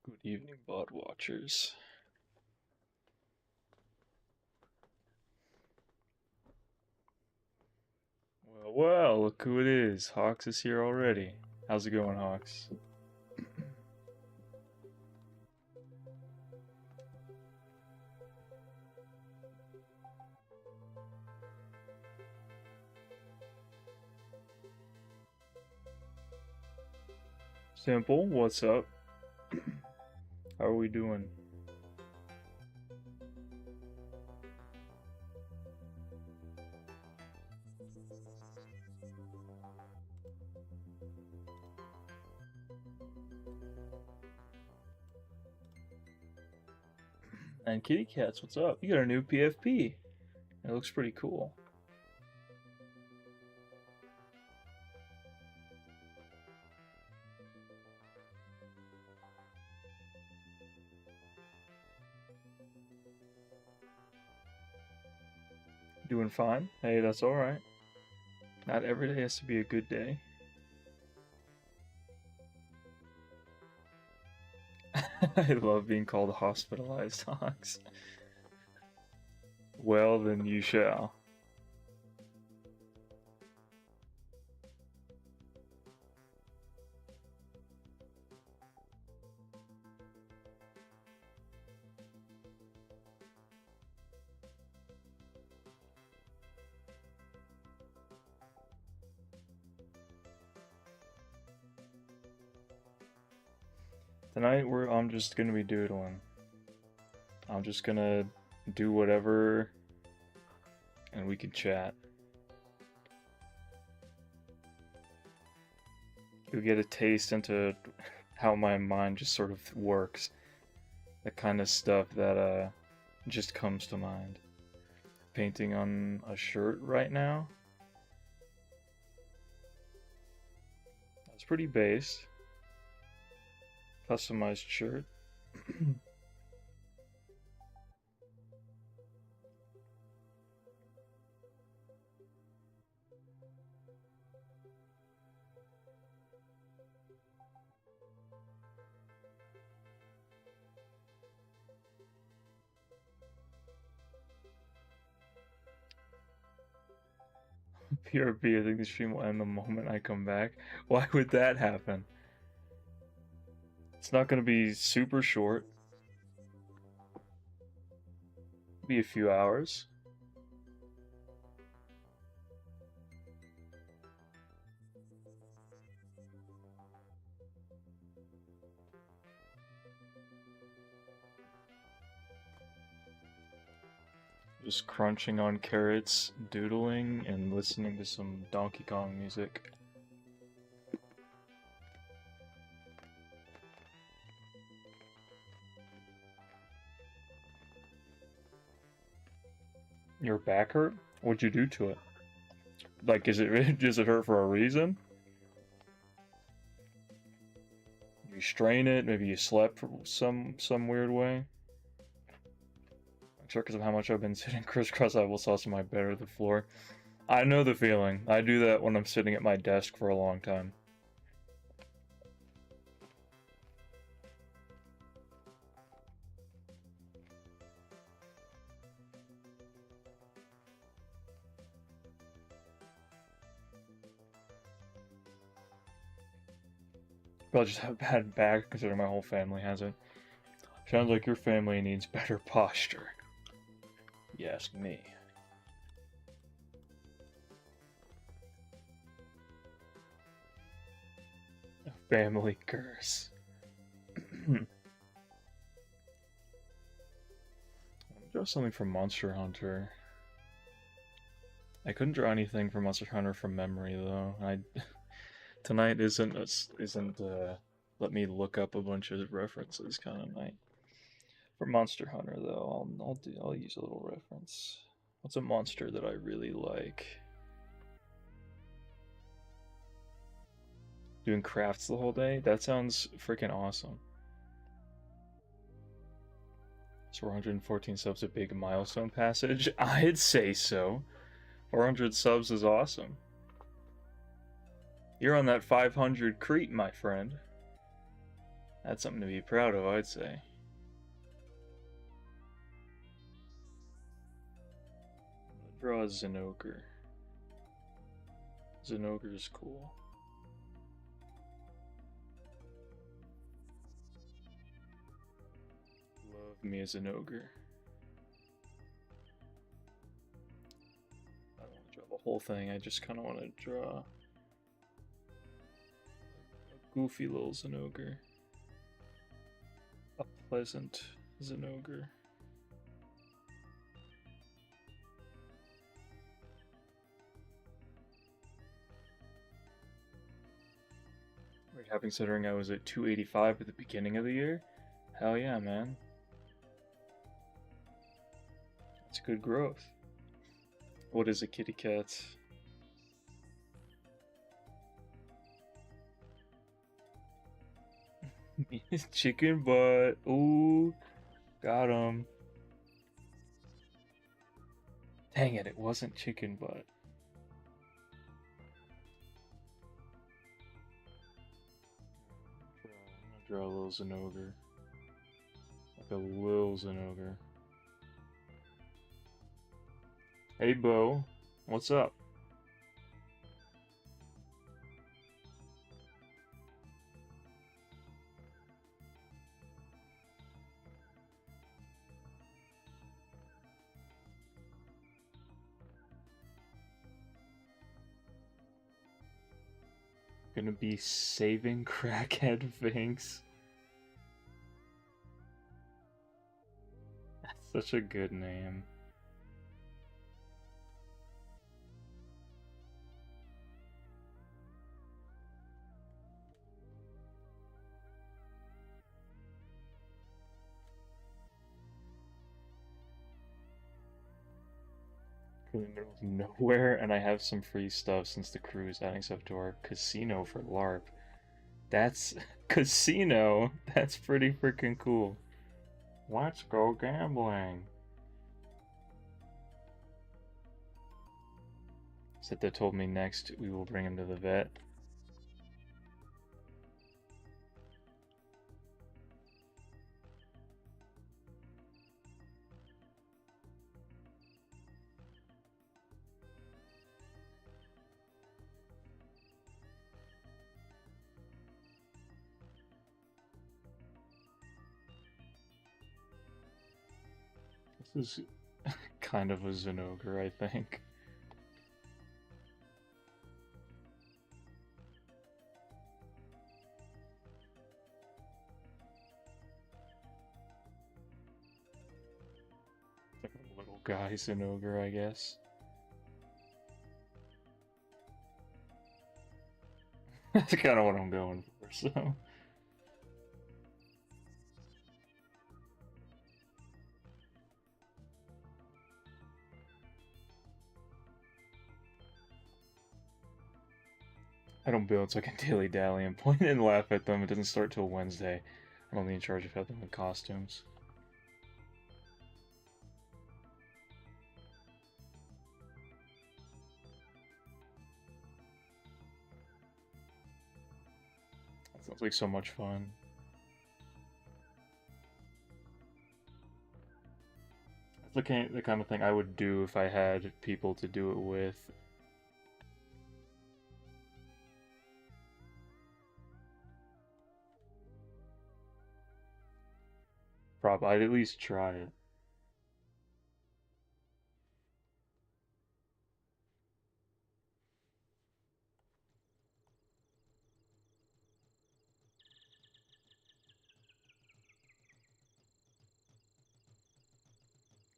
Good evening, bot watchers. Well, look who it is. Hawks is here already. How's it going, Hawks? Simple, what's up? How are we doing? And Kitty Cats, what's up? You got a new PFP. It looks pretty cool. Doing fine? Hey, that's alright. Not every day has to be a good day. I love being called hospitalized, Hawks. Well, then you shall. Tonight I'm just gonna be doodling. I'm just gonna do whatever and we can chat. You'll get a taste into how my mind just sort of works. The kind of stuff that just comes to mind. Painting on a shirt right now. That's pretty base. Customized shirt. PRP, I think the stream will end the moment I come back. Why would that happen? It's not going to be super short. Be a few hours. Just crunching on carrots, doodling, and listening to some Donkey Kong music. Your back hurt? What'd you do to it? Like, does it hurt for a reason? You strain it, maybe you slept some weird way? I'm sure because of how much I've been sitting crisscross applesauce in my bed or the floor. I know the feeling. I do that when I'm sitting at my desk for a long time. But I just have bad back considering my whole family has it. Sounds like your family needs better posture. You ask me. A family curse. Draw something from Monster Hunter. I couldn't draw anything from Monster Hunter from memory though. Tonight isn't let me look up a bunch of references kind of night. For Monster Hunter though, I'll use a little reference. What's a monster that I really like? Doing crafts the whole day? That sounds freaking awesome. Is 414 subs a big milestone passage? I'd say so. 400 subs is awesome. You're on that 500 creep, my friend. That's something to be proud of, I'd say. Draw a Zinogre. Zinogre is cool. Love me as an ogre. I don't want to draw the whole thing, I just kind of want to draw a goofy little Zinogre. A pleasant Zinogre. Right, considering I was at 285 at the beginning of the year? Hell yeah, man. That's good growth. What is a kitty cat? Chicken butt. Ooh, got him. Dang it, it wasn't chicken butt. I'm gonna draw a little Zinogre. Like a little Zinogre. Hey, Bo. What's up? Gonna be saving crackhead Vinks. That's such a good name. In the middle of nowhere, and I have some free stuff since the crew is adding stuff to our casino for LARP. That's casino. That's pretty freaking cool. Let's go gambling. Seta told me next we will bring him to the vet. This is kind of a Zinogre, I think. Like a little guy Zinogre, I guess. That's kind of what I'm going for, so. I don't build so I can dilly-dally and point and laugh at them. It doesn't start till Wednesday. I'm only in charge of helping with costumes. That sounds like so much fun. That's the kind of thing I would do if I had people to do it with. Probably, I'd at least try it.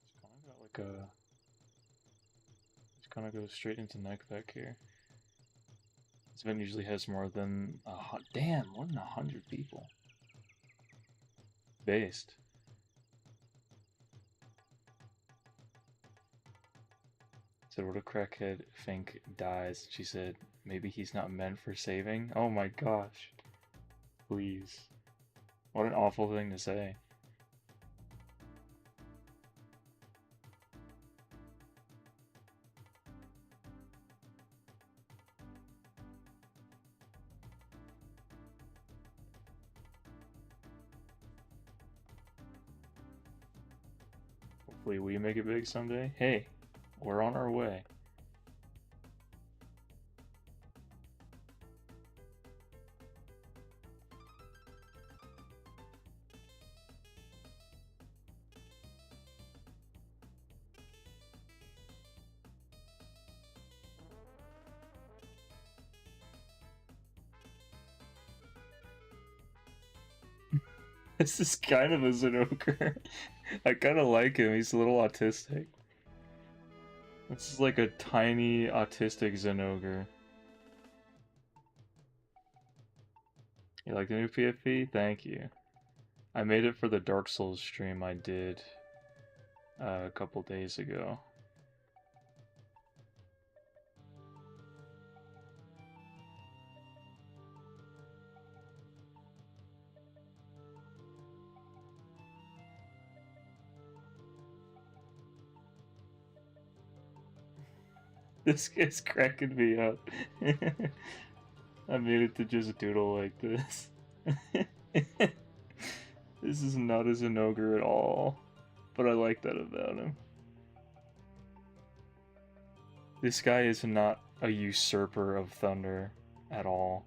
It's kind of got like a... It kind of goes straight into neck back here. This event usually has more than more than 100 people. Based. Said, what a crackhead think dies. She said, maybe he's not meant for saving. Oh my gosh. Please. What an awful thing to say. hopefully we make it big someday. Hey, we're on our way. This is kind of a Zinogre. I kind of like him. He's a little autistic. This is like a tiny autistic Zinogre. You like the new PFP? Thank you. I made it for the Dark Souls stream I did a couple days ago. This guy's cracking me up. I made it to just doodle like this. This is not a Zinogre at all, but I like that about him. This guy is not a usurper of thunder at all.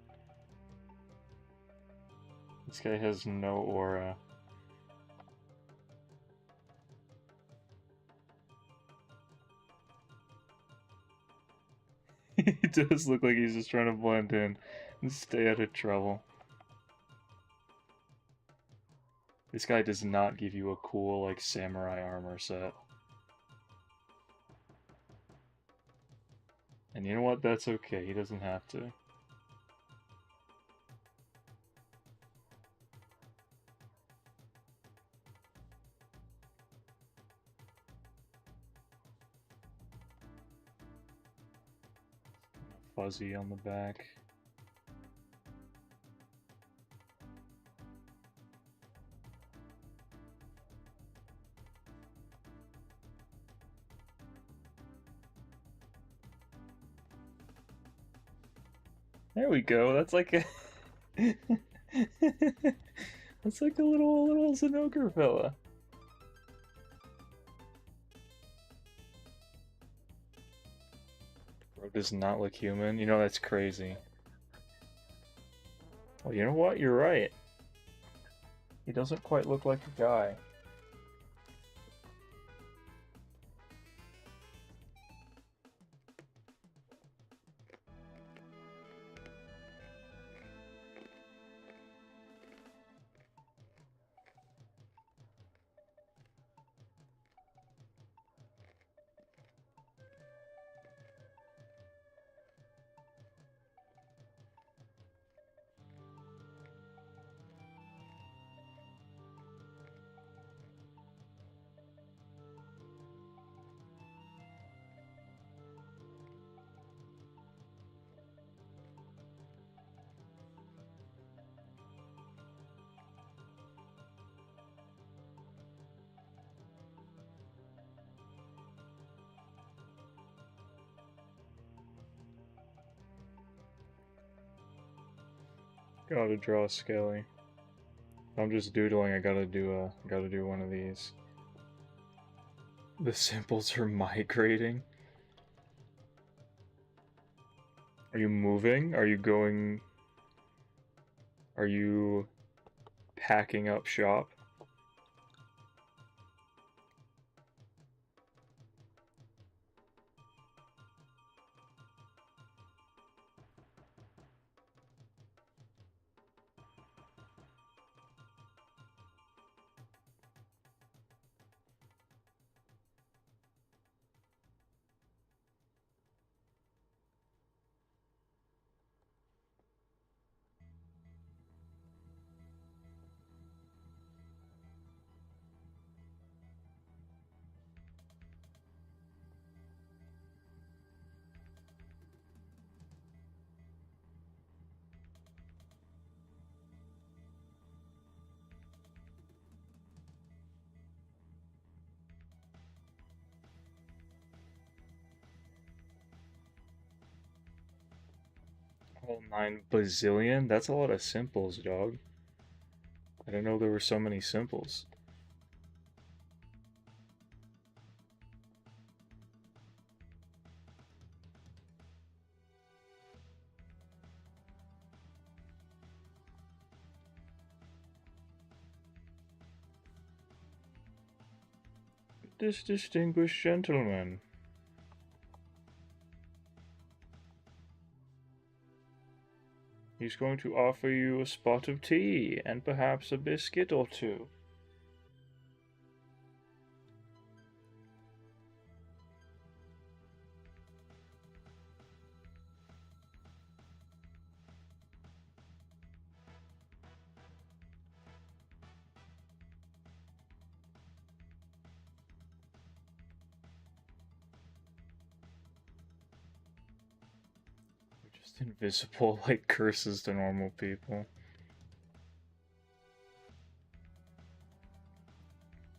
This guy has no aura. He does look like he's just trying to blend in and stay out of trouble. This guy does not give you a cool, like, samurai armor set. And you know what? That's okay. He doesn't have to. Fuzzy on the back. There we go. That's like a that's like a little Zinogre fella. Bro does not look human. You know, that's crazy. Well, you know what? You're right. He doesn't quite look like a guy. Gotta draw a Skelly. I'm just doodling. I gotta do one of these. The simples are migrating. Are you moving? Are you going? Are you packing up shop? Oh, 9 bazillion? That's a lot of simples, dog. I didn't know there were so many simples. this distinguished gentleman? He's going to offer you a spot of tea and perhaps a biscuit or two. They're just invisible like curses to normal people.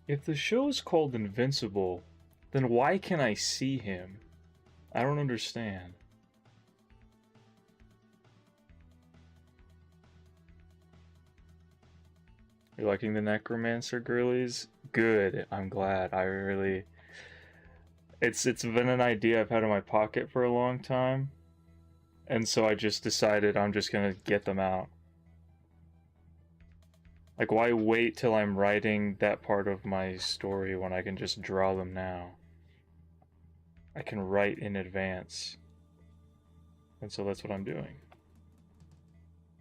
If the show is called Invincible, then why can I see him? I don't understand. You're liking the Necromancer girlies? Good, I'm glad. I really... It's been an idea I've had in my pocket for a long time. And so I just decided I'm just gonna get them out. Like, why wait till I'm writing that part of my story when I can just draw them now? I can write in advance. And so that's what I'm doing.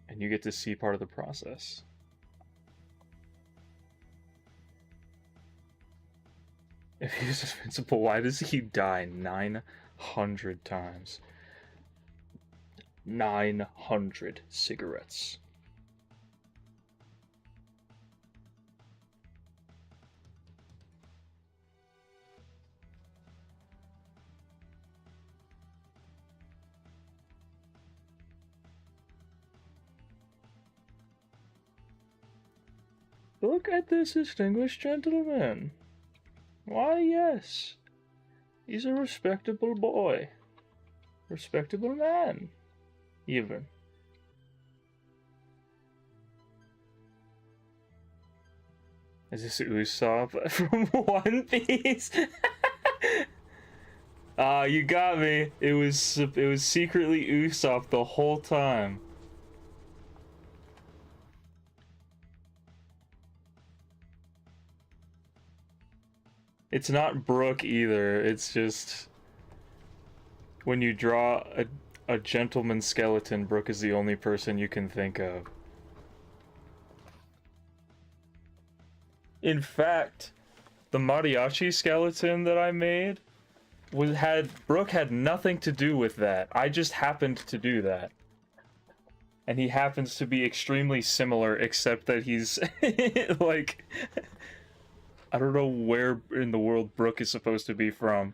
And you get to see part of the process. If he's invincible, why does he die 900 times? 900 cigarettes. Look at this distinguished gentleman. Why, yes. He's a respectable boy. Respectable man, even. Is this Usopp from One Piece? Ah, you got me. It was secretly Usopp the whole time. It's not Brook either. It's just when you draw a gentleman skeleton, Brook is the only person you can think of. In fact, the mariachi skeleton that I made Brook had nothing to do with that. I just happened to do that. And he happens to be extremely similar, except that he's like I don't know where in the world Brook is supposed to be from.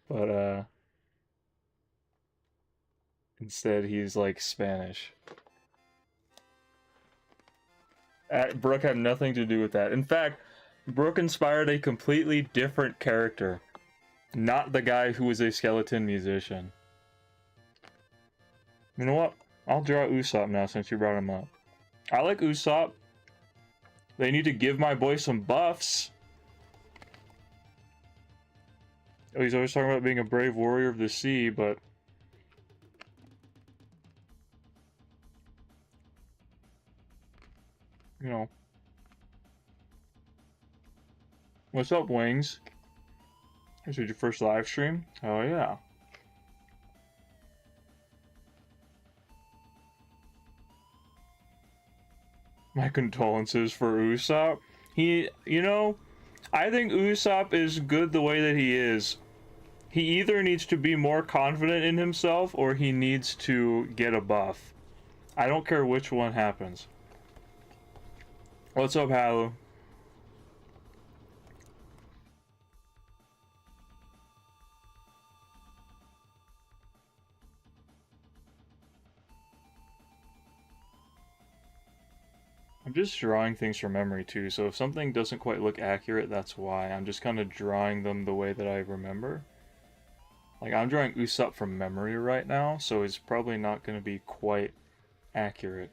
But instead he's like Spanish. Brook had nothing to do with that. In fact, Brook inspired a completely different character. Not the guy who was a skeleton musician. You know what? I'll draw Usopp now since you brought him up. I like Usopp. They need to give my boy some buffs. Oh, he's always talking about being a brave warrior of the sea, but... You know. What's up, Wings? This is your first live stream? Oh, yeah. My condolences for Usopp. You know, I think Usopp is good the way that he is. He either needs to be more confident in himself or he needs to get a buff. I don't care which one happens. What's up, Halu? I'm just drawing things from memory too, so if something doesn't quite look accurate, that's why. I'm just kind of drawing them the way that I remember. Like, I'm drawing Usopp from memory right now, so it's probably not going to be quite accurate.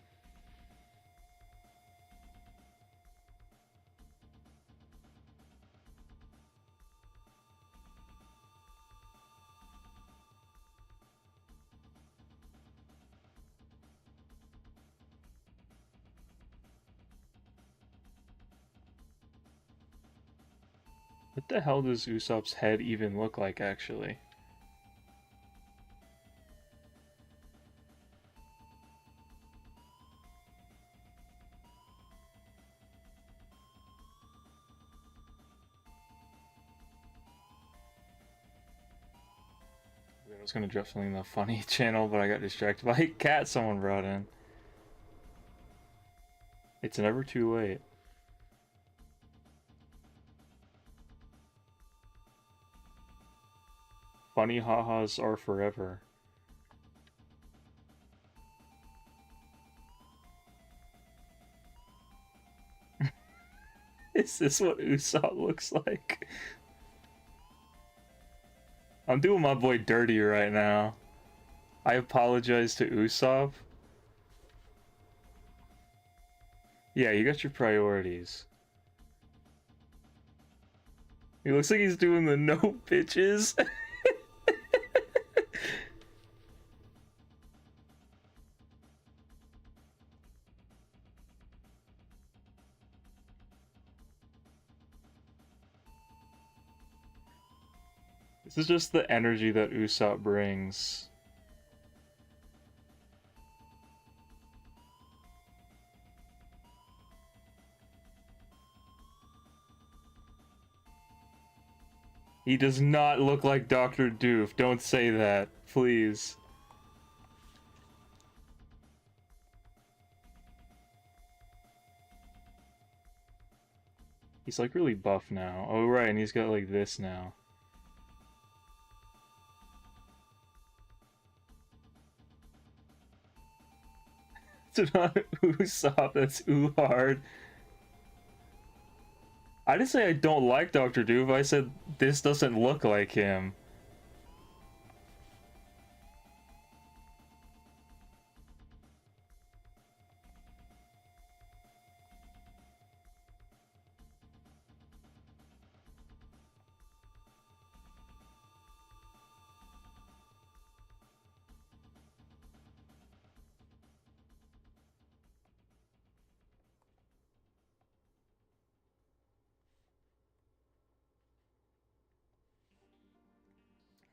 What the hell does Usopp's head even look like, actually? I was gonna drop something in the funny channel, but I got distracted by a cat someone brought in. It's never too late. Funny ha-has are forever. Is this what Usopp looks like? I'm doing my boy dirty right now. I apologize to Usopp. Yeah, you got your priorities. He looks like he's doing the no bitches. This is just the energy that Usopp brings. He does not look like Dr. Doof. Don't say that, please. He's like really buff now. Oh right, and he's got like this now. It's not Usopp, that's Uhard. I didn't say I don't like Dr. Doof, I said this doesn't look like him.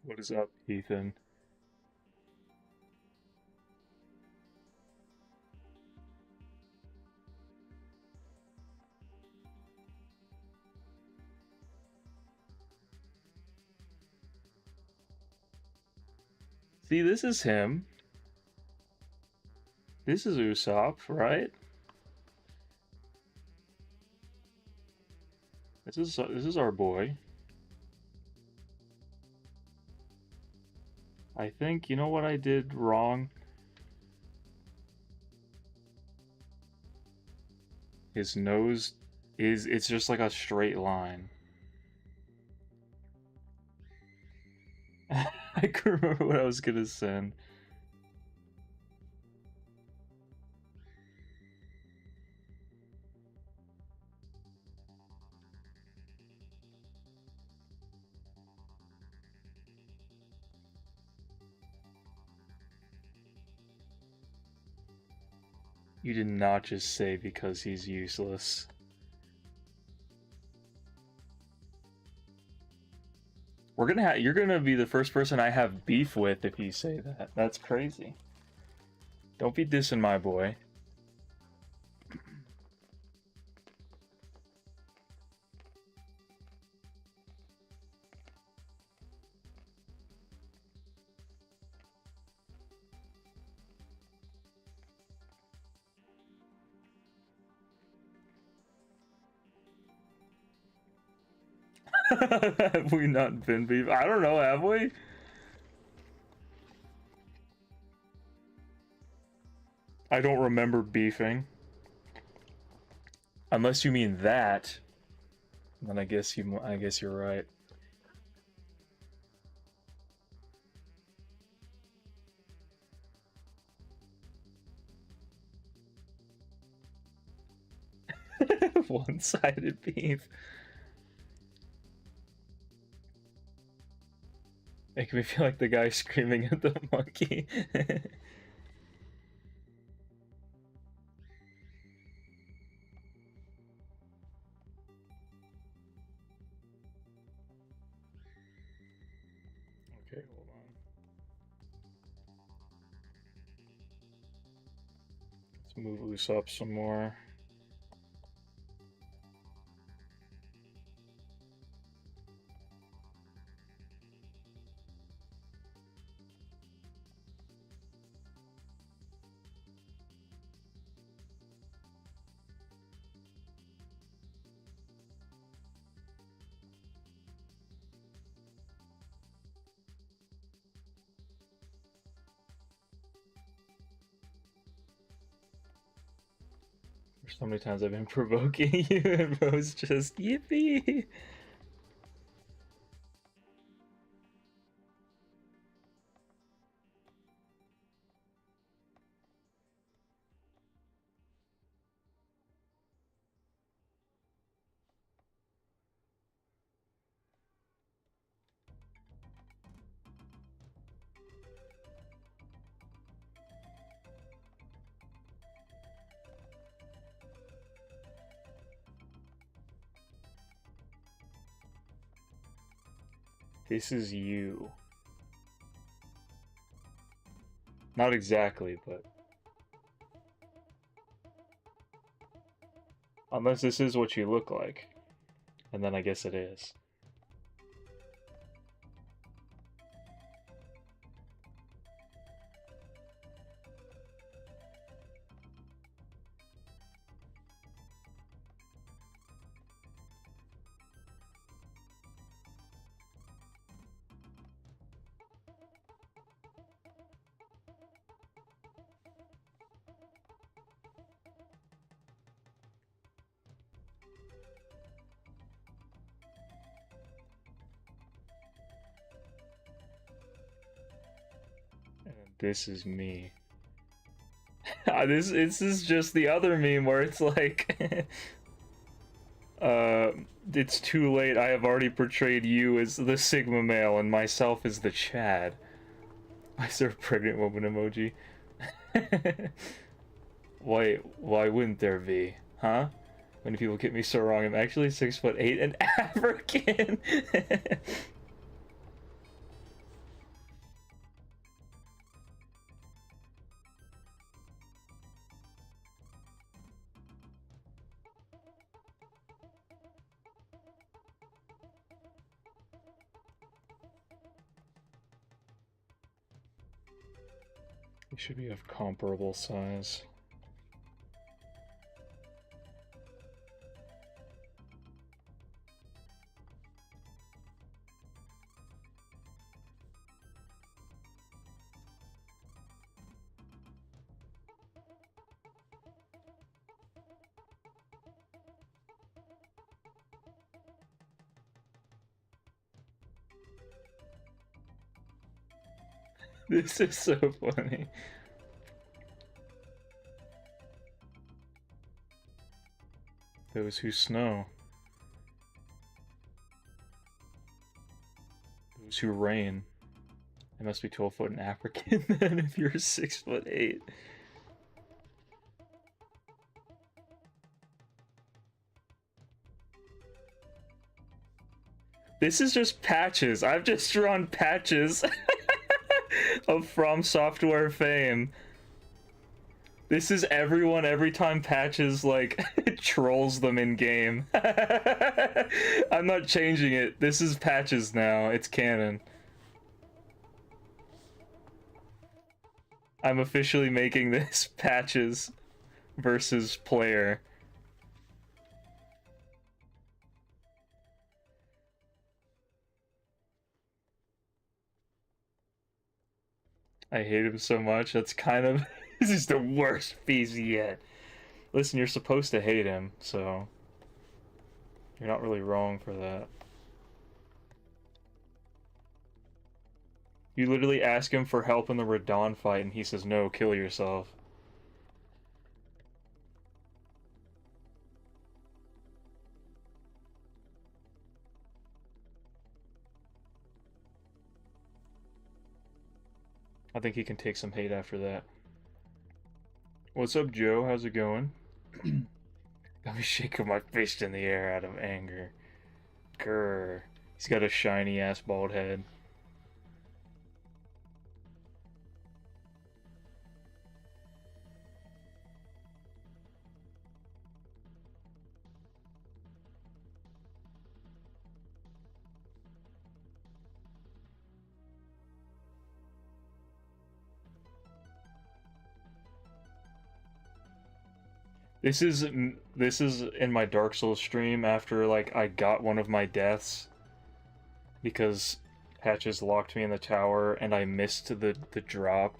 What is up, Ethan? See, this is him. This is Usopp, right? This is our boy. I think, you know what I did wrong? His nose it's just like a straight line. I couldn't remember what I was gonna send. You did not just say because he's useless. You're gonna be the first person I have beef with if you say that. That's crazy. Don't be dissing my boy. Have we not been beef? I don't know, have we? I don't remember beefing. Unless you mean that, then I guess you're right. One-sided beef. Making me feel like the guy screaming at the monkey. Let's move loose up some more. So many times I've been provoking you, and Rose just yippee. This is you. Not exactly, but... Unless this is what you look like. And then I guess it is. And this is me. This is just the other meme where it's like... it's too late, I have already portrayed you as the Sigma male and myself as the Chad. Why is there a pregnant woman emoji? Why wouldn't there be? Huh? Many people get me so wrong, I'm actually 6'8" and African! We should be of comparable size. This is so funny. Those who snow. Those who rain. It must be 12 foot and African then if you're 6'8". This is just patches. I've just drawn patches of From Software fame. This is everyone every time Patches, like, trolls them in game. I'm not changing it. This is Patches now. It's canon. I'm officially making this Patches versus player. I hate him so much. That's kind of... This is the worst piece yet. Listen, you're supposed to hate him, so... You're not really wrong for that. You literally ask him for help in the Radon fight, and he says, no, kill yourself. I think he can take some hate after that. What's up, Joe? How's it going? Got me shaking my fist in the air out of anger. Grr. He's got a shiny ass bald head. This is in my Dark Souls stream after like I got one of my deaths because Patches locked me in the tower and I missed the drop.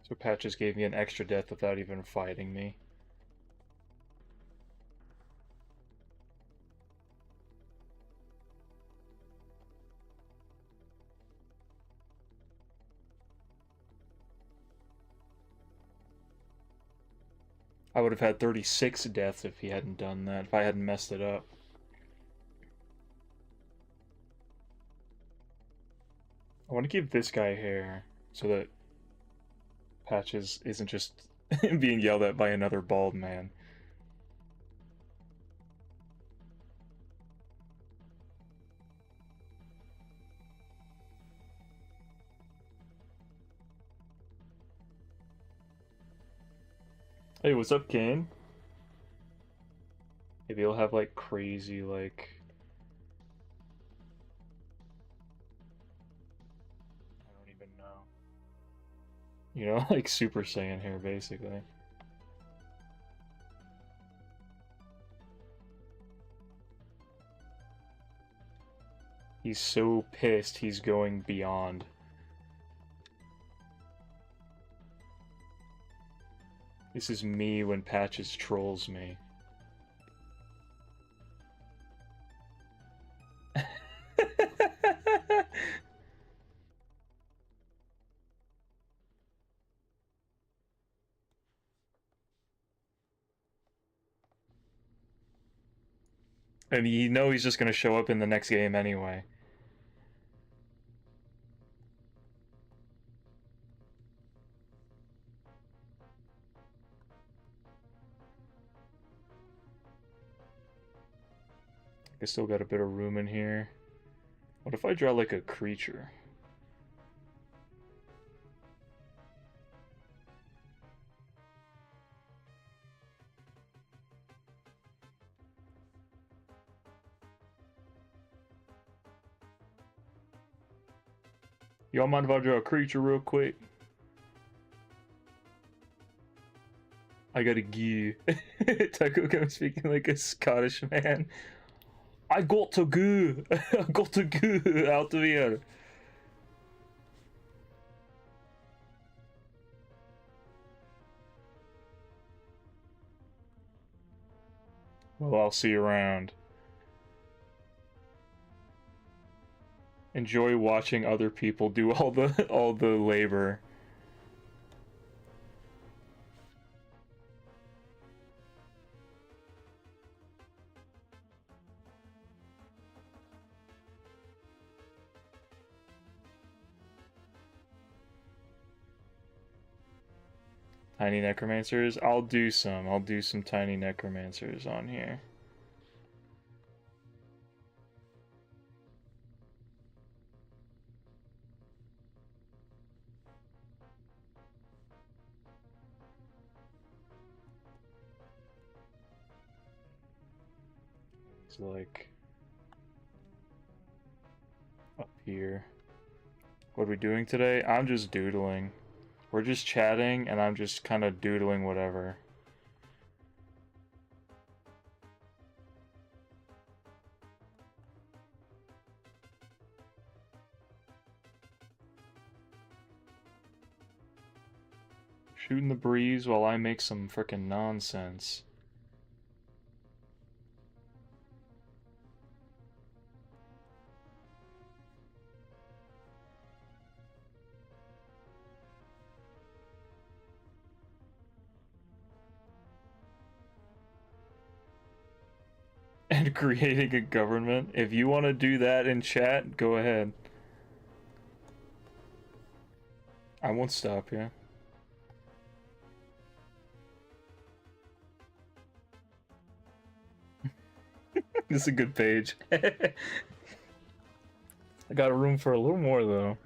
So Patches gave me an extra death without even fighting me. I would have had 36 deaths if he hadn't done that, if I hadn't messed it up. I want to give this guy hair so that Patches isn't just being yelled at by another bald man. Hey, what's up, Kane? Maybe he'll have like crazy like I don't even know. You know, like Super Saiyan hair basically. He's so pissed he's going beyond. This is me when Patches trolls me. And you know he's just gonna show up in the next game anyway. I still got a bit of room in here. What if I draw like a creature? Y'all mind if I draw a creature real quick? I gotta gee. Taco Gum speaking like a Scottish man. I got to go. I got to go out of here. Well, I'll see you around. Enjoy watching other people do all the labor. Tiny necromancers? I'll do some tiny necromancers on here. It's like up here. What are we doing today? I'm just doodling. We're just chatting and I'm just kind of doodling whatever. Shooting the breeze while I make some frickin' nonsense. And creating a government. If you want to do that in chat, go ahead. I won't stop you. This is a good page. I got a room for a little more though.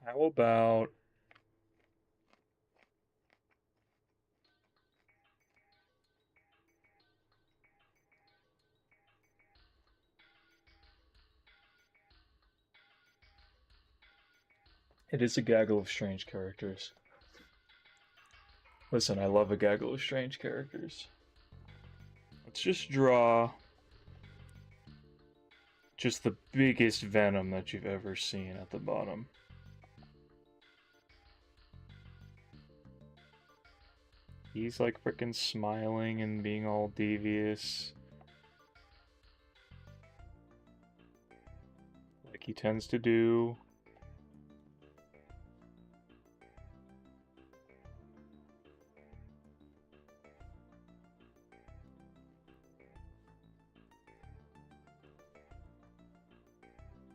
How about... It is a gaggle of strange characters. Listen, I love a gaggle of strange characters. Let's just draw just the biggest Venom that you've ever seen at the bottom. He's like frickin' smiling and being all devious. Like he tends to do.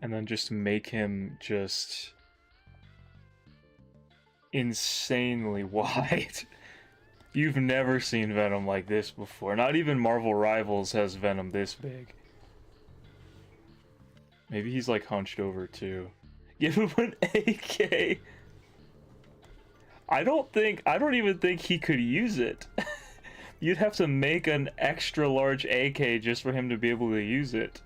And then just make him just insanely wide. You've never seen Venom like this before. Not even Marvel Rivals has Venom this big. Maybe he's like hunched over too. Give him an AK. I don't even think he could use it. You'd have to make an extra large AK just for him to be able to use it.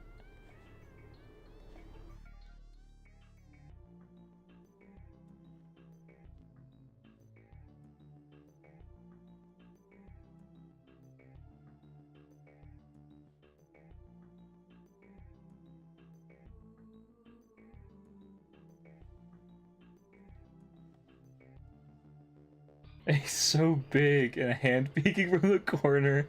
He's so big and a hand peeking from the corner.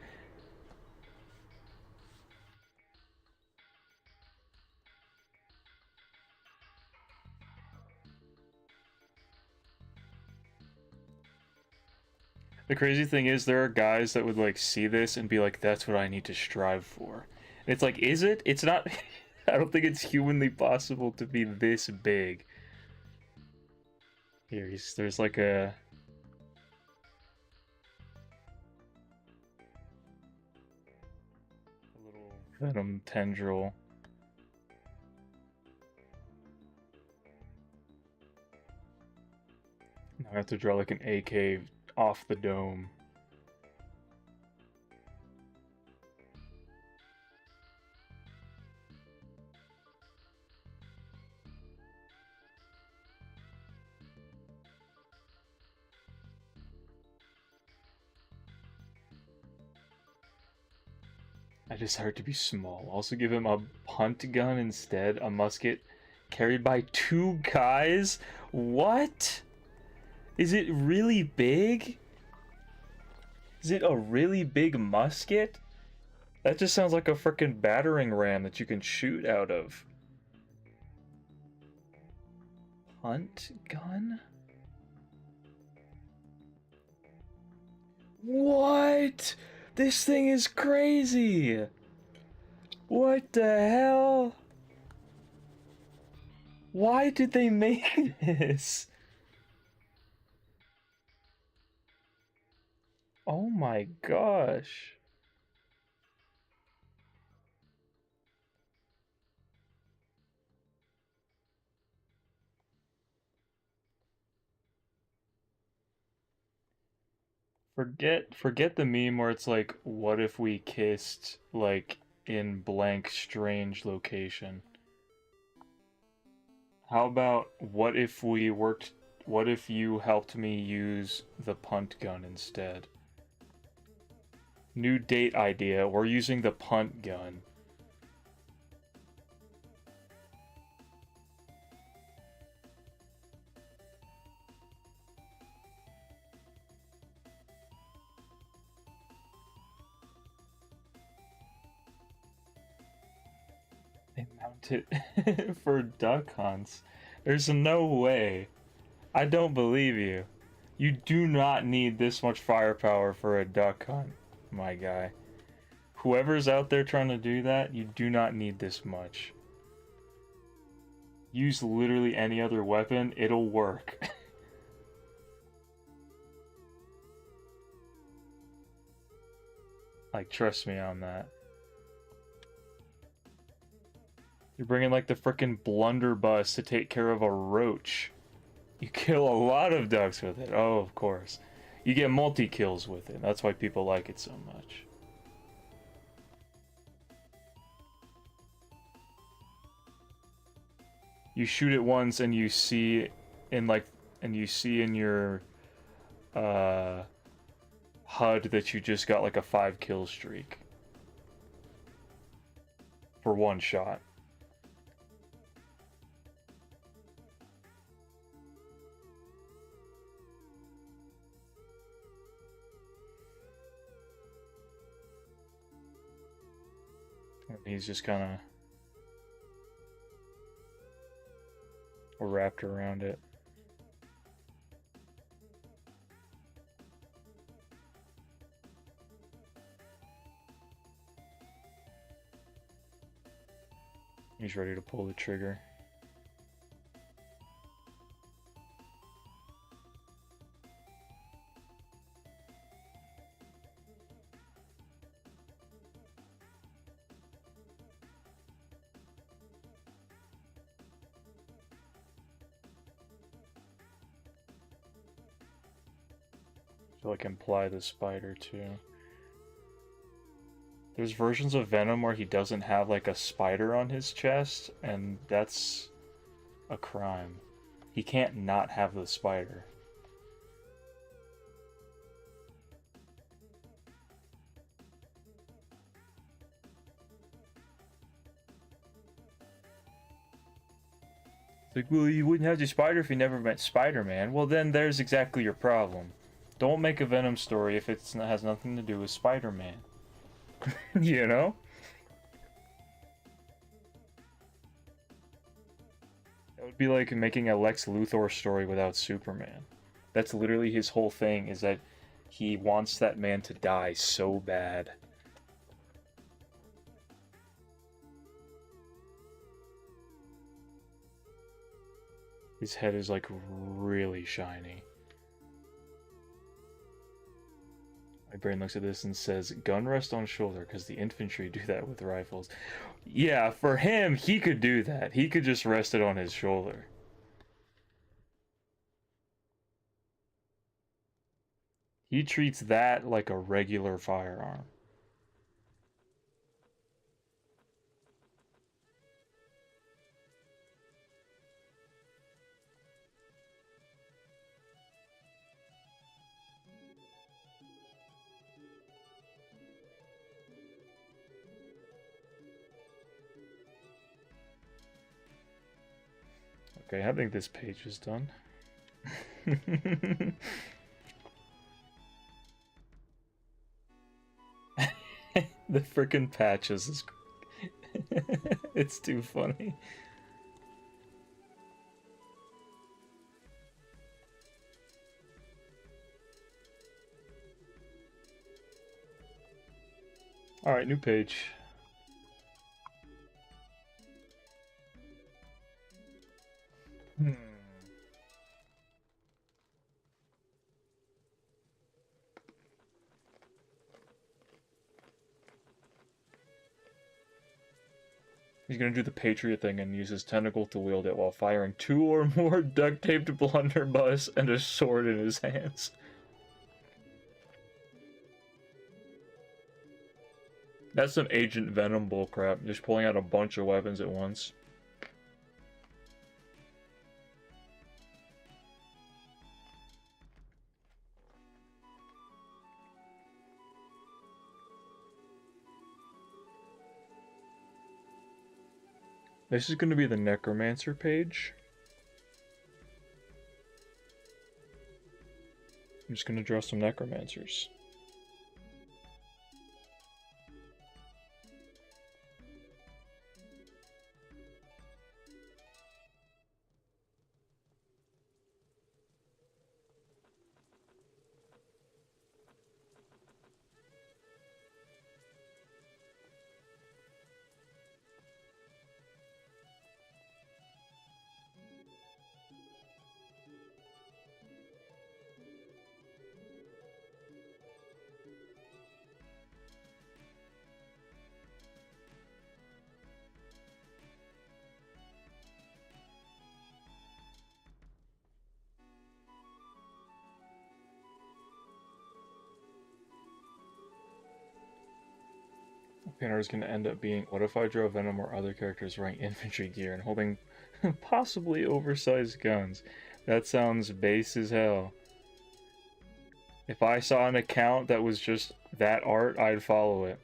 The crazy thing is there are guys that would like see this and be like, that's what I need to strive for. And it's like, is it? It's not. I don't think it's humanly possible to be this big. Here, there's like a little Venom tendril. Now I have to draw like an AK off the dome. I decided to be small. Also give him a punt gun instead, a musket carried by 2 guys? What? Is it really big? Is it a really big musket? That just sounds like a frickin' battering ram that you can shoot out of. Punt gun? What? This thing is crazy! What the hell? Why did they make this? Oh my gosh. Forget the meme where it's like, what if we kissed, like, in blank strange location? How about, what if you helped me use the punt gun instead? New date idea, we're using the punt gun. They mount it for duck hunts. There's no way. I don't believe you. You do not need this much firepower for a duck hunt, my guy. Whoever's out there trying to do that, you do not need this much. Use literally any other weapon, it'll work. Like, trust me on that. You're bringing like the frickin' blunderbuss to take care of a roach. You kill a lot of ducks with it. Oh, of course. You get multi-kills with it. That's why people like it so much. You shoot it once and you see in your HUD that you just got like a 5-kill streak for one shot. And he's just kind of wrapped around it. He's ready to pull the trigger. To like imply the spider too. There's versions of Venom where he doesn't have like a spider on his chest, and that's a crime. He can't not have the spider. It's like, well, you wouldn't have the spider if you never met Spider-Man. Well, then there's exactly your problem. Don't make a Venom story if it has nothing to do with Spider-Man. You know? It would be like making a Lex Luthor story without Superman. That's literally his whole thing, is that he wants that man to die so bad. His head is like really shiny. My brain looks at this and says, gun rest on shoulder, because the infantry do that with rifles. Yeah, for him, he could do that. He could just rest it on his shoulder. He treats that like a regular firearm. Okay, I think this page is done. The frickin' patches is... It's too funny. Alright, new page. He's gonna do the Patriot thing and use his tentacle to wield it while firing 2 or more duct-taped blunderbuss and a sword in his hands. That's some Agent Venom bullcrap, just pulling out a bunch of weapons at once. This is going to be the Necromancer page. I'm just going to draw some Necromancers. Painter is going to end up being, what if I drove Venom or other characters wearing infantry gear and holding possibly oversized guns? That sounds base as hell. If I saw an account that was just that art, I'd follow it.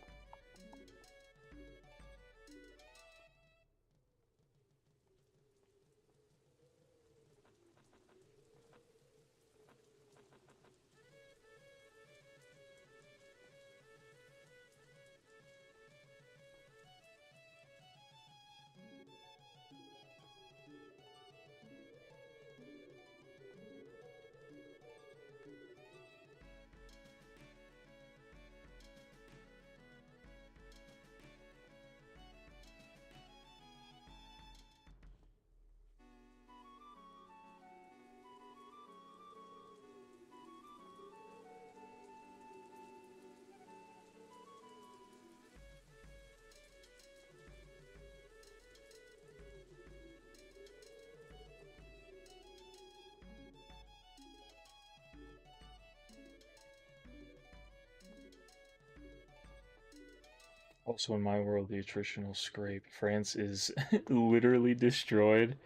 Also in my world, the attritional scrape. France is literally destroyed.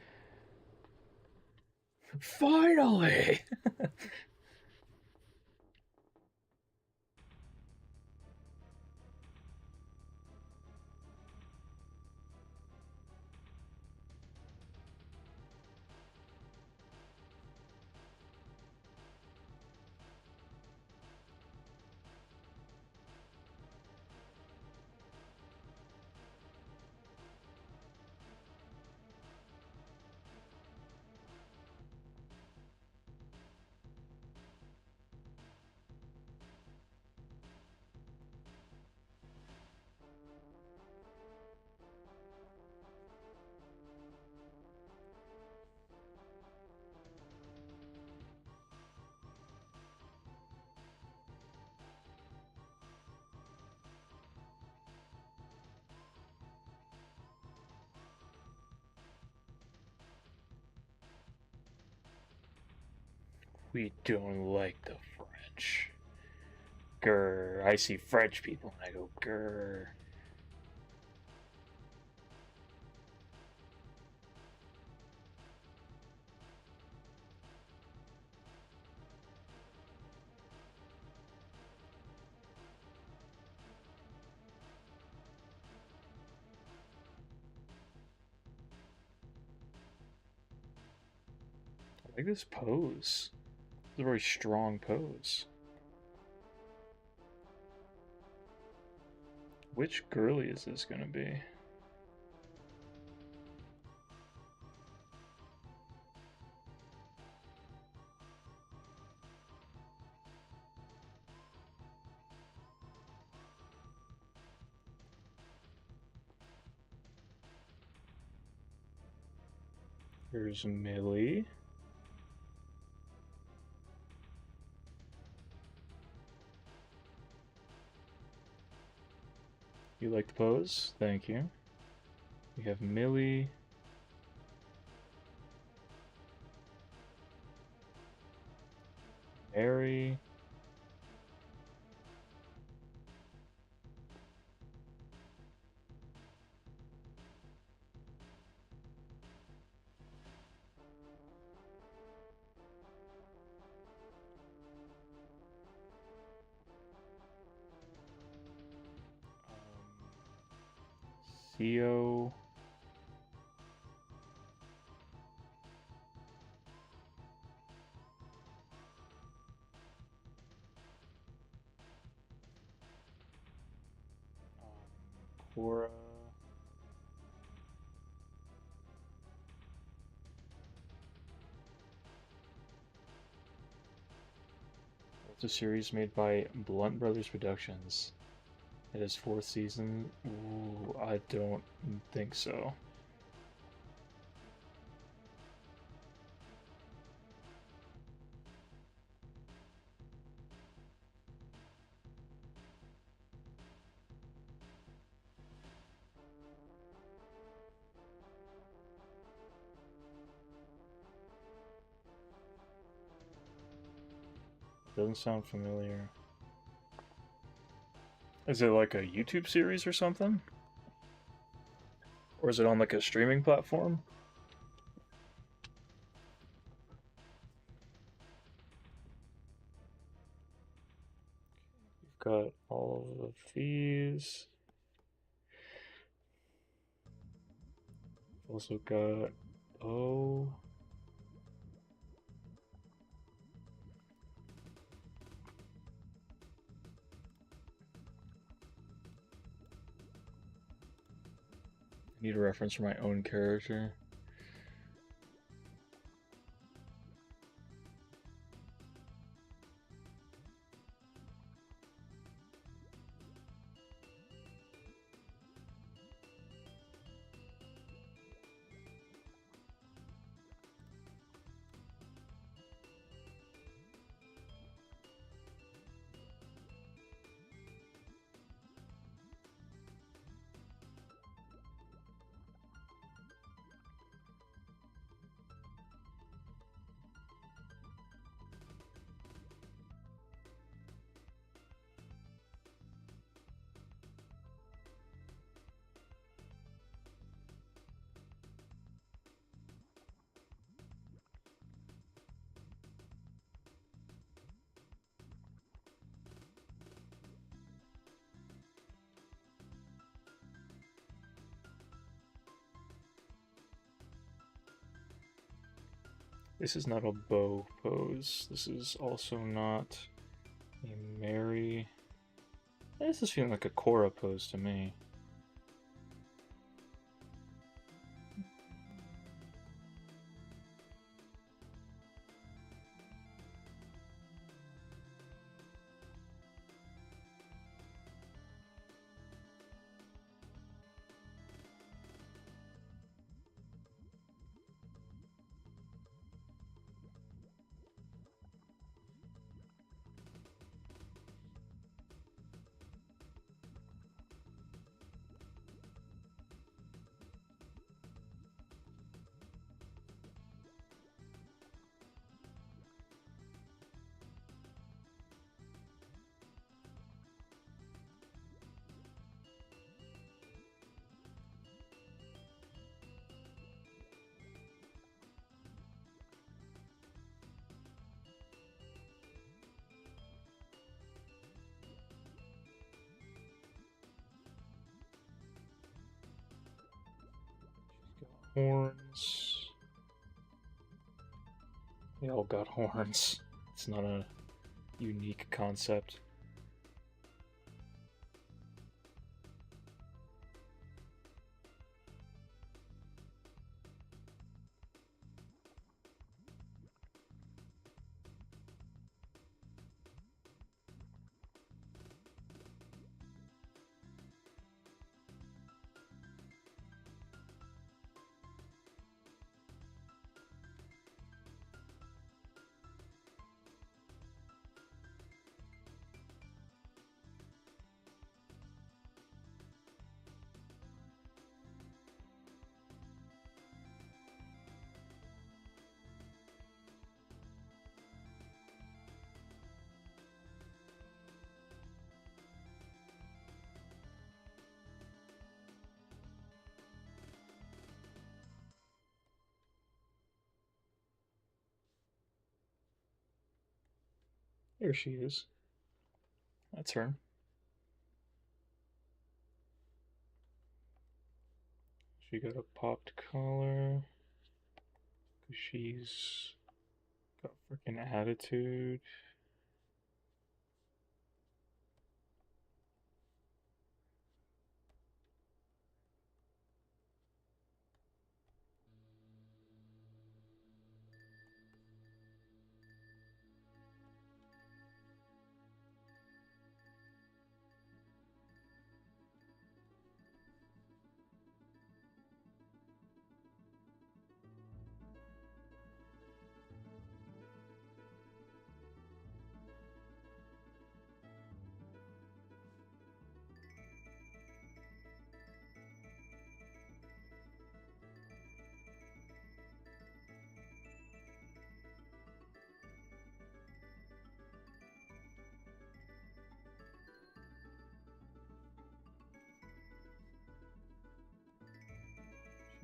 Finally! We don't like the French. Grr. I see French people and I go, grr. I like this pose. It's a very strong pose. Which girly is this gonna be? Here's Millie. You like the pose? Thank you. We have Millie. Mary. Theo. Cora. It's a series made by Blunt Brothers Productions. It is 4th season. Ooh, I don't think so. Doesn't sound familiar. Is it like a YouTube series or something? Or is it on like a streaming platform? We've got all of these. Also got O. I need a reference for my own character. This is not a bow pose. This is also not a Mary. This is feeling like a Korra pose to me. Horns. They all got horns. It's not a unique concept. There she is. That's her. She got a popped collar. She's got freaking attitude.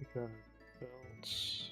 We got belts.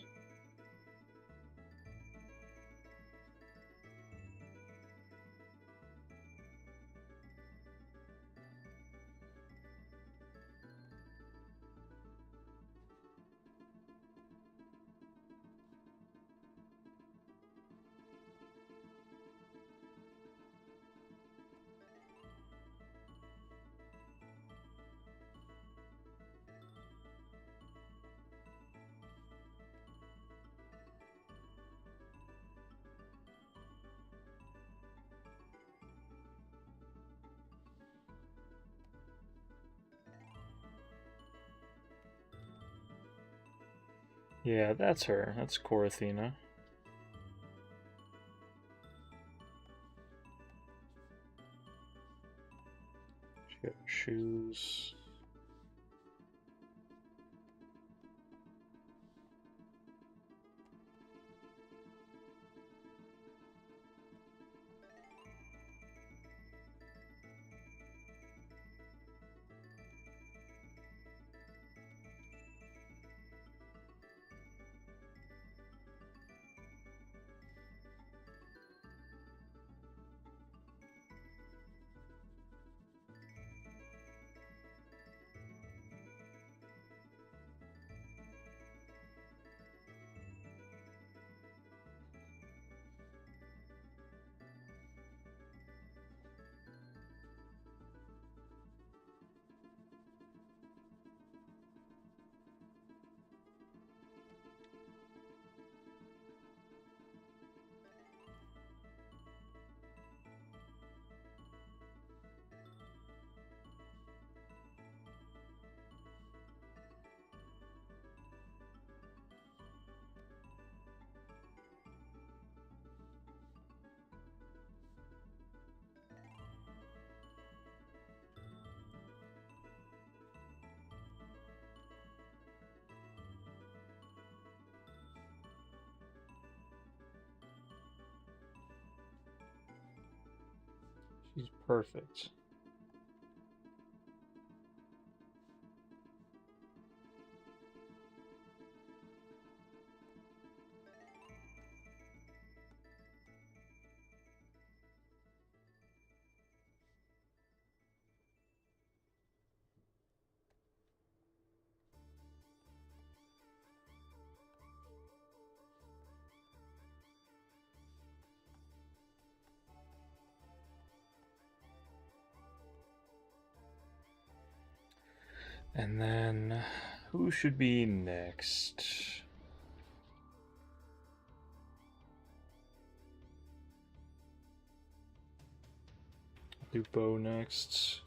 Yeah, that's her. That's Corathena. She got shoes. She's perfect. And then, who should be next? Do Bo next.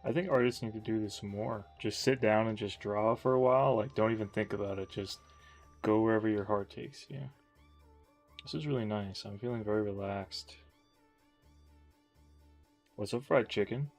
I think artists need to do this more. Just sit down and just draw for a while. Like, don't even think about it. Just go wherever your heart takes you. This is really nice. I'm feeling very relaxed. What's up, fried chicken?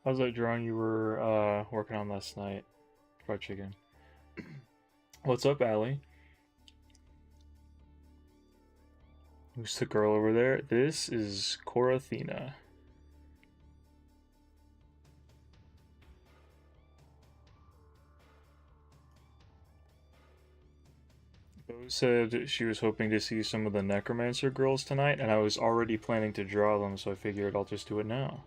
How's that drawing you were working on last night? Fried chicken. What's up, Allie? Who's the girl over there? This is Corathena. Bo said she was hoping to see some of the Necromancer girls tonight, and I was already planning to draw them, so I figured I'll just do it now.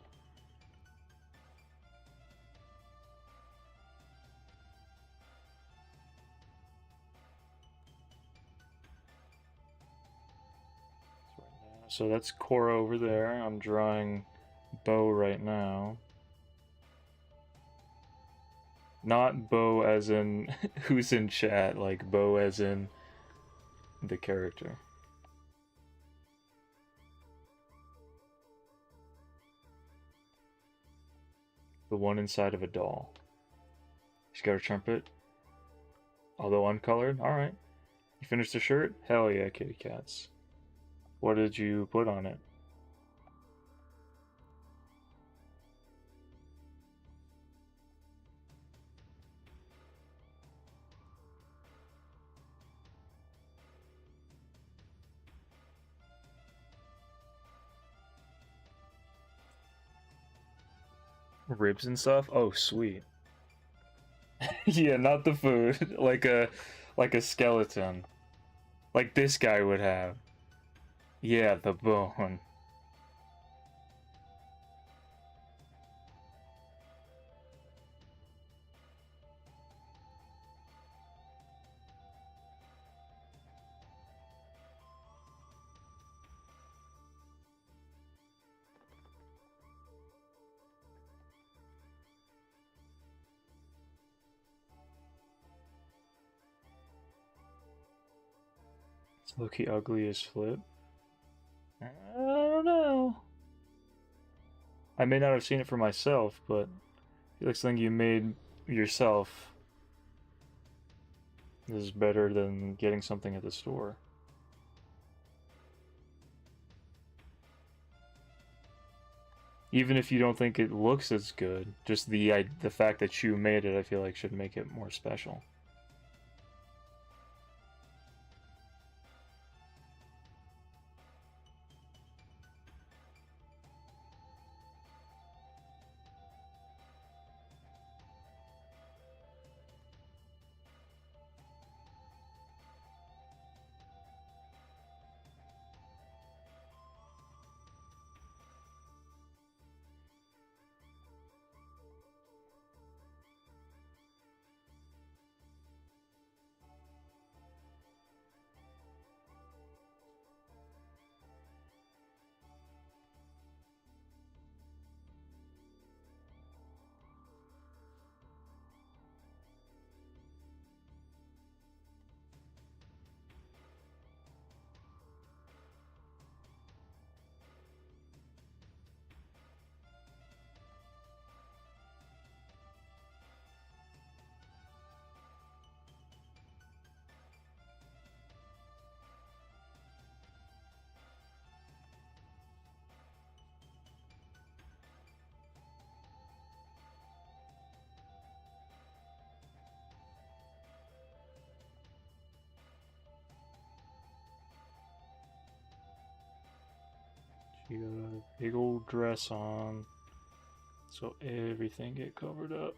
So that's Cora over there. I'm drawing Bo right now. Not Bo as in who's in chat, like Bo as in the character. The one inside of a doll. She's got her trumpet. Although uncolored. Alright. You finished the shirt? Hell yeah, kitty cats. What did you put on it? Ribs and stuff? Oh, sweet. Yeah, not the food. Like a skeleton. Like this guy would have. Yeah, the bone. It's low-key ugly as flip. I don't know. I may not have seen it for myself, but I feel like something you made yourself is better than getting something at the store. Even if you don't think it looks as good, just the fact that you made it, I feel like should make it more special. You got a big old dress on, so everything get covered up.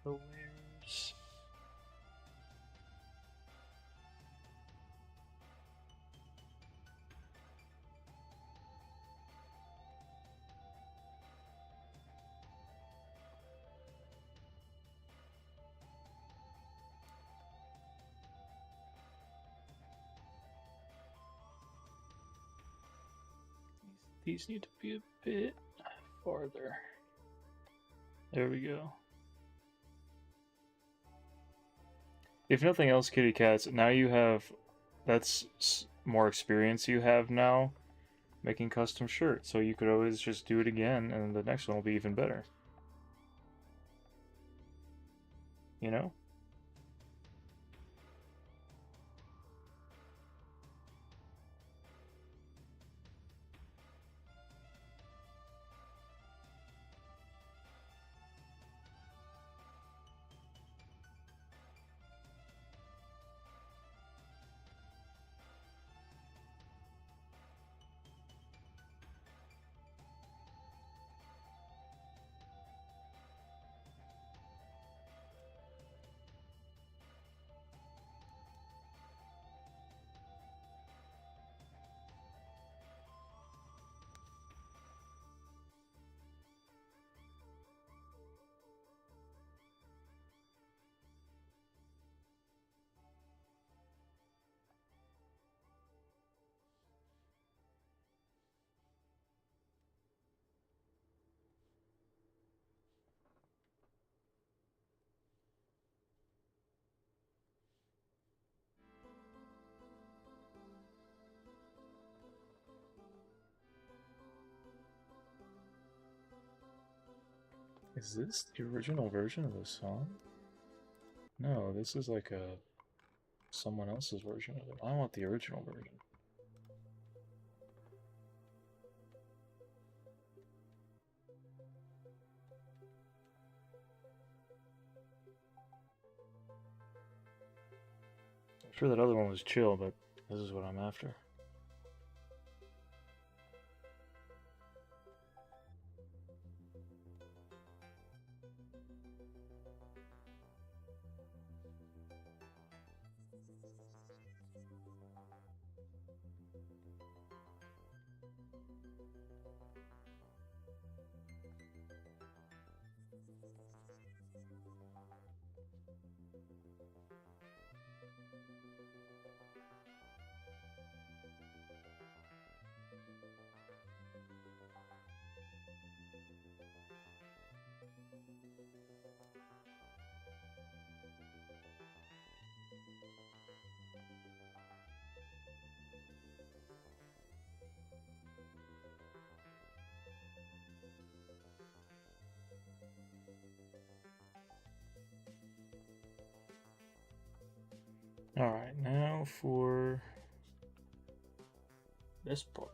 The layers. These need to be a bit farther. There we go. If nothing else, kitty cats, now you have, that's more experience you have now making custom shirts, so you could always just do it again and the next one will be even better. You know? Is this the original version of the song? No, this is like a someone else's version of it. I want the original version. I'm sure that other one was chill, but this is what I'm after. Alright, now for this part.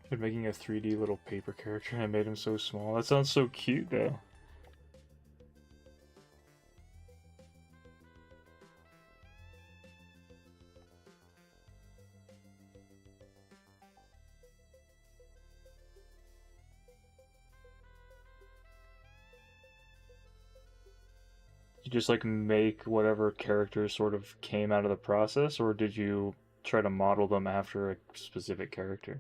Been making a 3D little paper character and I made him so small. That sounds so cute though. You just like make whatever character sort of came out of the process, or did you try to model them after a specific character.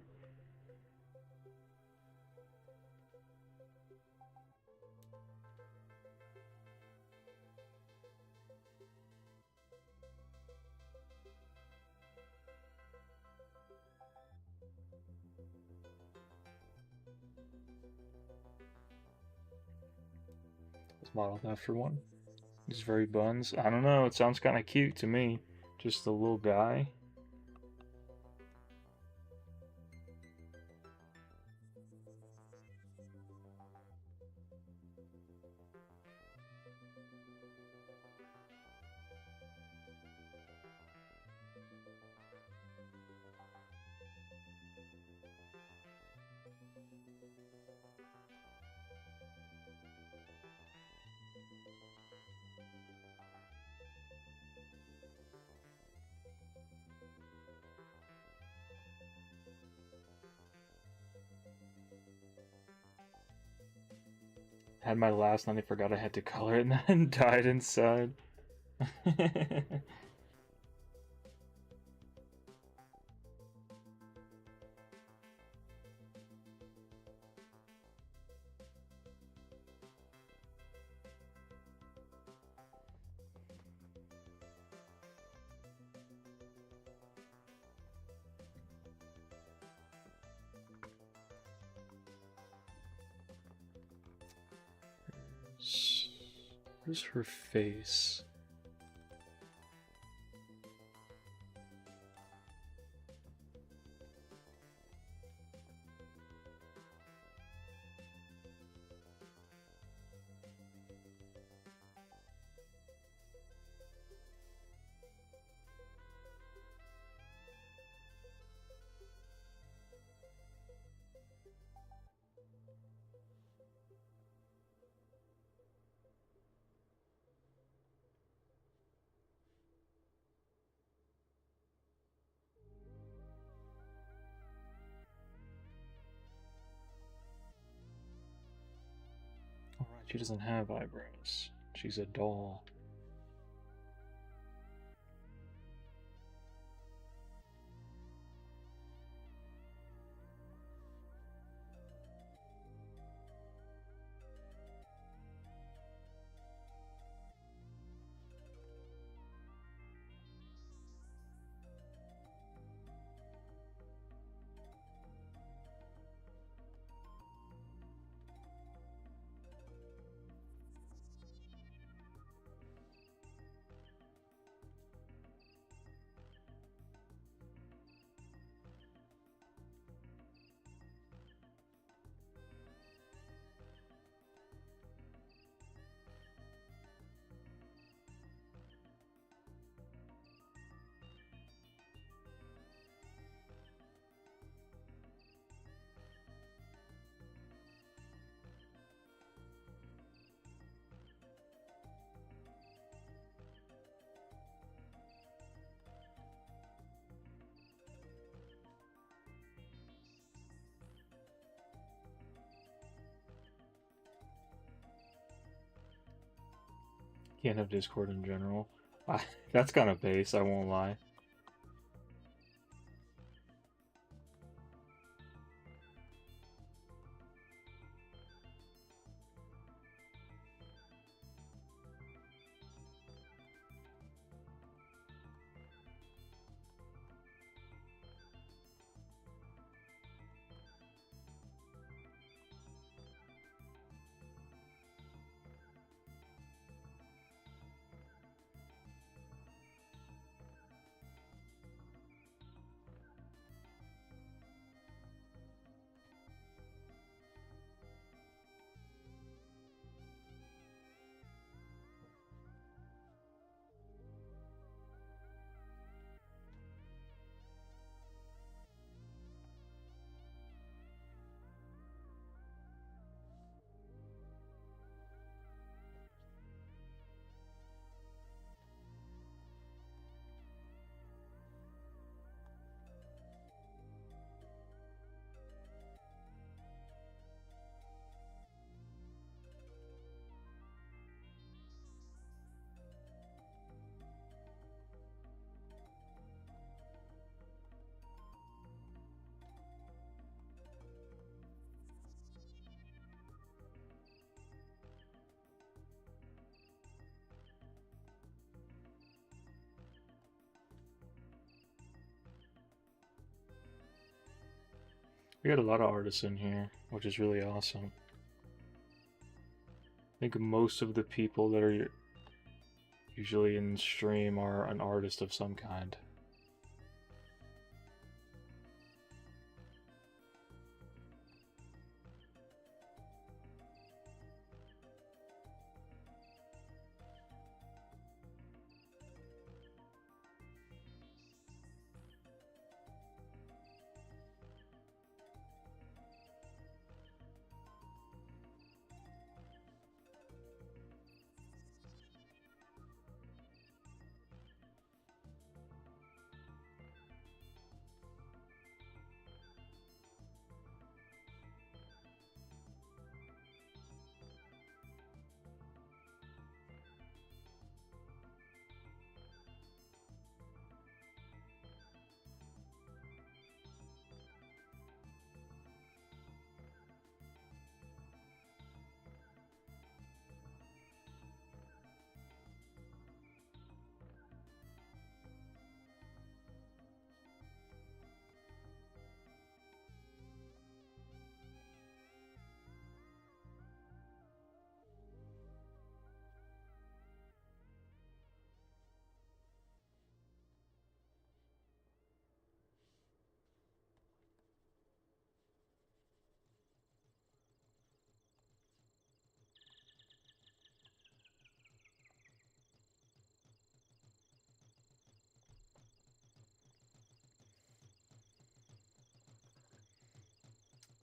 It's modeled after one. He's very buns. I don't know, it sounds kind of cute to me. Just a little guy. Had my last and I forgot I had to color it and then died inside. Where's her face? Alright, she doesn't have eyebrows. She's a doll. Can't have Discord in general. That's kind of base, I won't lie. We got a lot of artists in here, which is really awesome. I think most of the people that are usually in stream are an artist of some kind.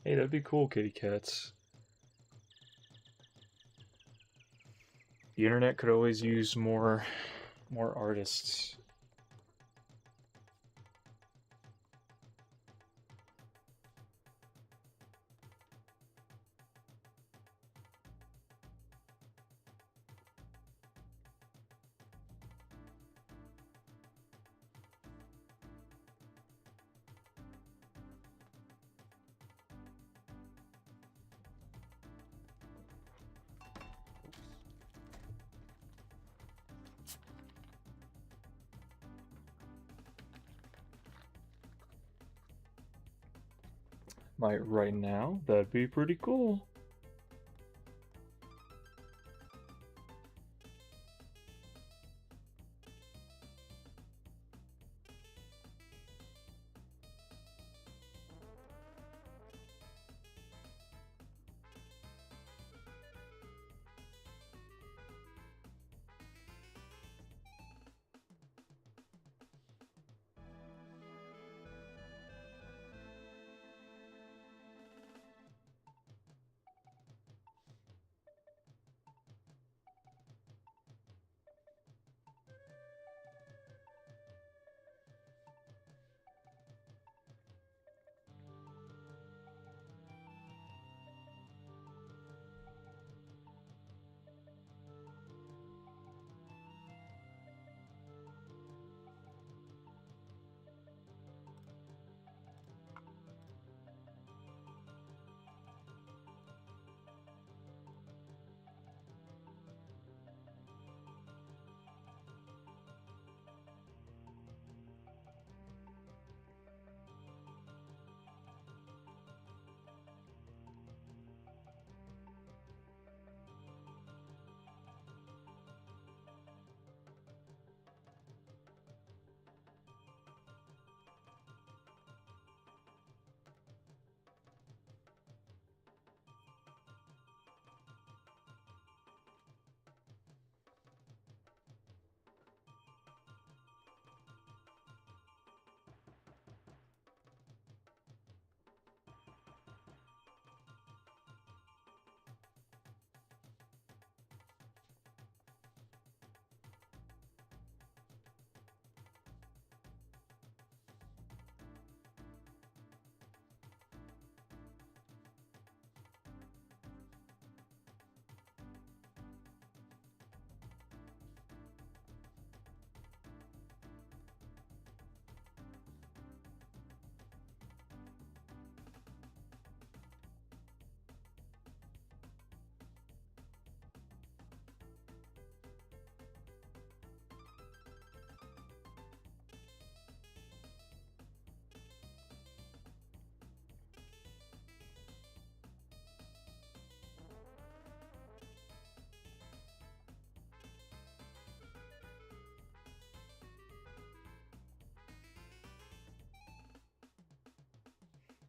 Hey, that'd be cool, kitty cats. The internet could always use more artists. Like right now, that'd be pretty cool.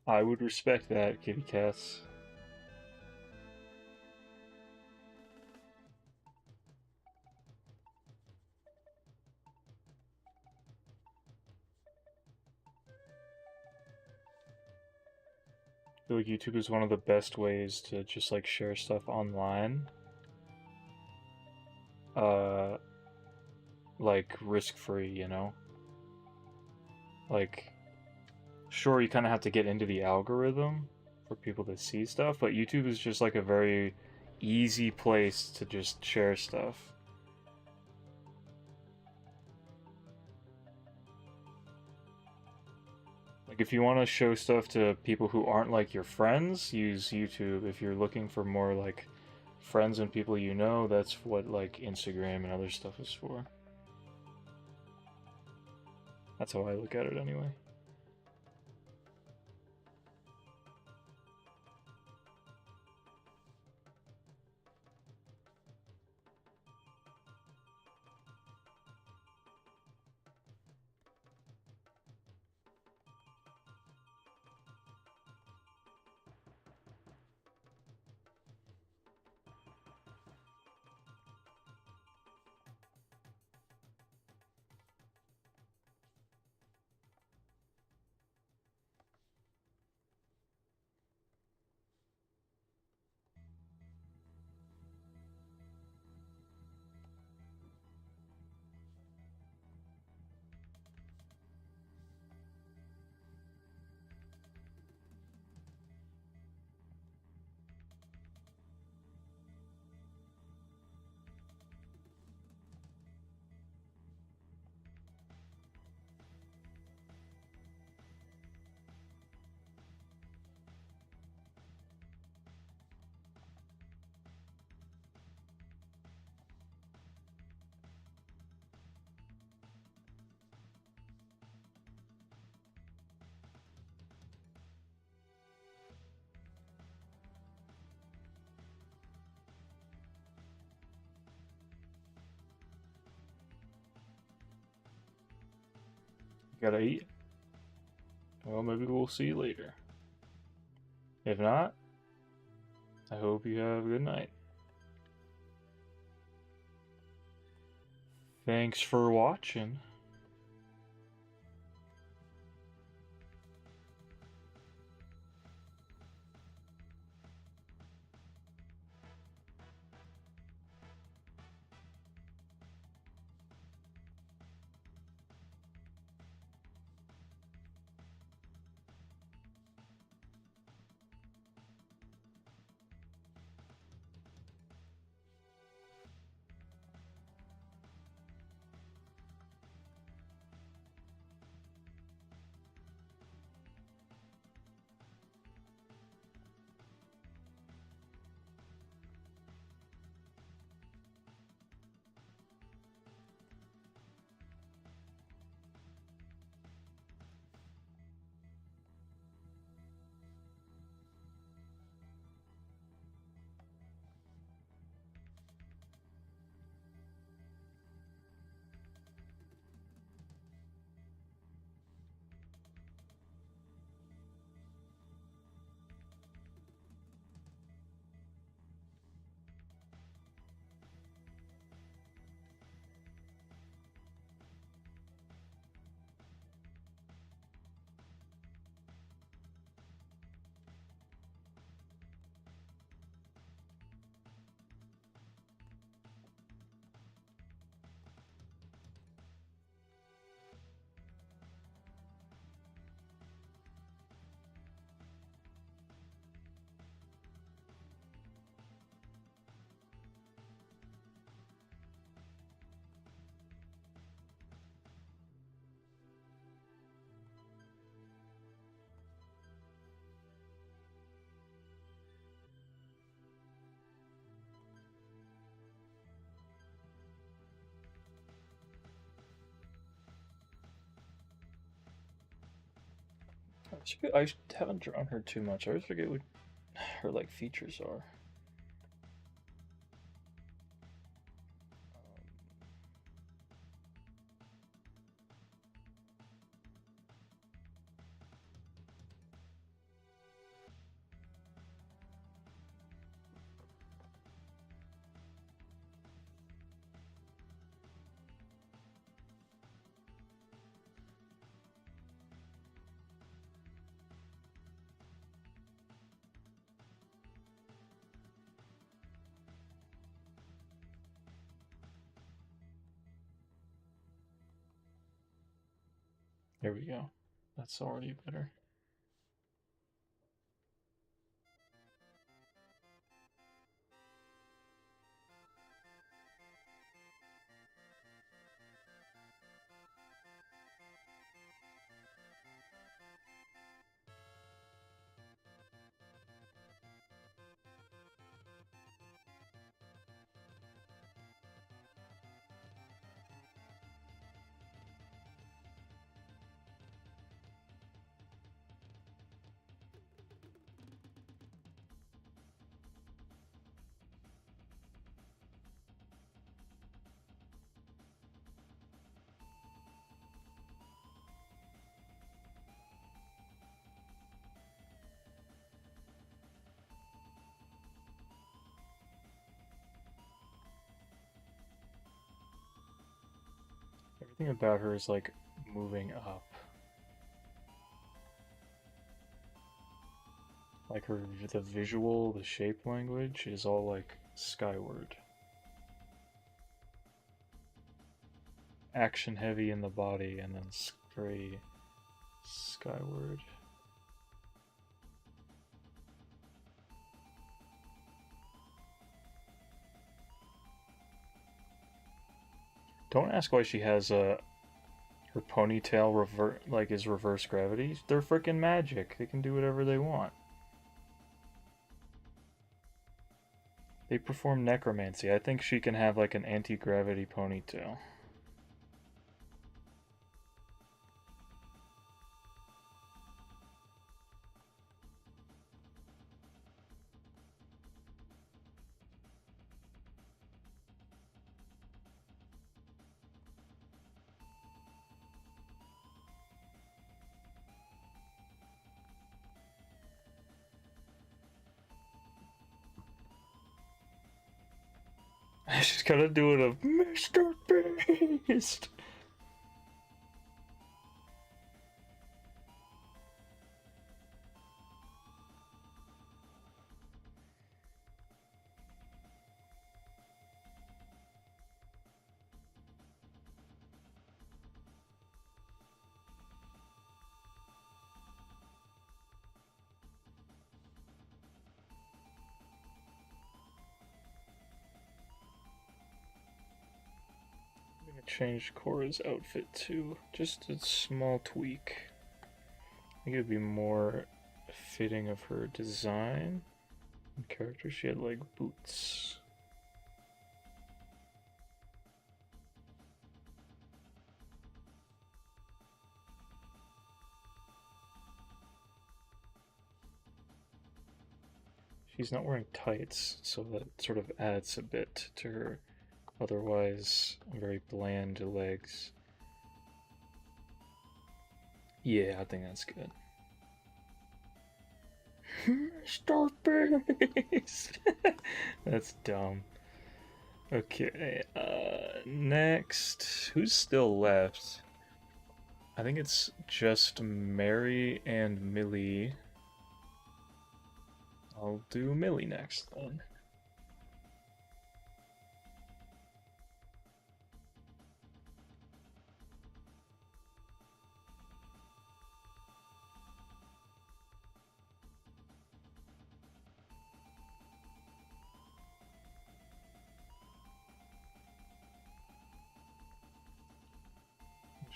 I would respect that, kitty cats. I feel like YouTube is one of the best ways to just like share stuff online. Uh, like risk-free, you know? Like, sure, you kind of have to get into the algorithm for people to see stuff, but YouTube is just like a very easy place to just share stuff. Like, if you want to show stuff to people who aren't like your friends, use YouTube. If you're looking for more like friends and people you know, that's what like Instagram and other stuff is for. That's how I look at it anyway. Gotta eat. Well, maybe we'll see you later. If not, I hope you have a good night. Thanks for watching. I haven't drawn her too much. I always forget what her like features are. There we go. That's already better. Everything about her is like moving up. Like the visual, the shape language is all like skyward. Action heavy in the body and then very skyward. Don't ask why she has her ponytail is reverse gravity. They're freaking magic. They can do whatever they want. They perform necromancy. I think she can have like an anti-gravity ponytail. She's gotta do it of Mr. Beast. Change Cora's outfit too. Just a small tweak. I think it'd be more fitting of her design and character. She had like boots. She's not wearing tights, so that sort of adds a bit to her otherwise very bland legs. Yeah, I think that's good. Mr. Beast! That's dumb. Okay, next. Who's still left? I think it's just Mary and Millie. I'll do Millie next then.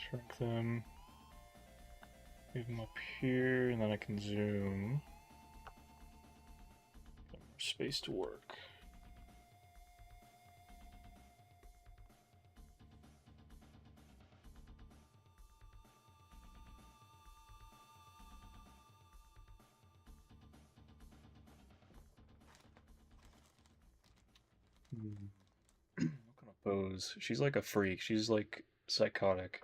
Shrink them. Leave them up here, and then I can zoom. Got more space to work. What kind of pose? She's like a freak. She's like psychotic.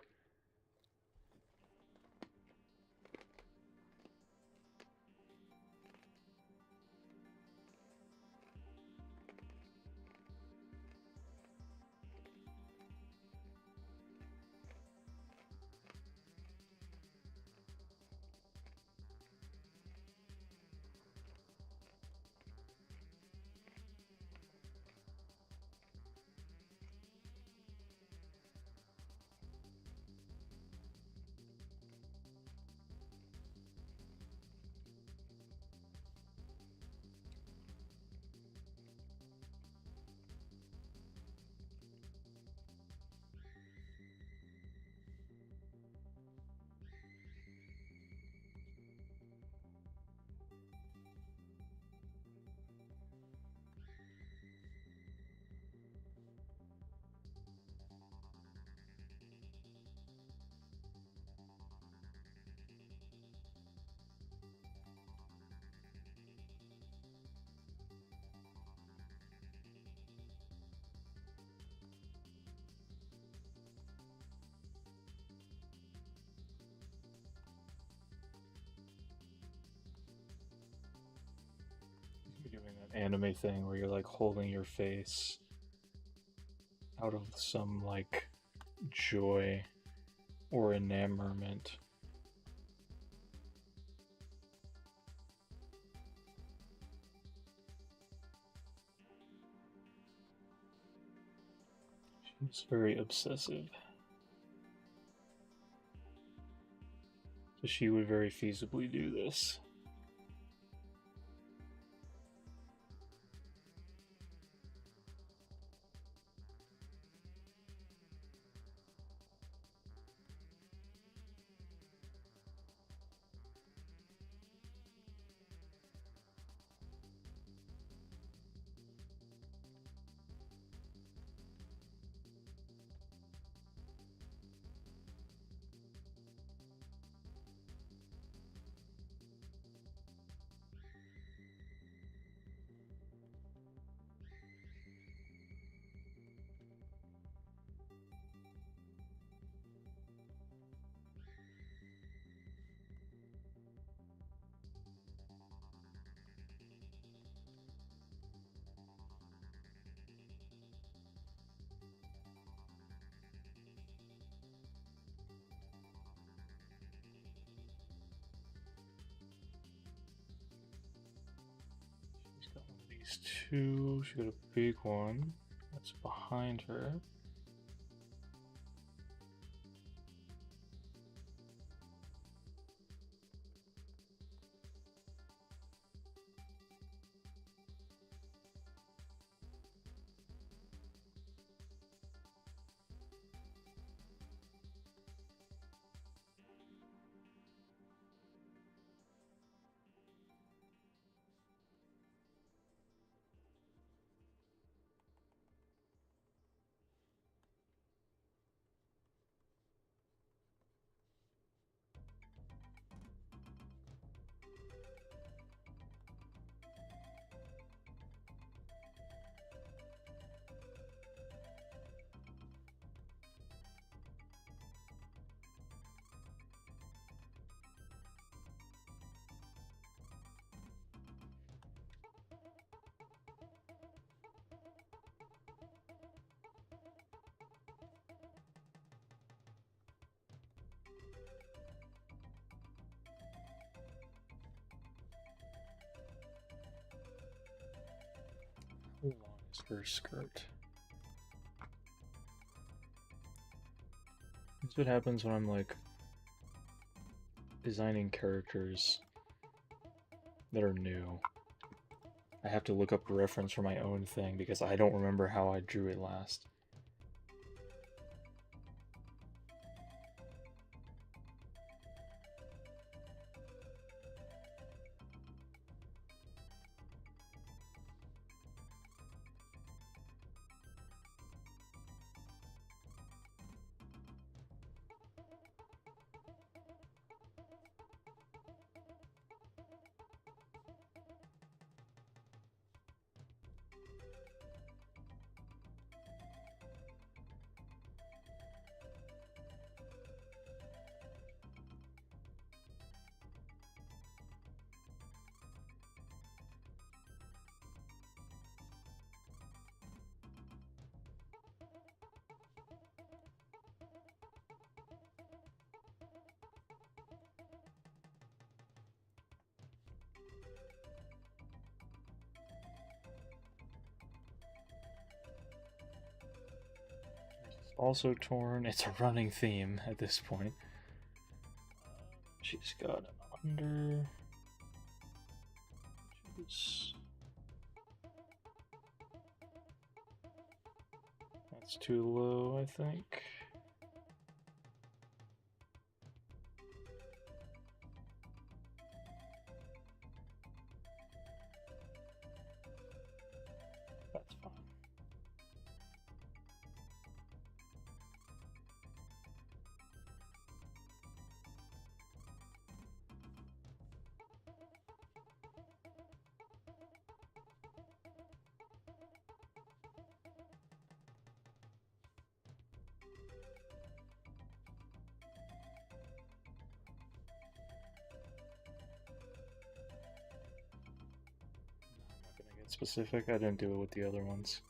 anime thing where you're like holding your face out of some like joy or enamorment. She's very obsessive. So she would very feasibly do this. She's got one of these two. She got a big one that's behind her. How long is her skirt? This is what happens when I'm like designing characters that are new. I have to look up a reference for my own thing because I don't remember how I drew it last. Also torn. It's a running theme at this point. She's got an under. That's too low, I think. That's fine. specific. I didn't do it with the other ones.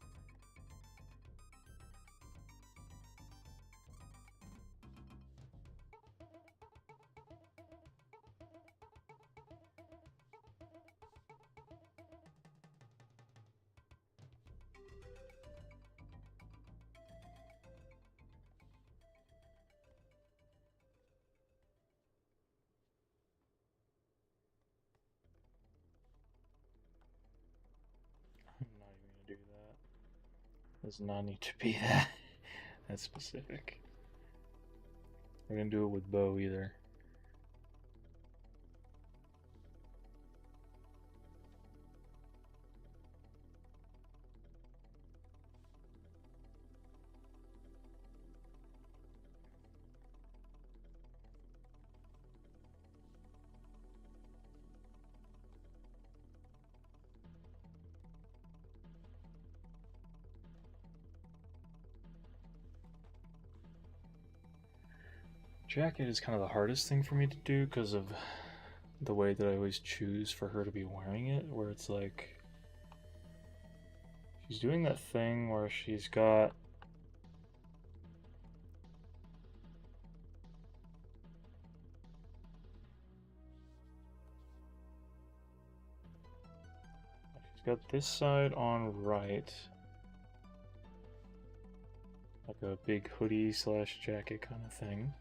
I'm not even gonna do that. Does not need to be that. That's specific. We're gonna do it with bow either. Jacket is kind of the hardest thing for me to do because of the way that I always choose for her to be wearing it, where it's like she's doing that thing where she's got this side on right, like a big hoodie slash jacket kind of thing.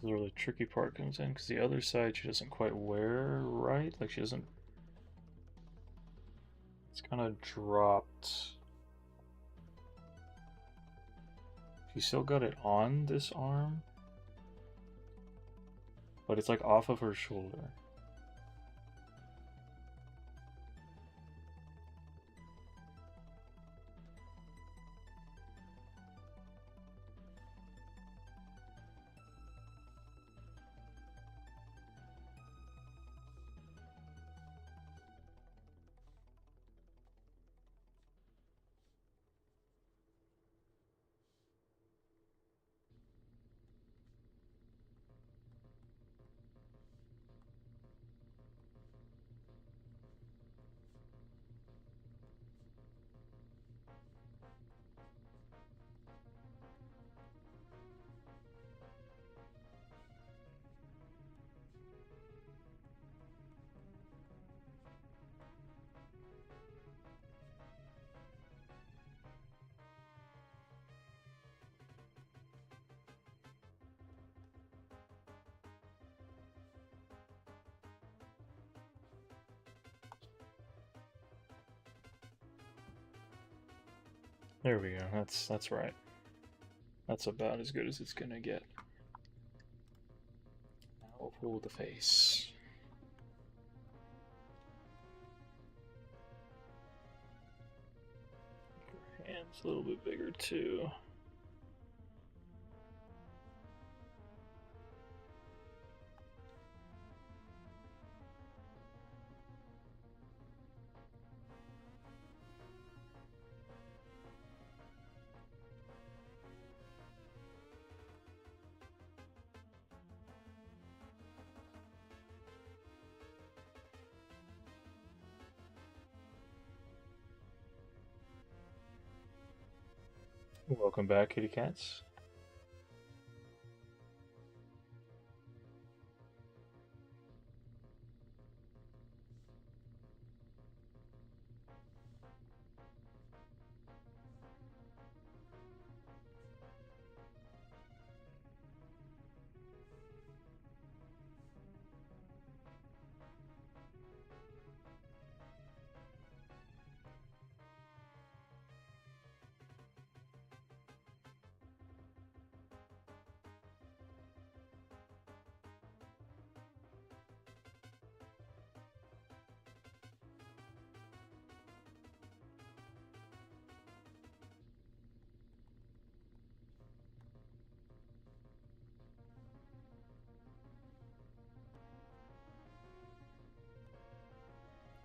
This is where the tricky part comes in, because the other side she doesn't quite wear right, like she doesn't, it's kind of dropped. She still got it on this arm, but it's like off of her shoulder. There we go. That's right. That's about as good as it's gonna get. Now we'll pull the face. Her hand's a little bit bigger too. Welcome back, kitty cats.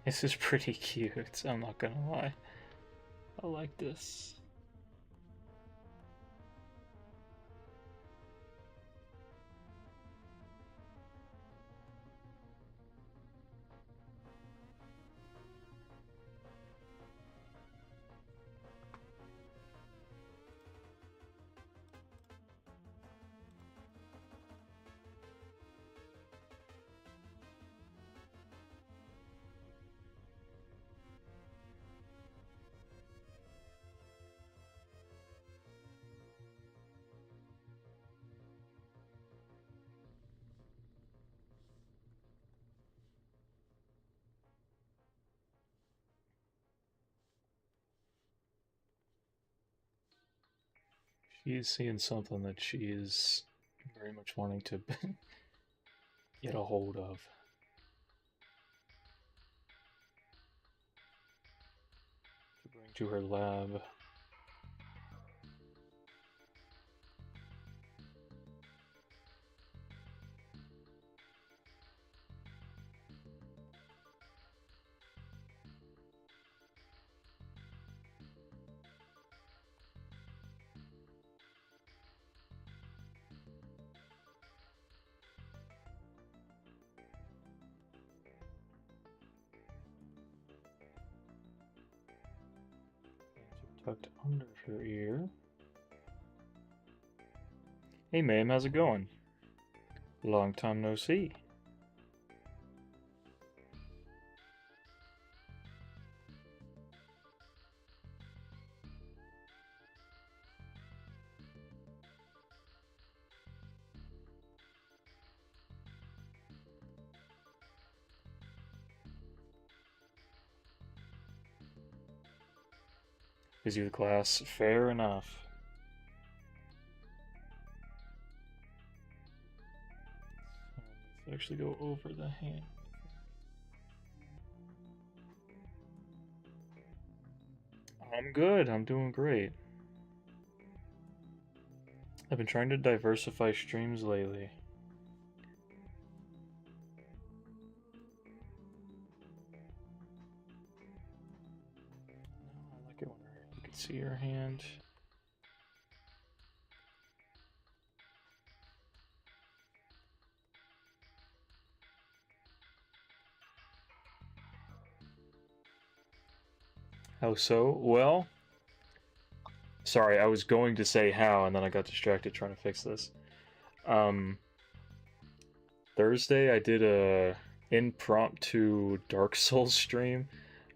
This is pretty cute, I'm not gonna lie. I like this. She's seeing something that she is very much wanting to get a hold of. To bring to her lab. Tucked under her ear. Hey, ma'am, how's it going? Long time no see. Busy with class, fair enough. Let's actually go over the hand. I'm good, I'm doing great. I've been trying to diversify streams lately. I like it when you can see her hand. How so? Well, sorry, I was going to say how, and then I got distracted trying to fix this. Thursday I did a impromptu Dark Souls stream.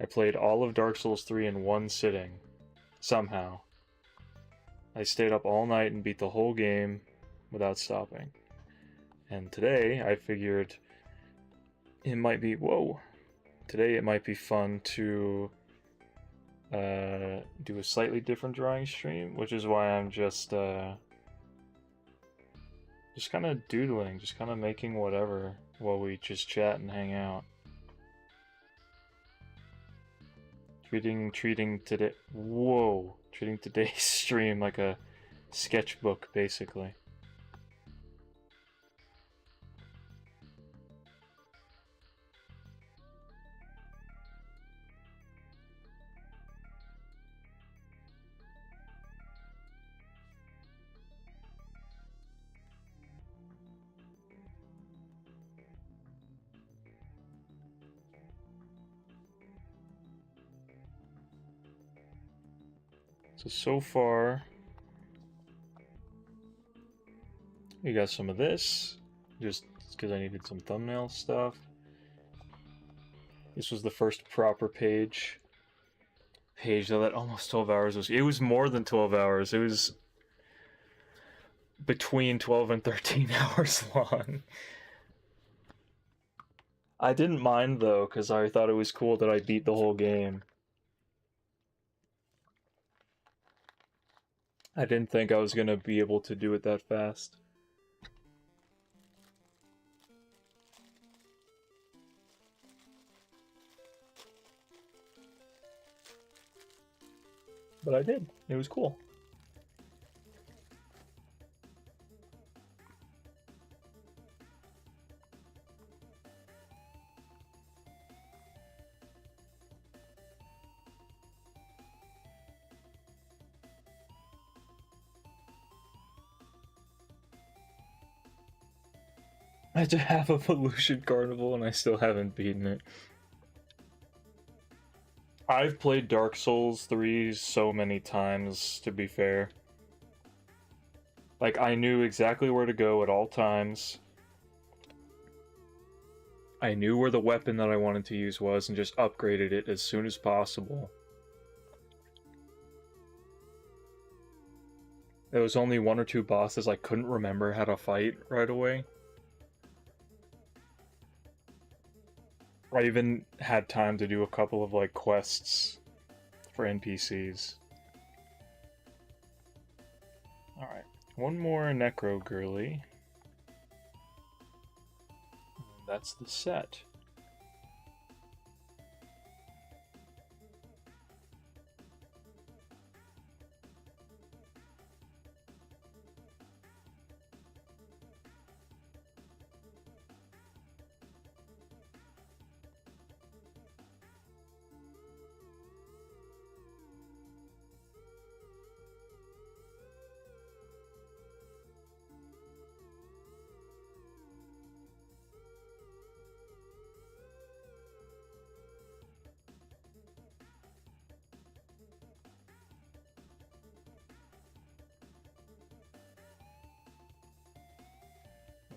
I played all of Dark Souls 3 in one sitting. Somehow. I stayed up all night and beat the whole game without stopping. And today I figured it might be... Whoa! Today it might be fun to do a slightly different drawing stream, which is why I'm just kind of doodling, just kind of making whatever while we just chat and hang out. Treating today... Whoa! Treating today's stream like a sketchbook, basically. So far, we got some of this, just because I needed some thumbnail stuff. This was the first proper page though. That almost 12 hours it was more than 12 hours. It was between 12 and 13 hours long. I didn't mind though, because I thought it was cool that I beat the whole game. I didn't think I was gonna be able to do it that fast. But I did. It was cool. I had to have Evolution Carnival and I still haven't beaten it. I've played Dark Souls 3 so many times, to be fair. Like, I knew exactly where to go at all times. I knew where the weapon that I wanted to use was and just upgraded it as soon as possible. There was only one or two bosses I couldn't remember how to fight right away. I even had time to do a couple of, like, quests for NPCs. Alright, one more Necro Girly. That's the set.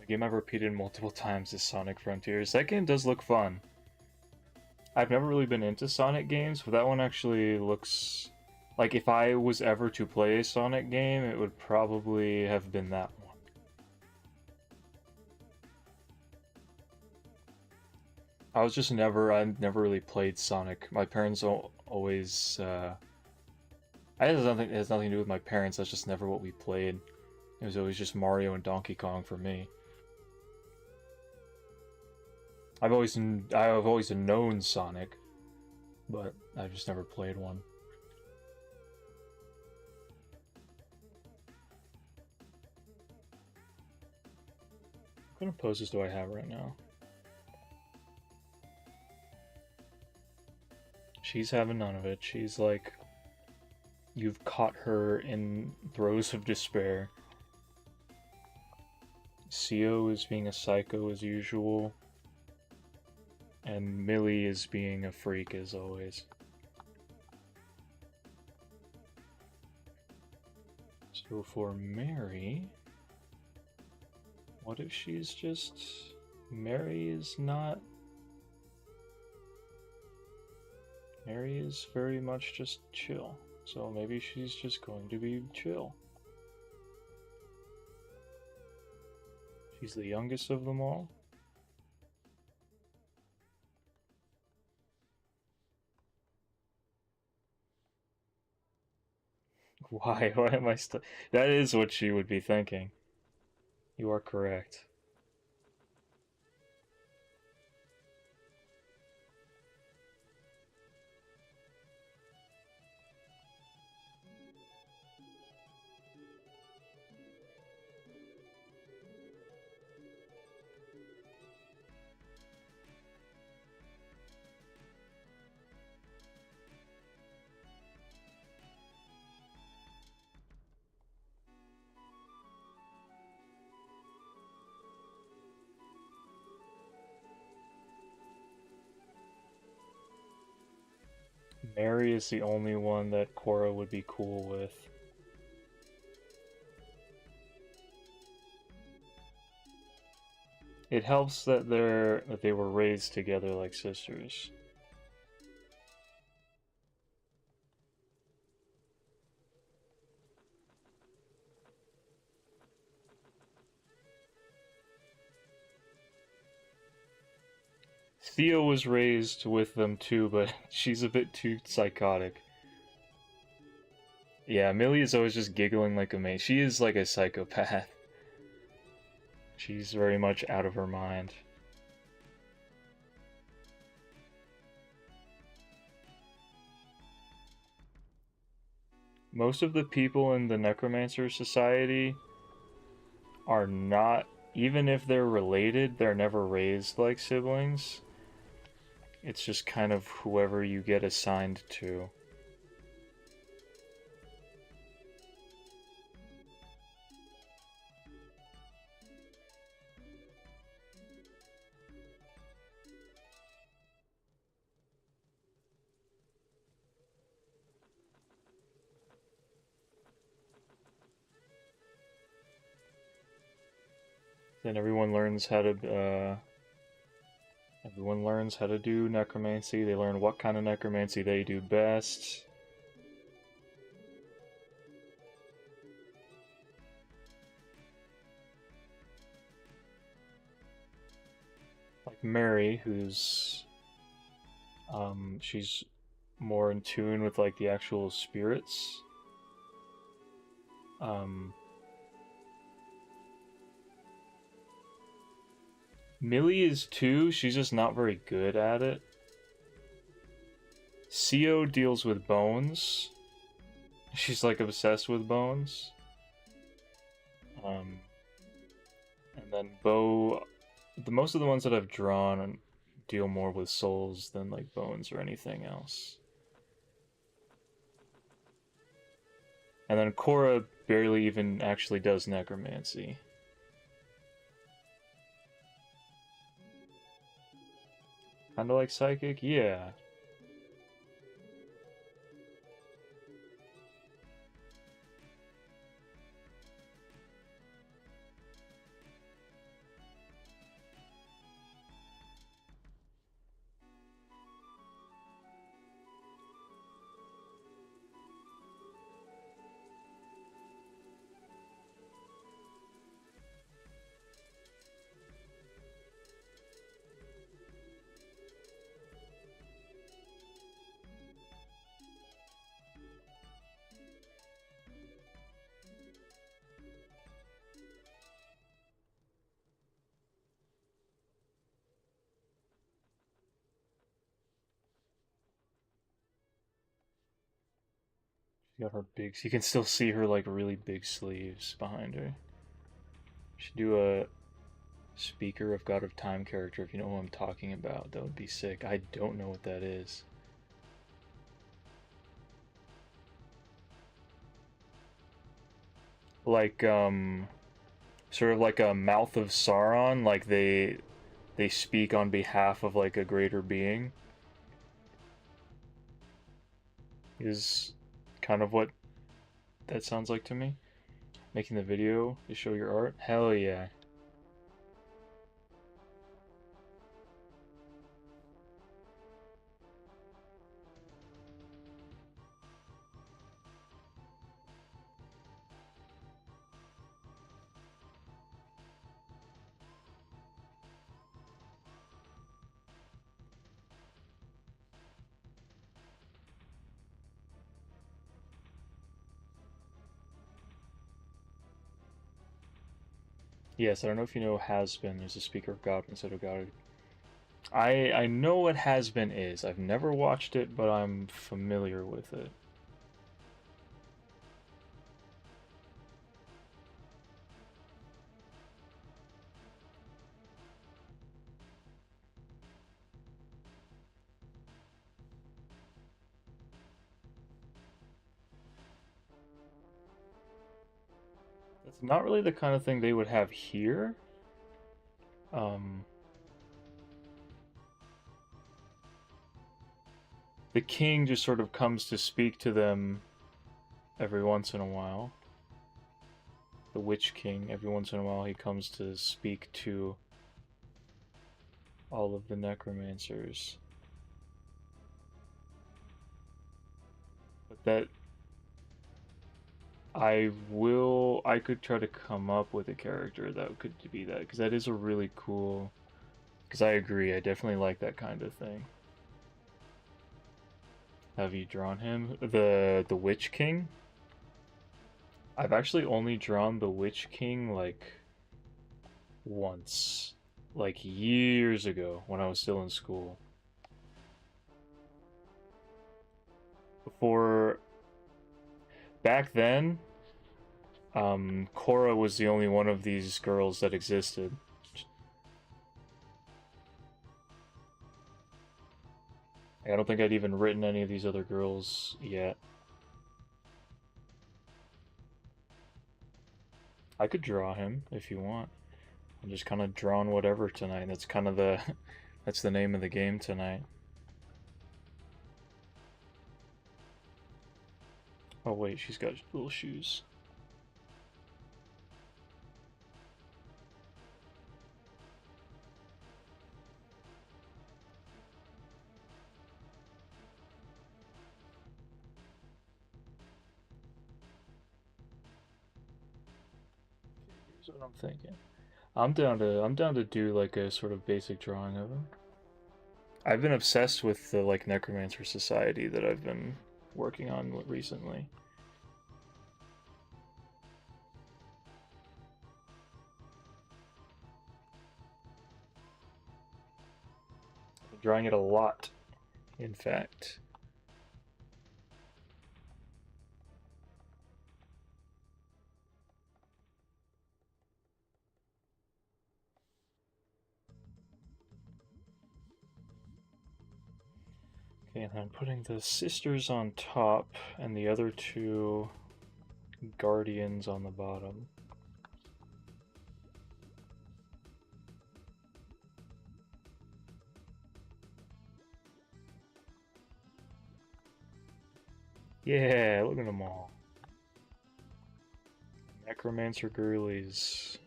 The game I've repeated multiple times is Sonic Frontiers. That game does look fun. I've never really been into Sonic games, but that one actually looks... Like, if I was ever to play a Sonic game, it would probably have been that one. I never really played Sonic. My parents always, it has nothing to do with my parents, that's just never what we played. It was always just Mario and Donkey Kong for me. I've always known Sonic, but I've just never played one. What kind of poses do I have right now? She's having none of it. She's like, you've caught her in throes of despair. Sio is being a psycho as usual. And Millie is being a freak as always. So for Mary, what if she's just... Mary is not... Mary is very much just chill. So maybe she's just going to be chill. She's the youngest of them all. Why? Why am I still... That is what she would be thinking. You are correct. Mary is the only one that Cora would be cool with. It helps that they were raised together like sisters. Theo was raised with them too, but she's a bit too psychotic. Yeah, Millie is always just giggling like a maid. She is like a psychopath. She's very much out of her mind. Most of the people in the Necromancer Society are not, even if they're related, they're never raised like siblings. It's just kind of whoever you get assigned to. Then everyone learns how to do necromancy. They learn what kind of necromancy they do best. Like Mary, who's she's more in tune with like the actual spirits. Millie is too, she's just not very good at it. Sio deals with bones. She's like obsessed with bones. And then Bo, most of the ones that I've drawn deal more with souls than like bones or anything else. And then Cora barely even actually does necromancy. Kinda like psychic? Yeah. She got her big, you can still see her like really big sleeves behind her. Should do a Speaker of God of Time character if you know who I'm talking about. That would be sick. I don't know what that is. Like sort of like a mouth of Sauron, like they speak on behalf of like a greater being. Is kind of what that sounds like to me. Making the video to show your art? Hell yeah. Yes, I don't know if you know Has Been. There's a Speaker of God instead of God. I know what Has Been is. I've never watched it, but I'm familiar with it. That's not really the kind of thing they would have here. The king just sort of comes to speak to them every once in a while. The Witch King, every once in a while, he comes to speak to all of the necromancers. But that I could try to come up with a character that could be that, because that is a really cool, because I agree, I definitely like that kind of thing. Have you drawn him? The Witch King? I've actually only drawn the Witch King like once. Like years ago when I was still in school. Before back then, Cora was the only one of these girls that existed. I don't think I'd even written any of these other girls yet. I could draw him if you want. I'm just kind of drawing whatever tonight. That's kind of the that's the name of the game tonight. Oh wait, she's got little shoes. Here's what I'm thinking. I'm down to do like a sort of basic drawing of him. I've been obsessed with the like Necromancer Society that I've been working on recently. I've been drawing it a lot, in fact. Okay, and I'm putting the sisters on top and the other two guardians on the bottom. Yeah, look at them all. Necromancer girlies.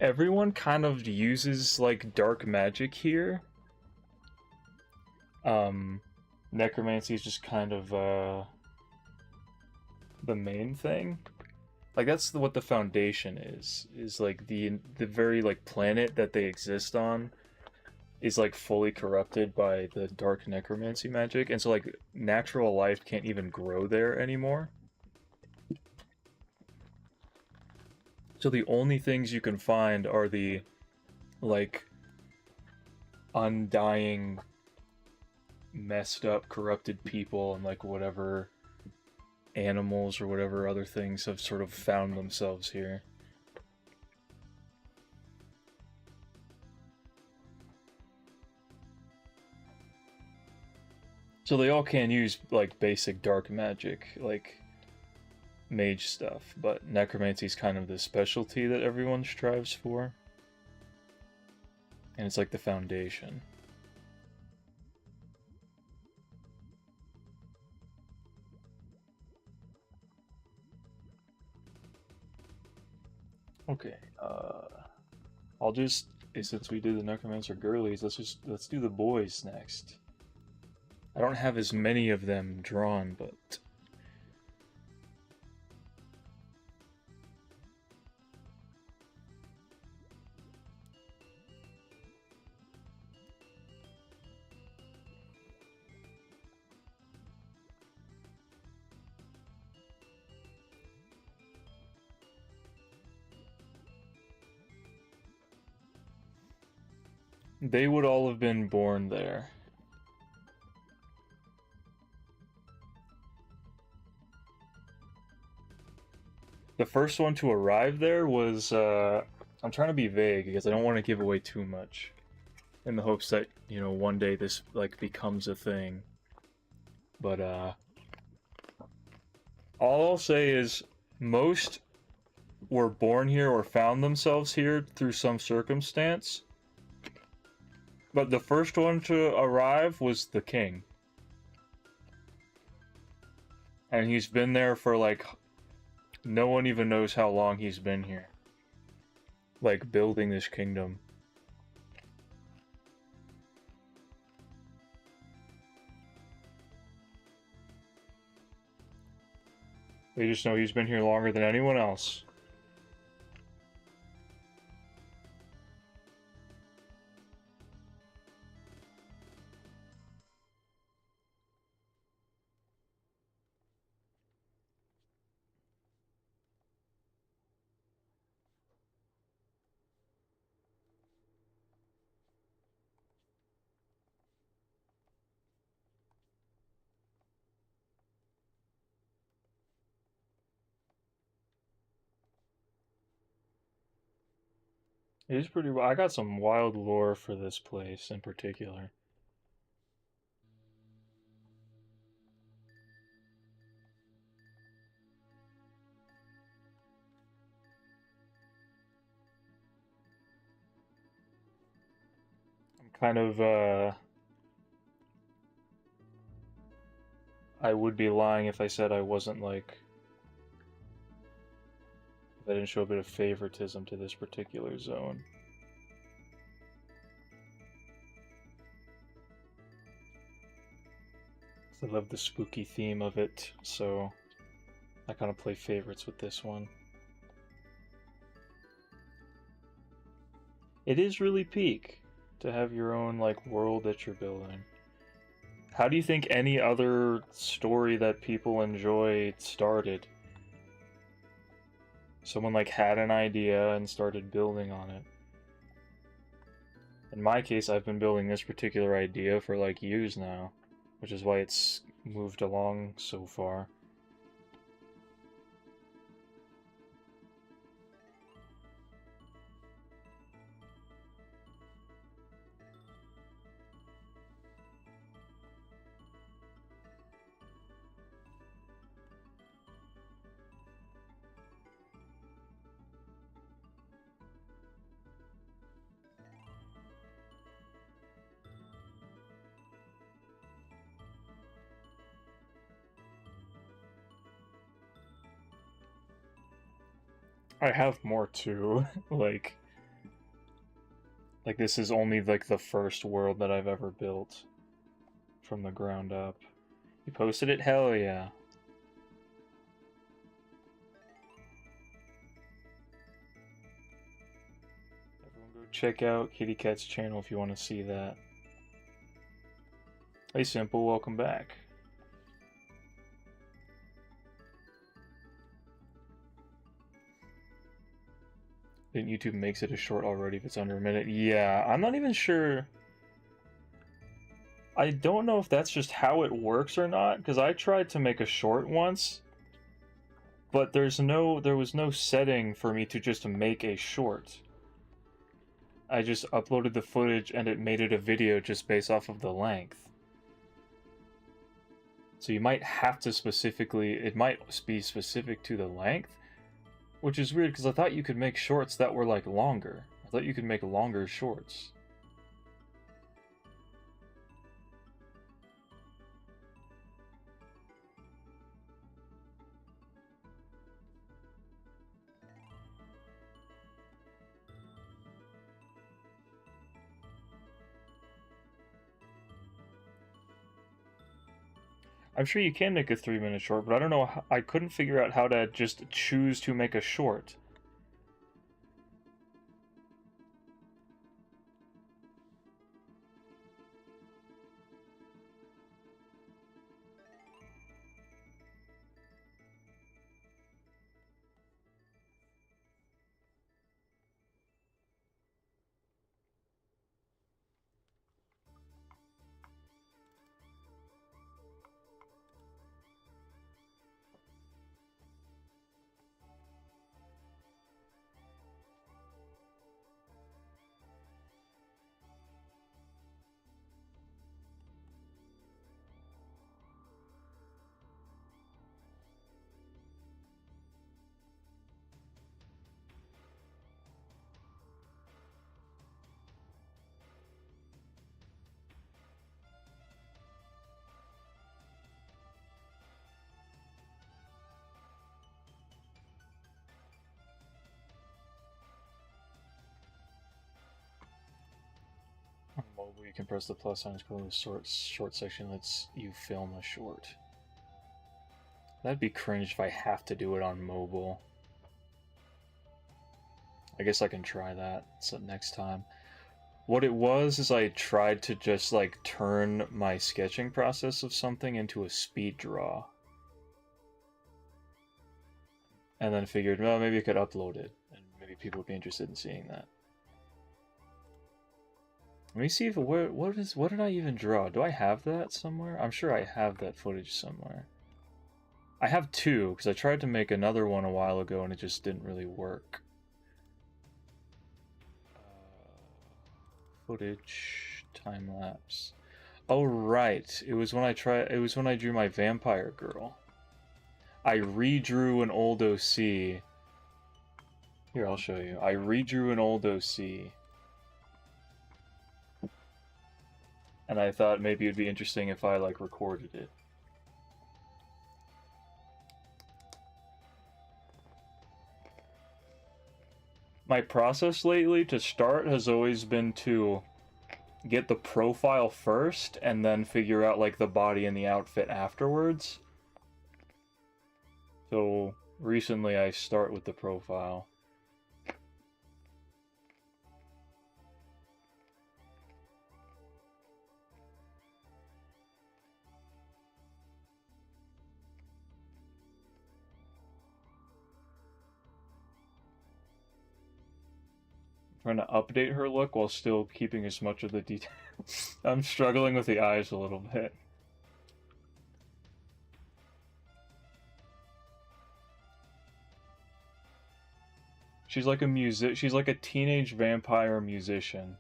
Everyone kind of uses like dark magic here. Necromancy is just kind of the main thing. Like that's what the foundation is like the very like planet that they exist on is like fully corrupted by the dark necromancy magic, and so like natural life can't even grow there anymore. So the only things you can find are the like undying messed up corrupted people and like whatever animals or whatever other things have sort of found themselves here. So they all can use like basic dark magic, like mage stuff, but necromancy is kind of the specialty that everyone strives for. And it's like the foundation. Okay, I'll just, since we did the necromancer girlies, let's do the boys next. I don't have as many of them drawn, but they would all have been born there. The first one to arrive there was, I'm trying to be vague because I don't want to give away too much. In the hopes that, you know, one day this, like, becomes a thing. But, all I'll say is, most were born here or found themselves here through some circumstance. But the first one to arrive was the king. And he's been there for, like, no one even knows how long he's been here. Like, building this kingdom. They just know he's been here longer than anyone else. It is pretty. I got some wild lore for this place in particular. I'm kind of, I would be lying if I said I wasn't like, if I didn't show a bit of favoritism to this particular zone. I love the spooky theme of it, so I kind of play favorites with this one. It is really peak to have your own like world that you're building. How do you think any other story that people enjoy started? Someone like had an idea and started building on it. In my case, I've been building this particular idea for like years now, which is why it's moved along so far. I have more too. like this is only like the first world that I've ever built from the ground up. You posted it? Hell yeah. Everyone go check out Kitty Cat's channel if you want to see that. Hey Simple, welcome back. Didn't YouTube makes it a short already if it's under a minute? Yeah, I'm not even sure. I don't know if that's just how it works or not, because I tried to make a short once, but there was no setting for me to just make a short. I just uploaded the footage and it made it a video just based off of the length. So you might have to it might be specific to the length, which is weird because I thought you could make shorts that were like longer. I thought you could make longer shorts. I'm sure you can make a 3-minute short, but I don't know. I couldn't figure out how to just choose to make a short. On mobile, you can press the plus sign to go to the short section lets you film a short. That'd be cringe if I have to do it on mobile. I guess I can try that so next time. What it was is I tried to just like turn my sketching process of something into a speed draw. And then figured, well, maybe I could upload it, and maybe people would be interested in seeing that. Let me see if what did I even draw? Do I have that somewhere? I'm sure I have that footage somewhere. I have two, because I tried to make another one a while ago and it just didn't really work. Footage, time lapse. Oh right, it was when I drew my vampire girl. I redrew an old OC. Here, I'll show you. I redrew an old OC. And I thought maybe it'd be interesting if I like recorded it. My process lately to start has always been to get the profile first and then figure out like the body and the outfit afterwards. So recently I start with the profile. Trying to update her look while still keeping as much of the detail. I'm struggling with the eyes a little bit. She's like a she's like a teenage vampire musician.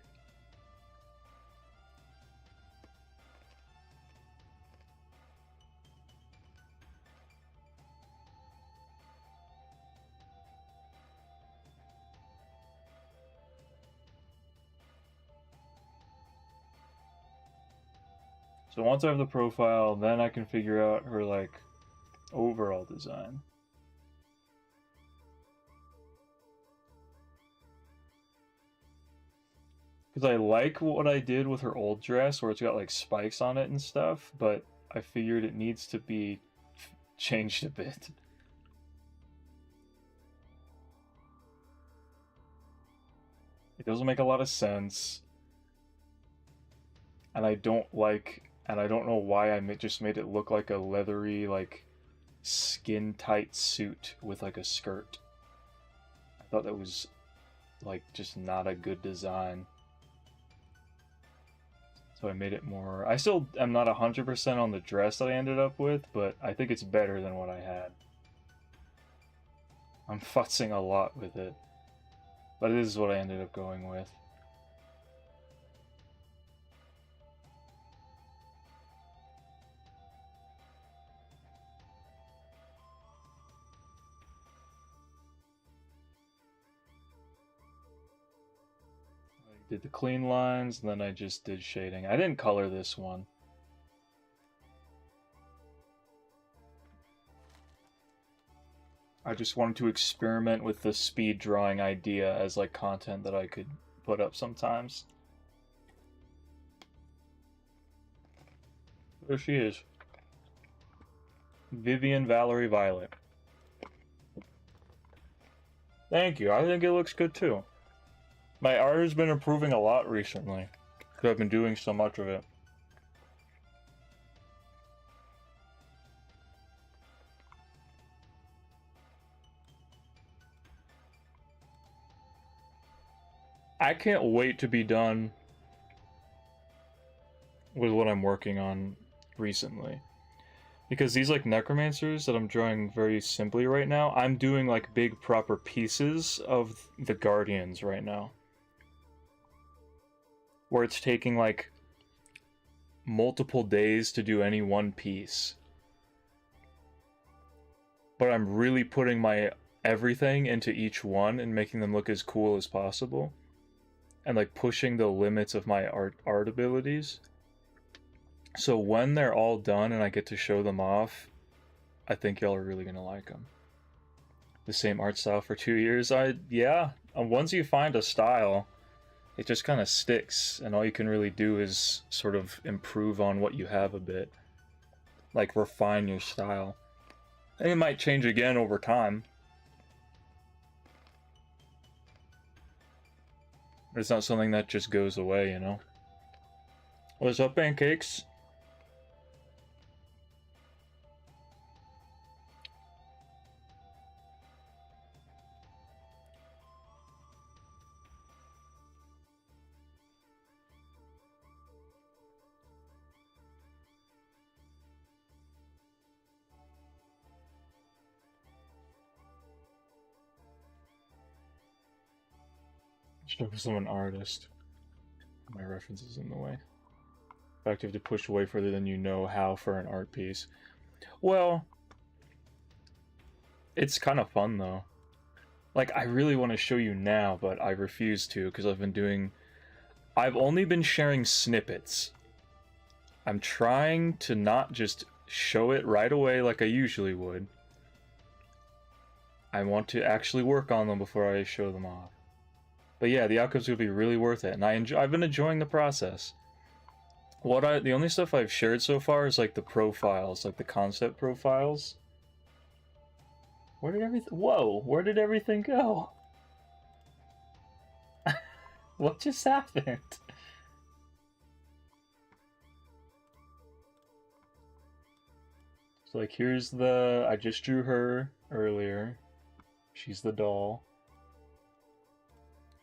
So once I have the profile, then I can figure out her like overall design. Because I like what I did with her old dress where it's got like spikes on it and stuff, but I figured it needs to be changed a bit. It doesn't make a lot of sense. And I don't know why I just made it look like a leathery, like, skin-tight suit with, like, a skirt. I thought that was, like, just not a good design. So I made it more... I still am not 100% on the dress that I ended up with, but I think it's better than what I had. I'm futzing a lot with it. But this is what I ended up going with. Did the clean lines, and then I just did shading. I didn't color this one. I just wanted to experiment with the speed drawing idea as like content that I could put up sometimes. There she is. Vivian Valerie Violet. Thank you. I think it looks good too. My art has been improving a lot recently, because I've been doing so much of it. I can't wait to be done with what I'm working on recently. Because these like necromancers that I'm drawing very simply right now, I'm doing like big proper pieces of the Guardians right now. Where it's taking like multiple days to do any one piece. But I'm really putting my everything into each one and making them look as cool as possible. And like pushing the limits of my art abilities. So when they're all done and I get to show them off, I think y'all are really gonna like them. The same art style for 2 years? Yeah. Once you find a style, it just kind of sticks, and all you can really do is sort of improve on what you have a bit. Like, refine your style. And it might change again over time. But it's not something that just goes away, you know? What's up, pancakes? Because I'm an artist. My reference is in the way. In fact, you have to push way further than you know how for an art piece. Well, it's kind of fun though. Like, I really want to show you now, but I refuse to because I've only been sharing snippets. I'm trying to not just show it right away like I usually would. I want to actually work on them before I show them off. But yeah, the outcome's gonna be really worth it, and I've been enjoying the process. The only stuff I've shared so far is like the profiles, like the concept profiles. Where did everything? Whoa! Where did everything go? What just happened? So like here's I just drew her earlier. She's the doll.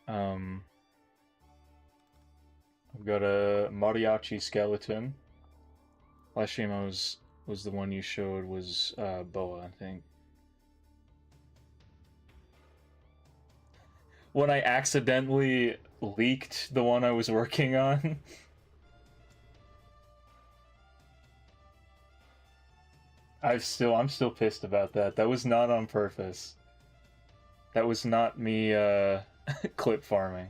I've got a mariachi skeleton. Last stream was the one you showed was Boa, I think. When I accidentally leaked the one I was working on. I'm still pissed about that. That was not on purpose. That was not me clip farming.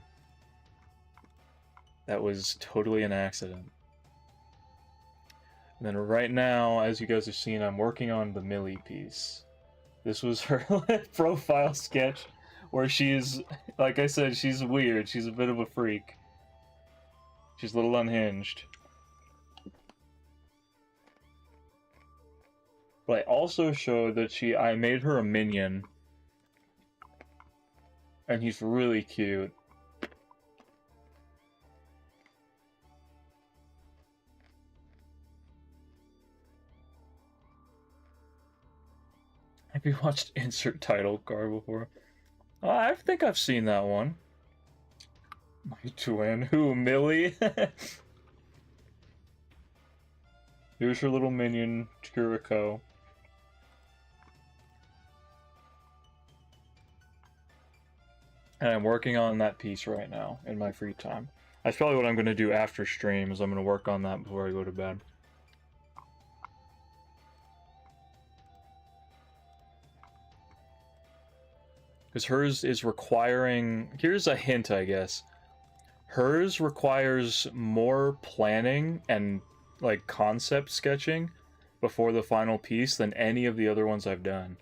That was totally an accident. And then right now, as you guys have seen, I'm working on the Millie piece. This was her profile sketch where she's, like I said, she's weird. She's a bit of a freak. She's a little unhinged. But I also showed that I made her a minion. And he's really cute. Have you watched Insert Title Card before? I think I've seen that one. My twin. Who, Millie? Here's her little minion, Chiriko. And I'm working on that piece right now in my free time. That's probably what I'm going to do after stream, is I'm going to work on that before I go to bed. Because hers is requiring... Here's a hint, I guess. Hers requires more planning and, like, concept sketching before the final piece than any of the other ones I've done.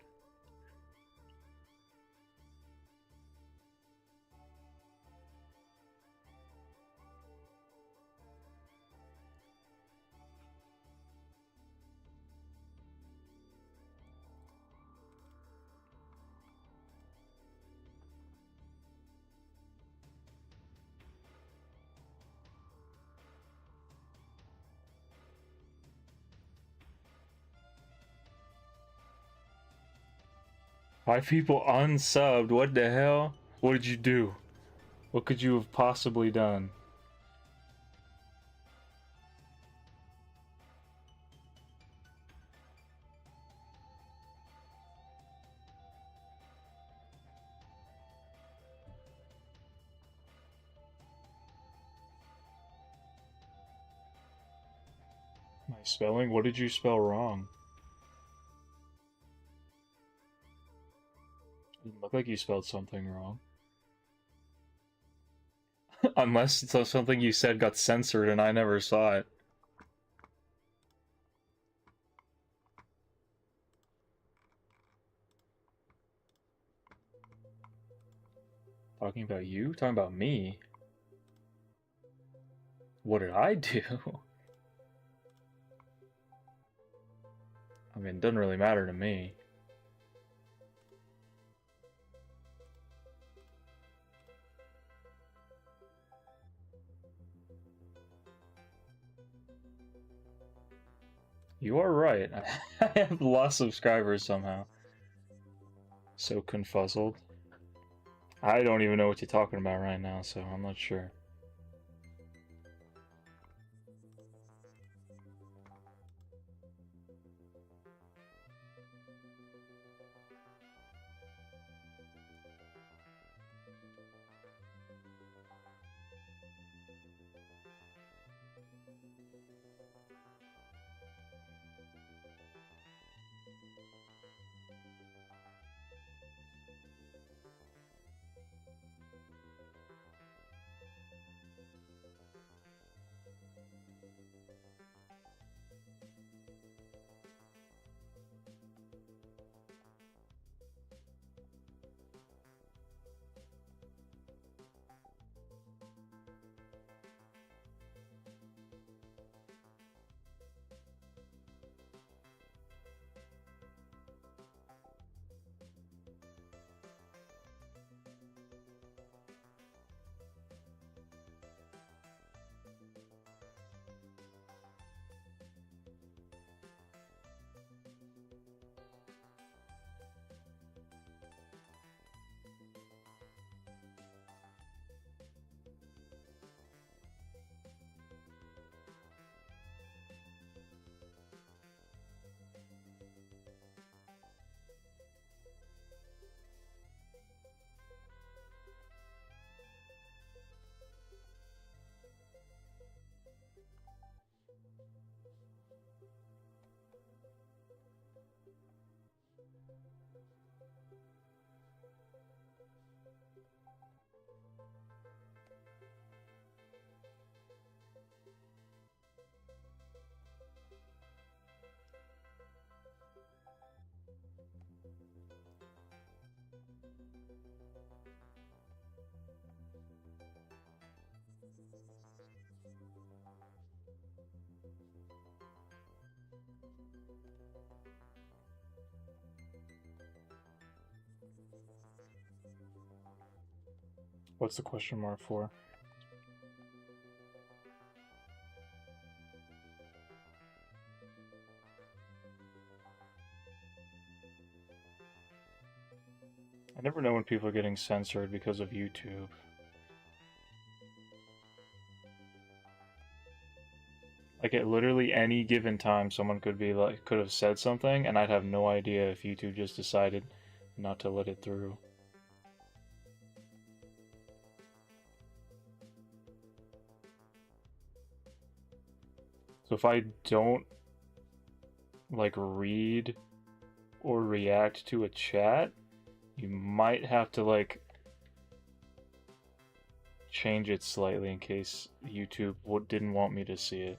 Five people unsubbed, what the hell? What did you do? What could you have possibly done? My spelling? What did you spell wrong? It didn't look like you spelled something wrong. Unless it's something you said got censored and I never saw it. Talking about you? Talking about me? What did I do? I mean, it doesn't really matter to me. You are right. I have lost subscribers somehow. So confuzzled. I don't even know what you're talking about right now, so I'm not sure. What's the question mark for? I never know when people are getting censored because of YouTube. Like at literally any given time, someone could have said something, and I'd have no idea if YouTube just decided not to let it through. So if I don't like read or react to a chat, you might have to like change it slightly in case YouTube didn't want me to see it.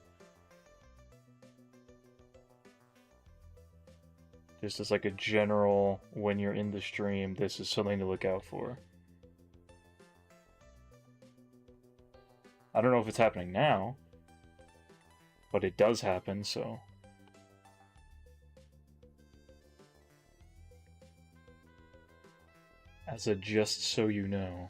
Just as like a general, when you're in the stream, this is something to look out for. I don't know if it's happening now, but it does happen, so. As a just so you know.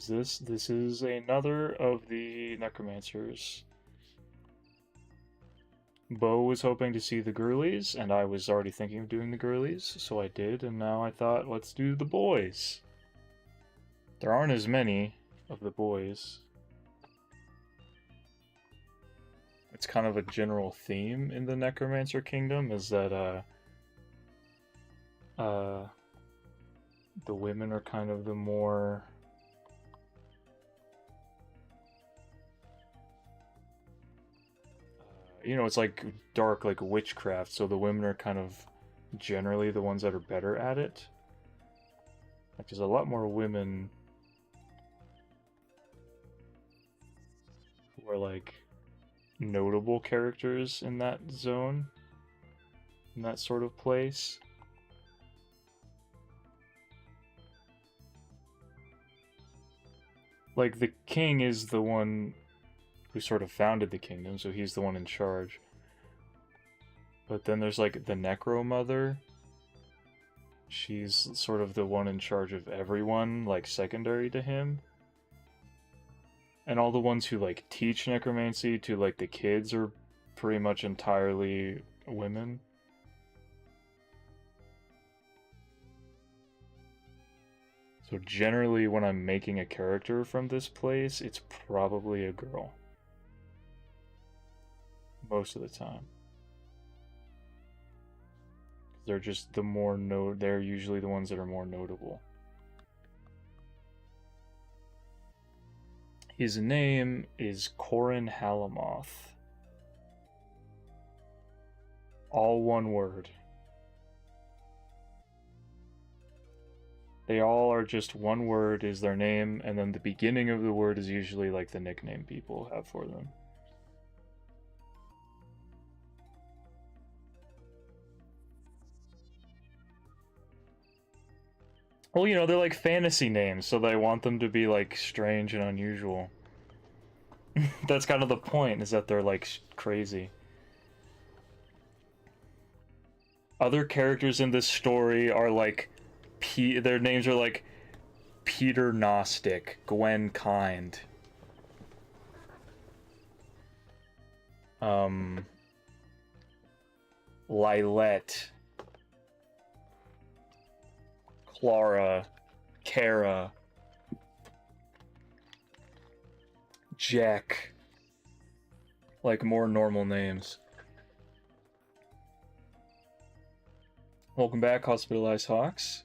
Who's this? This is another of the necromancers. Bo was hoping to see the girlies, and I was already thinking of doing the girlies, so I did, and now I thought, let's do the boys. There aren't as many of the boys. It's kind of a general theme in the Necromancer Kingdom, is that, the women are kind of the more... you know, it's like dark, like witchcraft, so the women are kind of generally the ones that are better at it. Like, there's a lot more women who are, like, notable characters in that zone, in that sort of place. Like, the king is the one who sort of founded the kingdom, so he's the one in charge. But then there's, like, the Necro Mother. She's sort of the one in charge of everyone, like, secondary to him. And all the ones who, like, teach necromancy to, like, the kids are pretty much entirely women. So generally, when I'm making a character from this place, it's probably a girl. Most of the time. They're just the more they're usually the ones that are more notable. His name is Corin Halamoth. All one word. They all are just one word is their name, and then the beginning of the word is usually like the nickname people have for them. Well, you know, they're like fantasy names, so they want them to be like strange and unusual. That's kind of the point, is that they're like crazy. Other characters in this story are like their names are like Peter Gnostic, Gwen Kind. Lilette, Clara, Kara, Jack. Like more normal names. Welcome back, Hospitalized Hawks.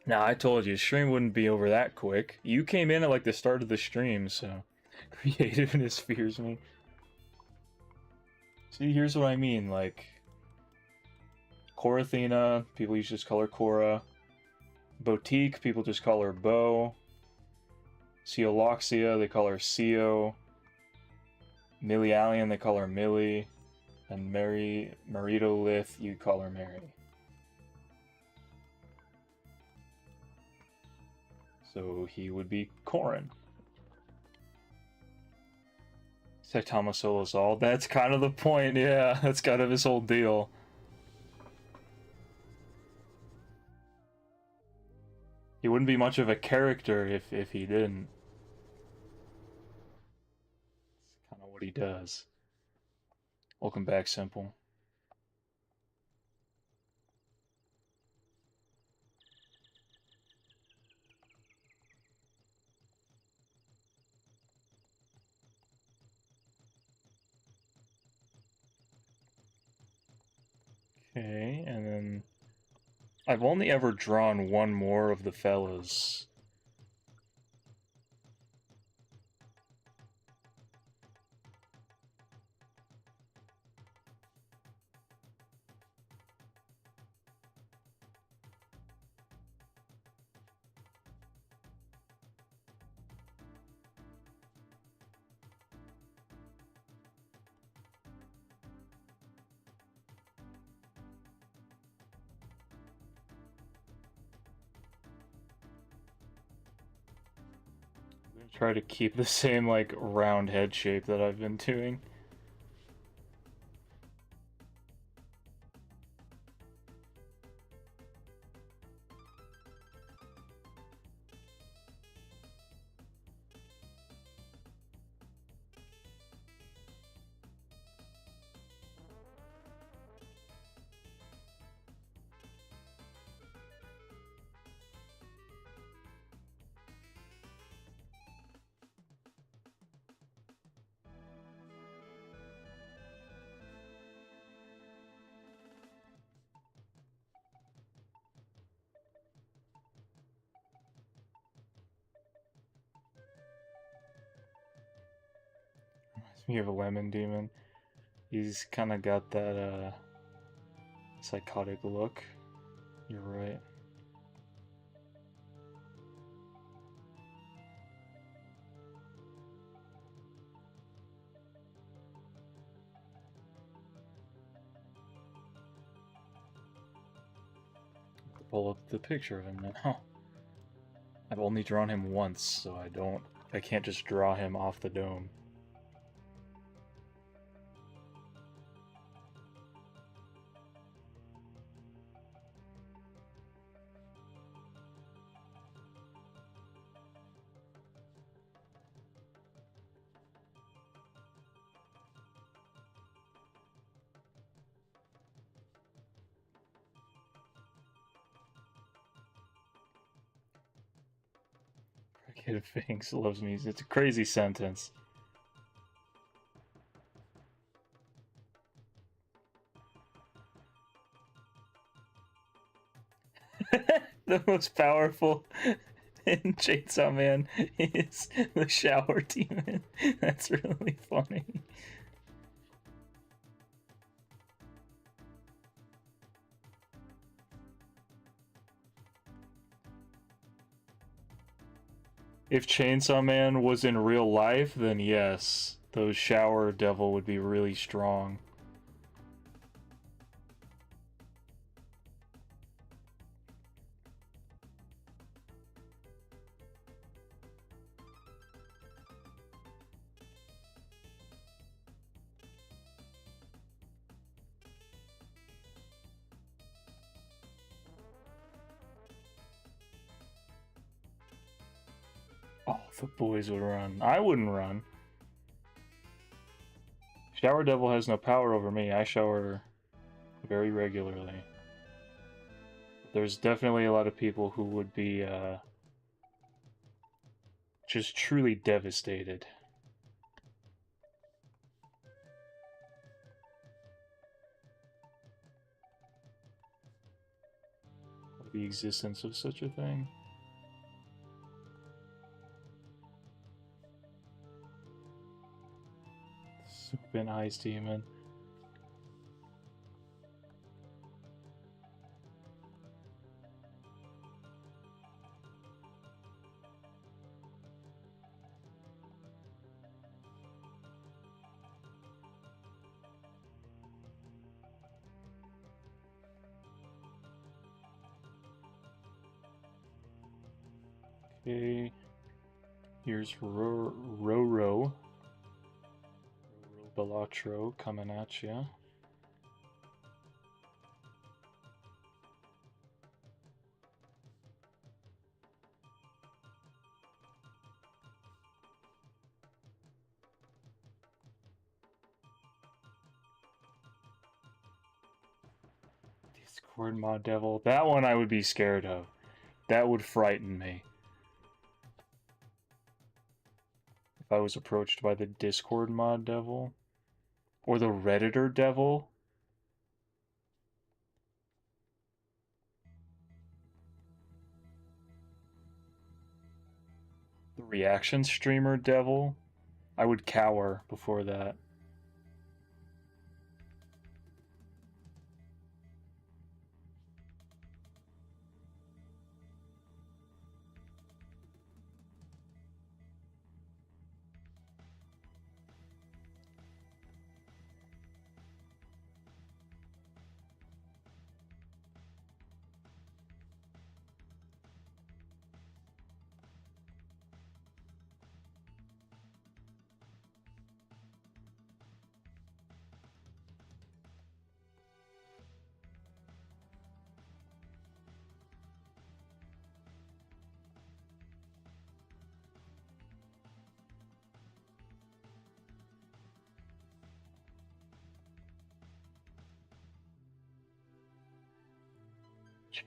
Now, I told you, stream wouldn't be over that quick. You came in at like the start of the stream, so creativeness fears me. See, here's what I mean, like Corathena, people usually just call her Cora. Boutique, people just call her Bo. Ceoloxia, they call her Ceo. Milliallion, they call her Millie. And Marito Lith, you call her Mary. So he would be Corin. Sectamosolosol, that's kind of the point, yeah, that's kind of his whole deal. He wouldn't be much of a character if he didn't. It's kind of what he does. Welcome back, Simple. Okay, and then I've only ever drawn one more of the fellas. Try to keep the same, like, round head shape that I've been doing. You have a lemon demon. He's kind of got that psychotic look. You're right. Pull up the picture of him now. I've only drawn him once, so I can't just draw him off the dome. Kid Finks loves me. It's a crazy sentence. The most powerful in Chainsaw Man is the shower demon. That's really funny. If Chainsaw Man was in real life, then yes, those shower devil would be really strong. Oh, the boys would run. I wouldn't run. Shower devil has no power over me. I shower very regularly. There's definitely a lot of people who would be just truly devastated. The existence of such a thing. Soup Ice Demon. Okay, here's Roro Balatro coming at ya. Discord Mod Devil. That one I would be scared of. That would frighten me. If I was approached by the Discord Mod Devil. Or the Redditor Devil. The Reaction Streamer Devil. I would cower before that.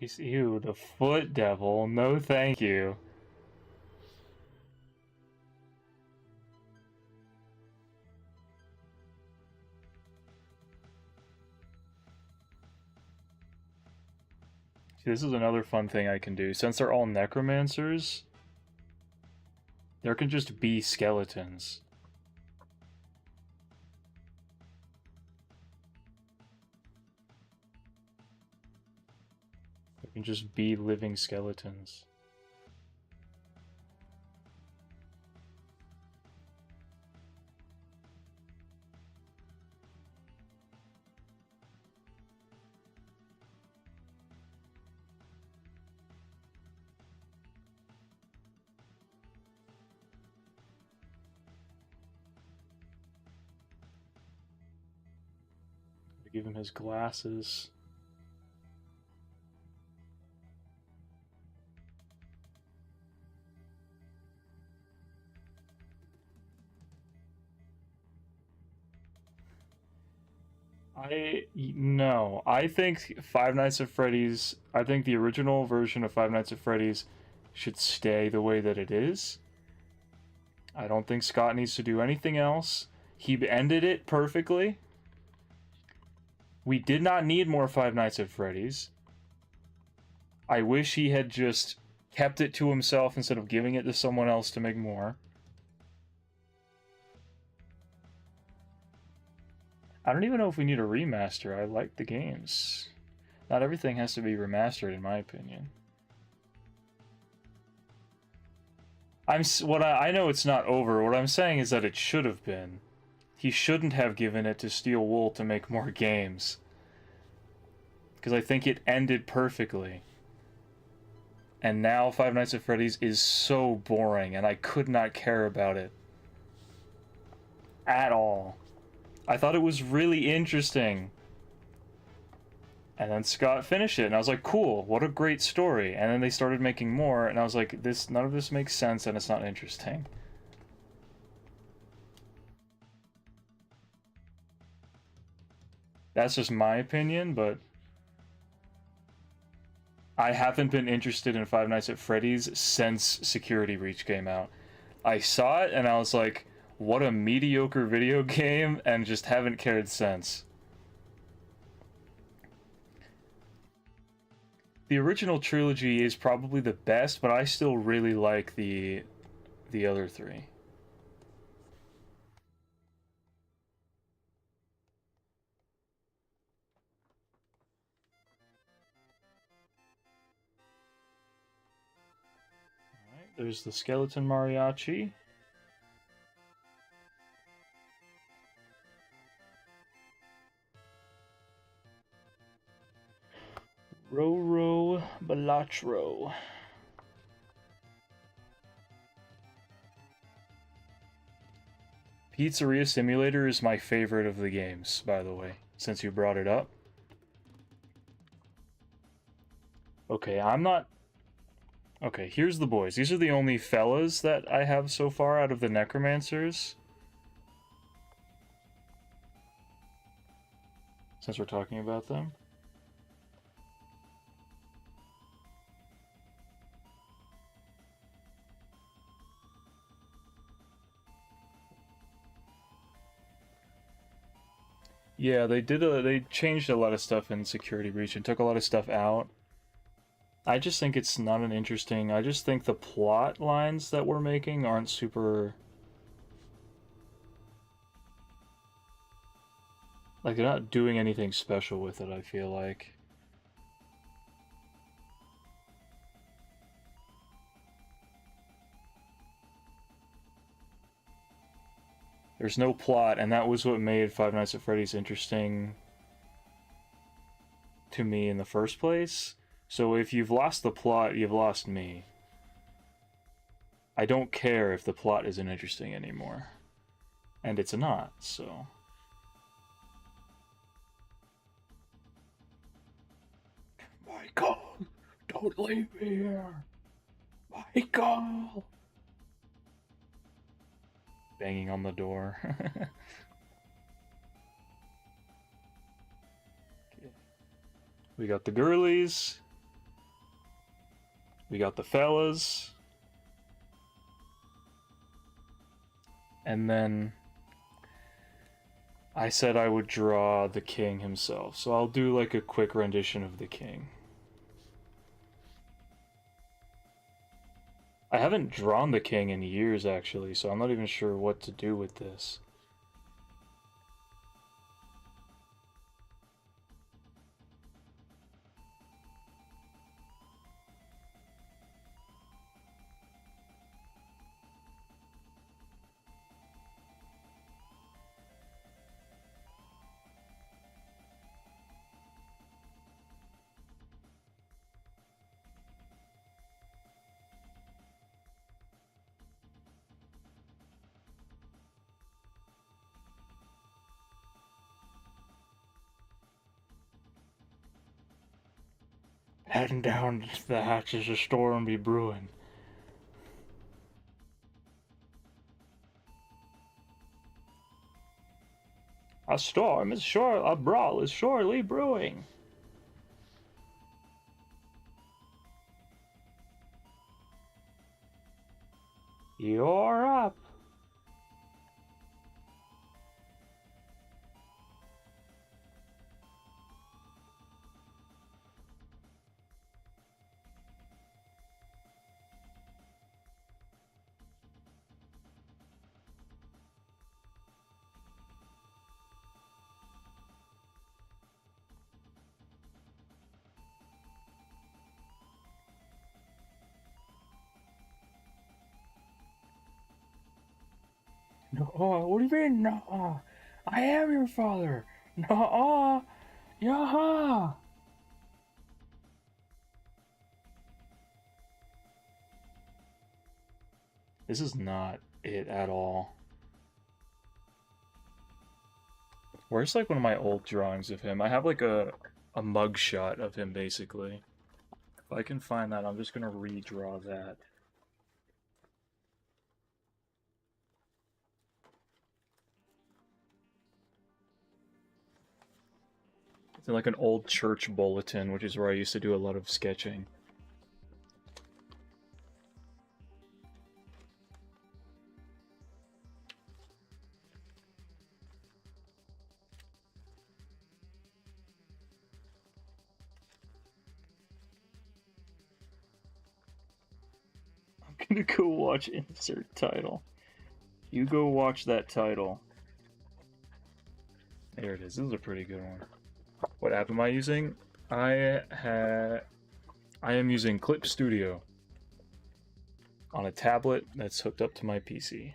Jeez, ew, the Foot Devil. No thank you. See, this is another fun thing I can do. Since they're all necromancers, there can just be skeletons. There can just be living skeletons. Give him his glasses. No. I think Five Nights at Freddy's, I think the original version of Five Nights at Freddy's should stay the way that it is. I don't think Scott needs to do anything else. He ended it perfectly. We did not need more Five Nights at Freddy's. I wish he had just kept it to himself instead of giving it to someone else to make more. I don't even know if we need a remaster. I like the games. Not everything has to be remastered, in my opinion. I know it's not over. What I'm saying is that it should have been. He shouldn't have given it to Steel Wool to make more games. Because I think it ended perfectly. And now Five Nights at Freddy's is so boring, and I could not care about it. At all. I thought it was really interesting. And then Scott finished it, and I was like, cool, what a great story. And then they started making more, and I was like, none of this makes sense, and it's not interesting. That's just my opinion, but I haven't been interested in Five Nights at Freddy's since Security Breach came out. I saw it, and I was like, what a mediocre video game, and just haven't cared since. The original trilogy is probably the best, but I still really like the other three. Alright, there's the skeleton mariachi. Roro Balachro. Pizzeria Simulator is my favorite of the games, by the way, since you brought it up. Okay, Okay, here's the boys. These are the only fellas that I have so far out of the necromancers. Since we're talking about them. Yeah, they changed a lot of stuff in Security Breach and took a lot of stuff out. I just think it's not an interesting... I just think the plot lines that we're making aren't super... Like, they're not doing anything special with it, I feel like. There's no plot, and that was what made Five Nights at Freddy's interesting to me in the first place. So if you've lost the plot, you've lost me. I don't care if the plot isn't interesting anymore. And it's not, so... Michael! Don't leave me here! Michael! Banging on the door. We got the girlies. We got the fellas. And then I said I would draw the king himself. So I'll do like a quick rendition of the king. I haven't drawn the king in years, actually, so I'm not even sure what to do with this. Heading down the hatches, a storm be brewing. A brawl is surely brewing. You're up. No, what do you mean, no? I am your father. No, yeah. This is not it at all. Where's like one of my old drawings of him? I have like a mug shot of him basically. If I can find that, I'm just gonna redraw that. It's in like an old church bulletin, which is where I used to do a lot of sketching. I'm gonna go watch insert title. You go watch that title. There it is. This is a pretty good one. What app am I using? I am using Clip Studio on a tablet that's hooked up to my PC.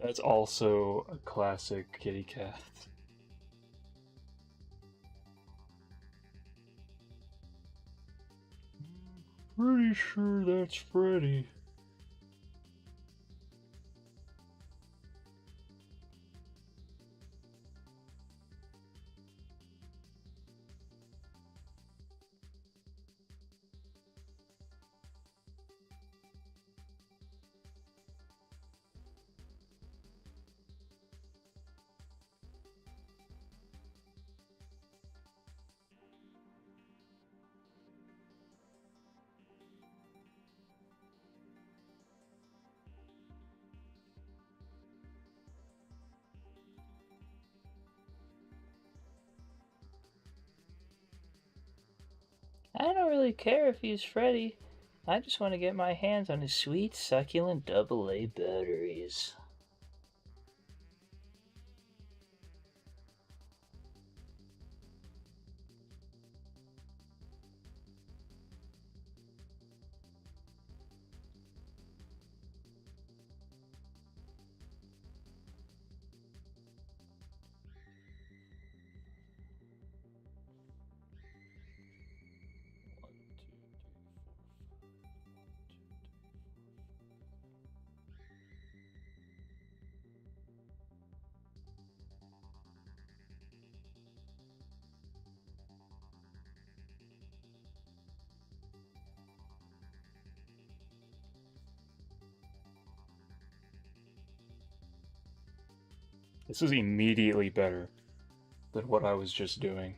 That's also a classic kitty cat. Pretty sure that's Freddy. I don't really care if he's Freddy. I just want to get my hands on his sweet, succulent AA batteries. This is immediately better than what I was just doing.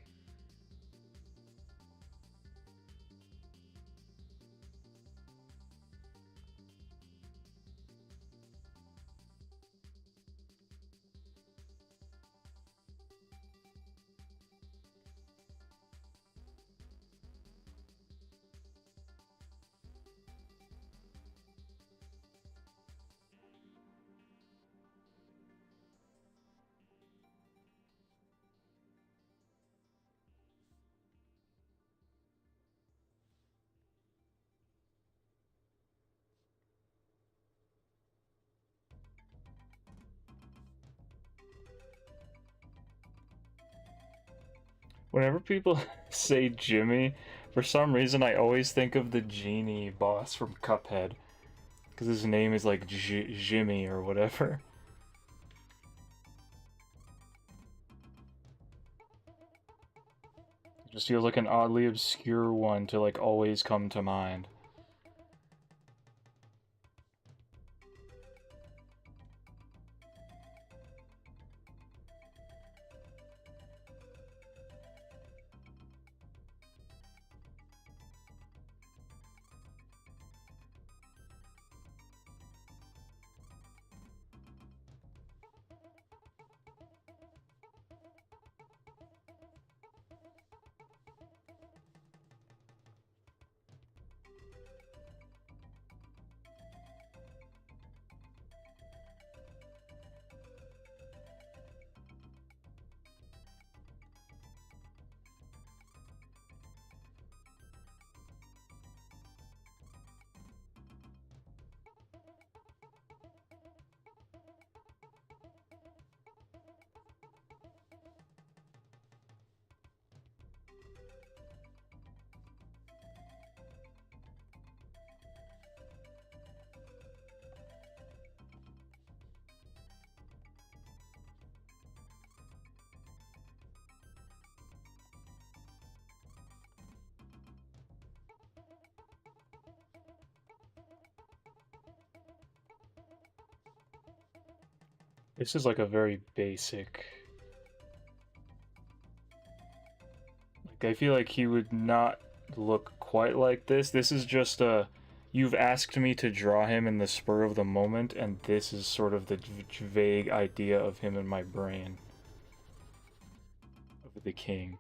Whenever people say Jimmy, for some reason I always think of the genie boss from Cuphead. Because his name is like Jimmy or whatever. It just feels like an oddly obscure one to like always come to mind. This is like a very basic. Like, I feel like he would not look quite like this. This is just a. You've asked me to draw him in the spur of the moment, and this is sort of the vague idea of him in my brain. Of the king.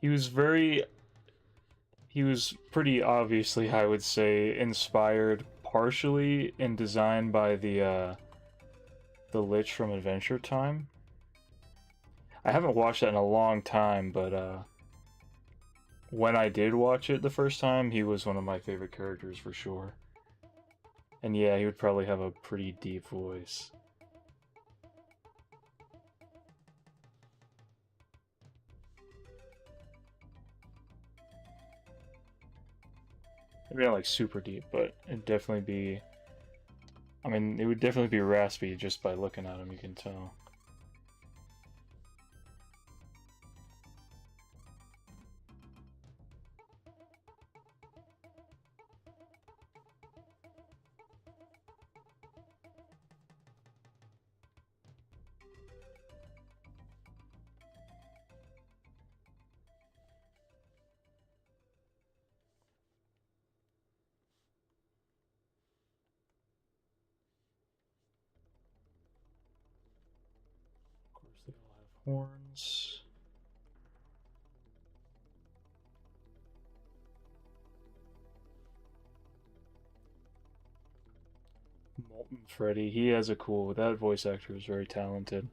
He was very. He was pretty obviously, I would say, inspired partially in design by the Lich from Adventure Time. I haven't watched that in a long time, but when I did watch it the first time, he was one of my favorite characters for sure. And yeah, he would probably have a pretty deep voice. Maybe not like super deep, but it'd definitely be. I mean, it would definitely be raspy just by looking at him, you can tell. Of course, they all have horns. Molten Freddy, he has a cool. That voice actor is very talented.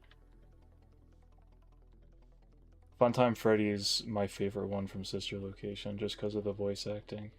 Funtime Freddy is my favorite one from Sister Location, just because of the voice acting.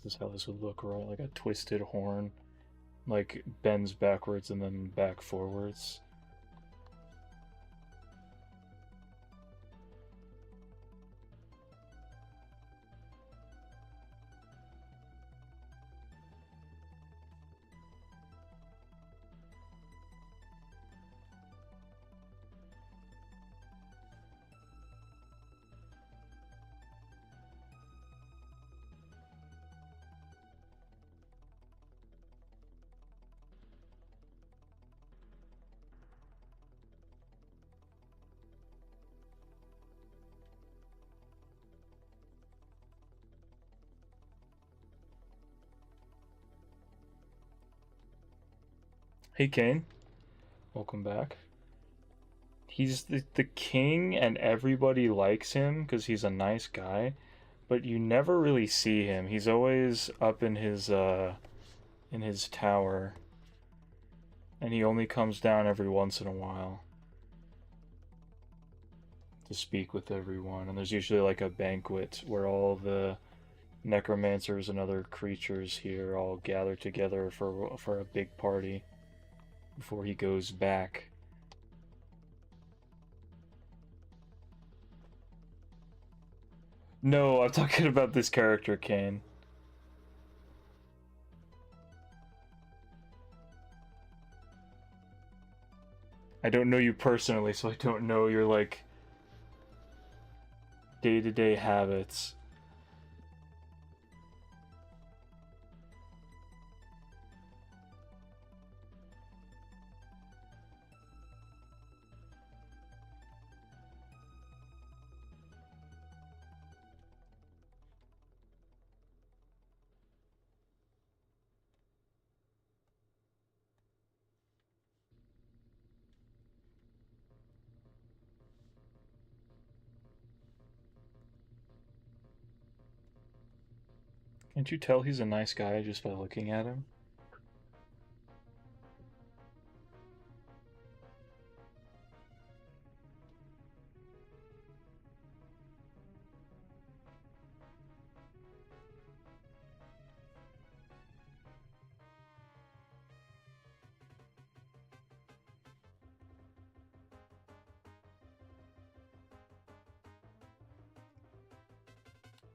This is how this would look, right? Like a twisted horn, like bends backwards and then back forwards. Hey Kane, welcome back. He's the king and everybody likes him because he's a nice guy, but you never really see him. He's always up in his tower, and he only comes down every once in a while to speak with everyone. And there's usually like a banquet where all the necromancers and other creatures here all gather together for a big party before he goes back. No, I'm talking about this character, Kane. I don't know you personally, so I don't know your, like, day-to-day habits. Can't you tell he's a nice guy just by looking at him?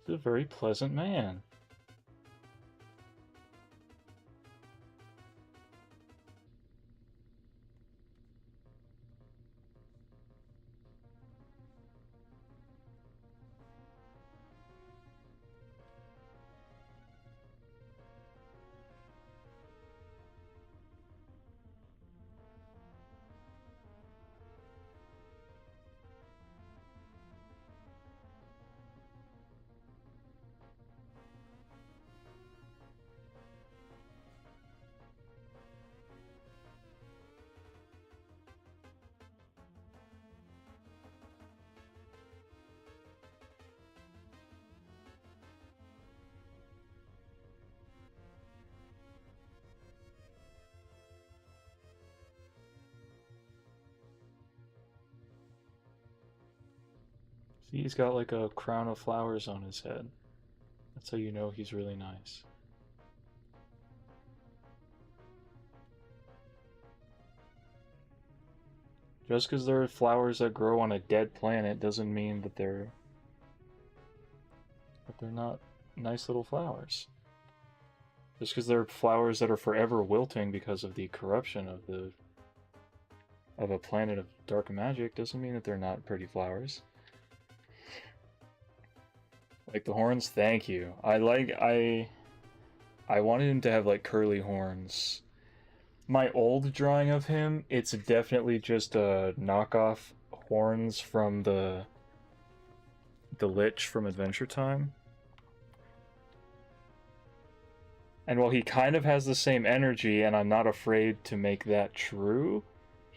He's a very pleasant man. See, he's got like a crown of flowers on his head. That's how you know he's really nice. Just because there are flowers that grow on a dead planet doesn't mean that they're not nice little flowers. Just because there are flowers that are forever wilting because of the corruption of a planet of dark magic doesn't mean that they're not pretty flowers. Like the horns, thank you. I wanted him to have like curly horns. My old drawing of him, it's definitely just a knockoff horns from the Lich from Adventure Time. And while he kind of has the same energy, and I'm not afraid to make that true,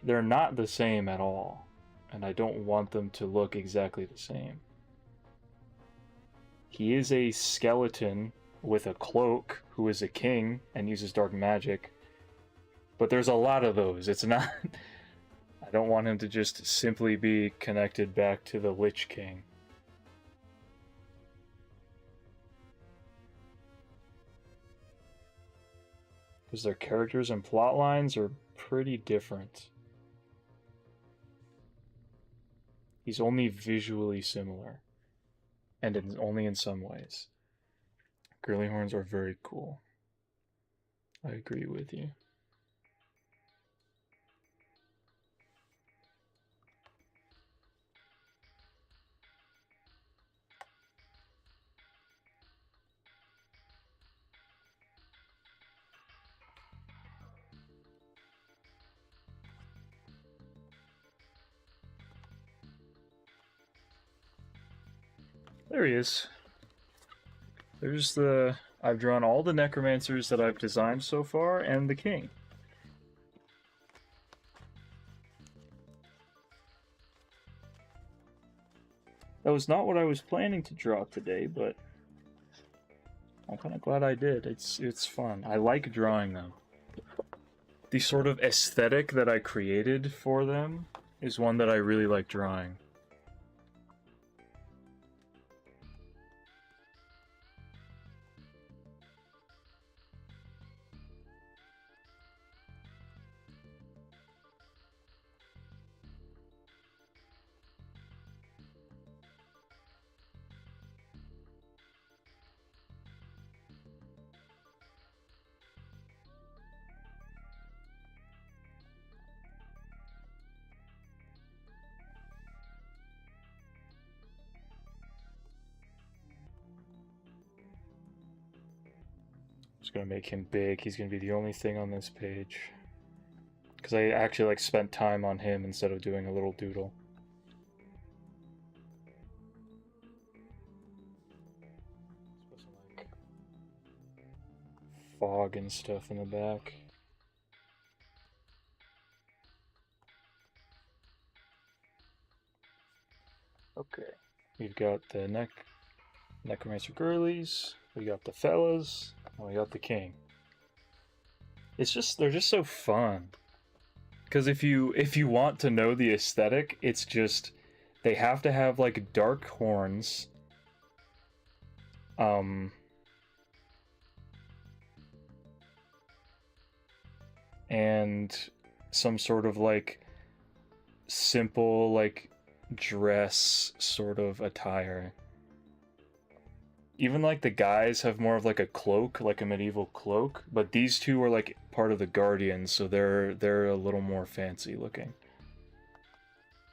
they're not the same at all. And I don't want them to look exactly the same. He is a skeleton with a cloak who is a king and uses dark magic. But there's a lot of those. It's not... I don't want him to just simply be connected back to the Lich King. Because their characters and plot lines are pretty different. He's only visually similar. And only in some ways. Curly horns are very cool. I agree with you. There he is. There's the... I've drawn all the necromancers that I've designed so far, and the king. That was not what I was planning to draw today, but I'm kind of glad I did. It's fun. I like drawing them. The sort of aesthetic that I created for them is one that I really like drawing. Just gonna make him big. He's gonna be the only thing on this page. Because I actually like spent time on him instead of doing a little doodle. Let's put some like fog and stuff in the back. Okay, we've got the necromancer girlies. We got the fellas. And we got the king. It's just they're just so fun. Because if you want to know the aesthetic, it's just they have to have like dark horns. And some sort of like simple like dress sort of attire. even like the guys have more of like a cloak, like a medieval cloak, but these two are like part of the Guardians, so they're a little more fancy looking.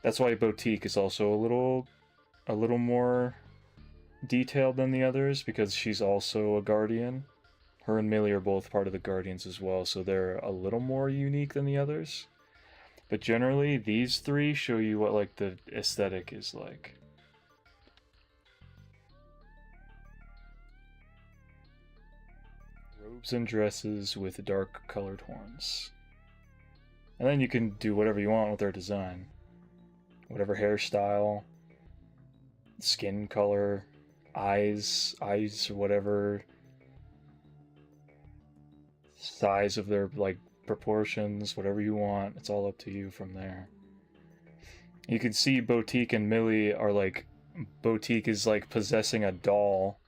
That's why Boutique is also a little more detailed than the others, because she's also a Guardian. Her and Millie are both part of the Guardians as well, so they're a little more unique than the others. But generally, these three show you what like the aesthetic is like. Robes and dresses with dark colored horns. And then you can do whatever you want with their design. Whatever hairstyle, skin color, eyes, or whatever size of their like proportions, whatever you want. It's all up to you from there. You can see Boutique and Millie are like, Boutique is like possessing a doll.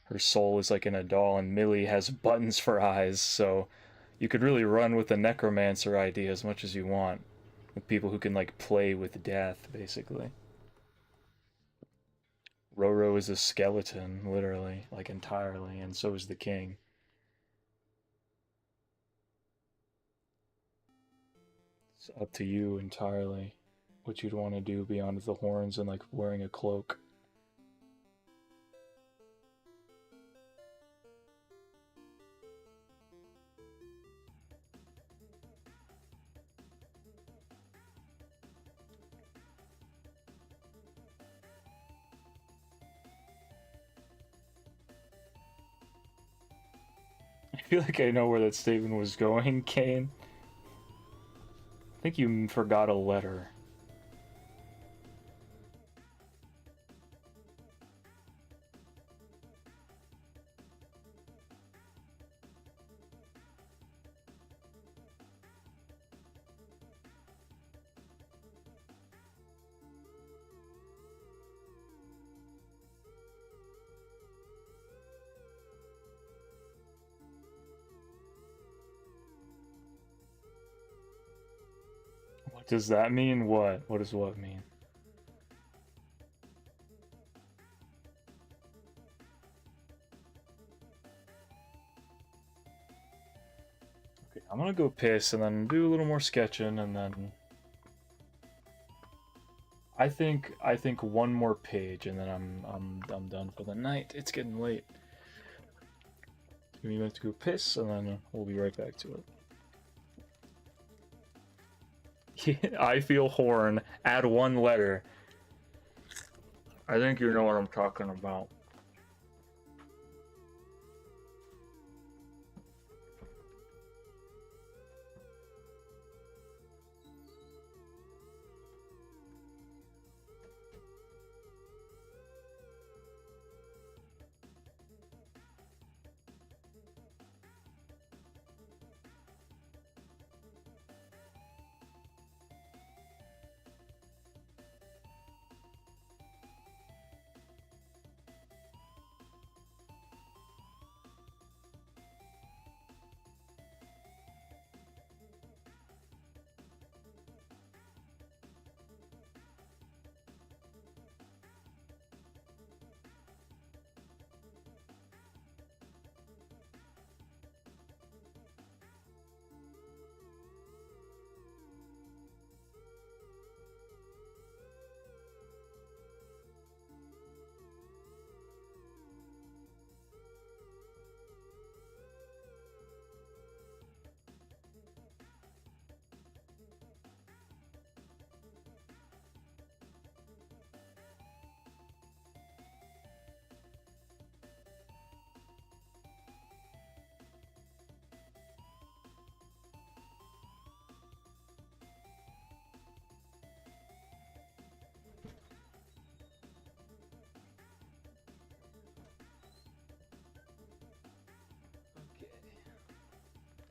Her soul is like in a doll, and Millie has buttons for eyes, so you could really run with the necromancer idea as much as you want, with people who can like play with death, basically. Roro is a skeleton, literally, like entirely, and so is the king. It's up to you entirely what you'd want to do beyond the horns and like wearing a cloak. I feel like I know where that statement was going, Kane. I think you forgot a letter. What does that mean? What? What does what mean? Okay, I'm gonna go piss and then do a little more sketching, and then I think one more page, and then I'm done for the night. It's getting late. We have to go piss, and then we'll be right back to it. I feel horn. Add one letter. I think you know what I'm talking about.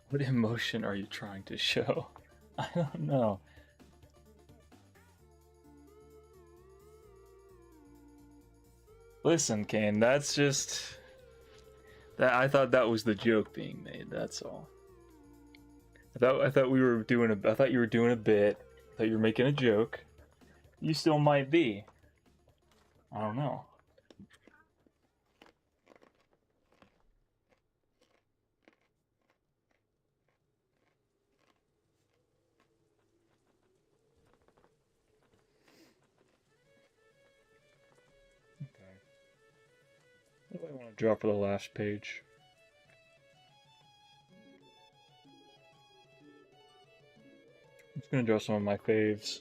What emotion are you trying to show? I don't know. Listen, Kane, that's just that I thought that was the joke being made, that's all. I thought we were doing I thought you were doing a bit. I thought you were making a joke. You still might be. I don't know. What do I want to draw for the last page? I'm just gonna draw some of my faves.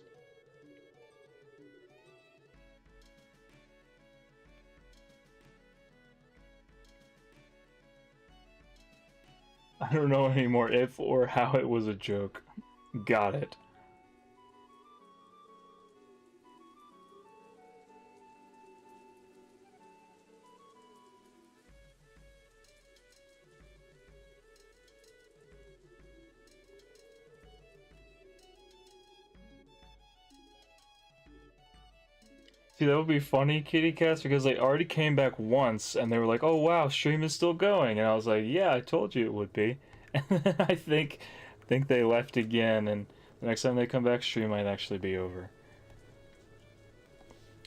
I don't know anymore if or how it was a joke. Got it. See, that would be funny, kitty cats, because they already came back once and they were like, "Oh wow, stream is still going," and I was like, "Yeah, I told you it would be." And then I think they left again, and the next time they come back, stream might actually be over.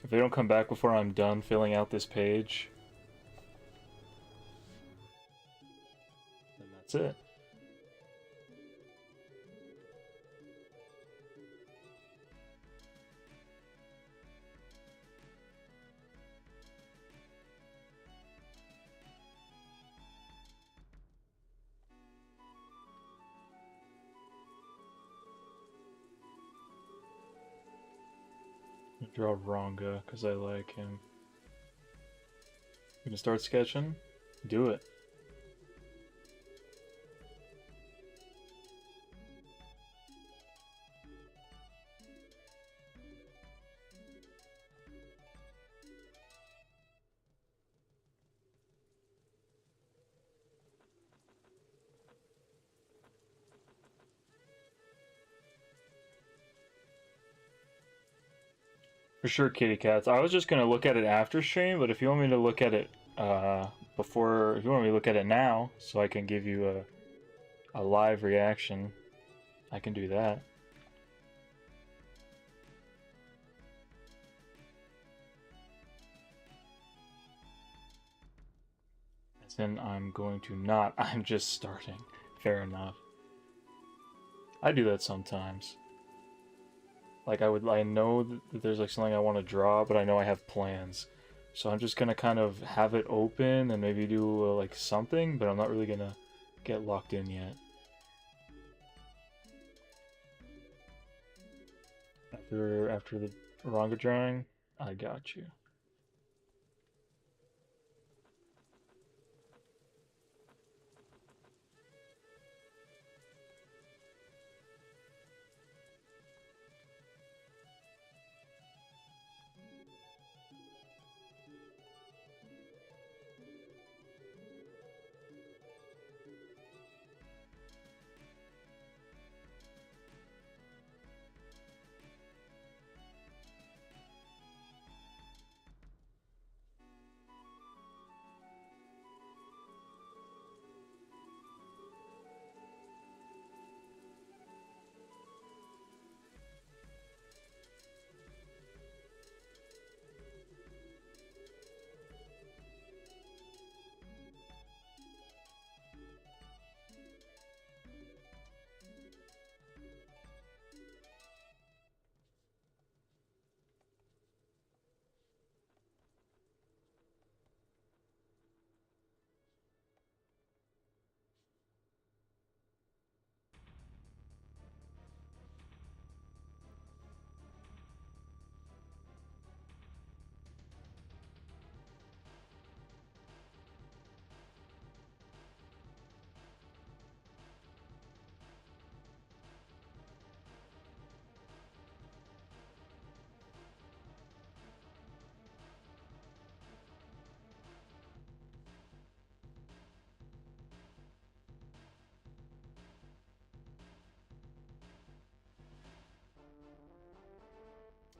If they don't come back before I'm done filling out this page, then that's it. I draw Ronga because I like him. You gonna start sketching? Do it. For sure, kitty cats. I was just gonna look at it after stream, but if you want me to look at it before, if you want me to look at it now, so I can give you a live reaction, I can do that. As in, I'm going to not. I'm just starting. Fair enough. I do that sometimes. Like I know that there's like something I want to draw, but I know I have plans. So I'm just gonna kind of have it open and maybe do like something, but I'm not really gonna get locked in yet. After the Ranga drawing, I got you.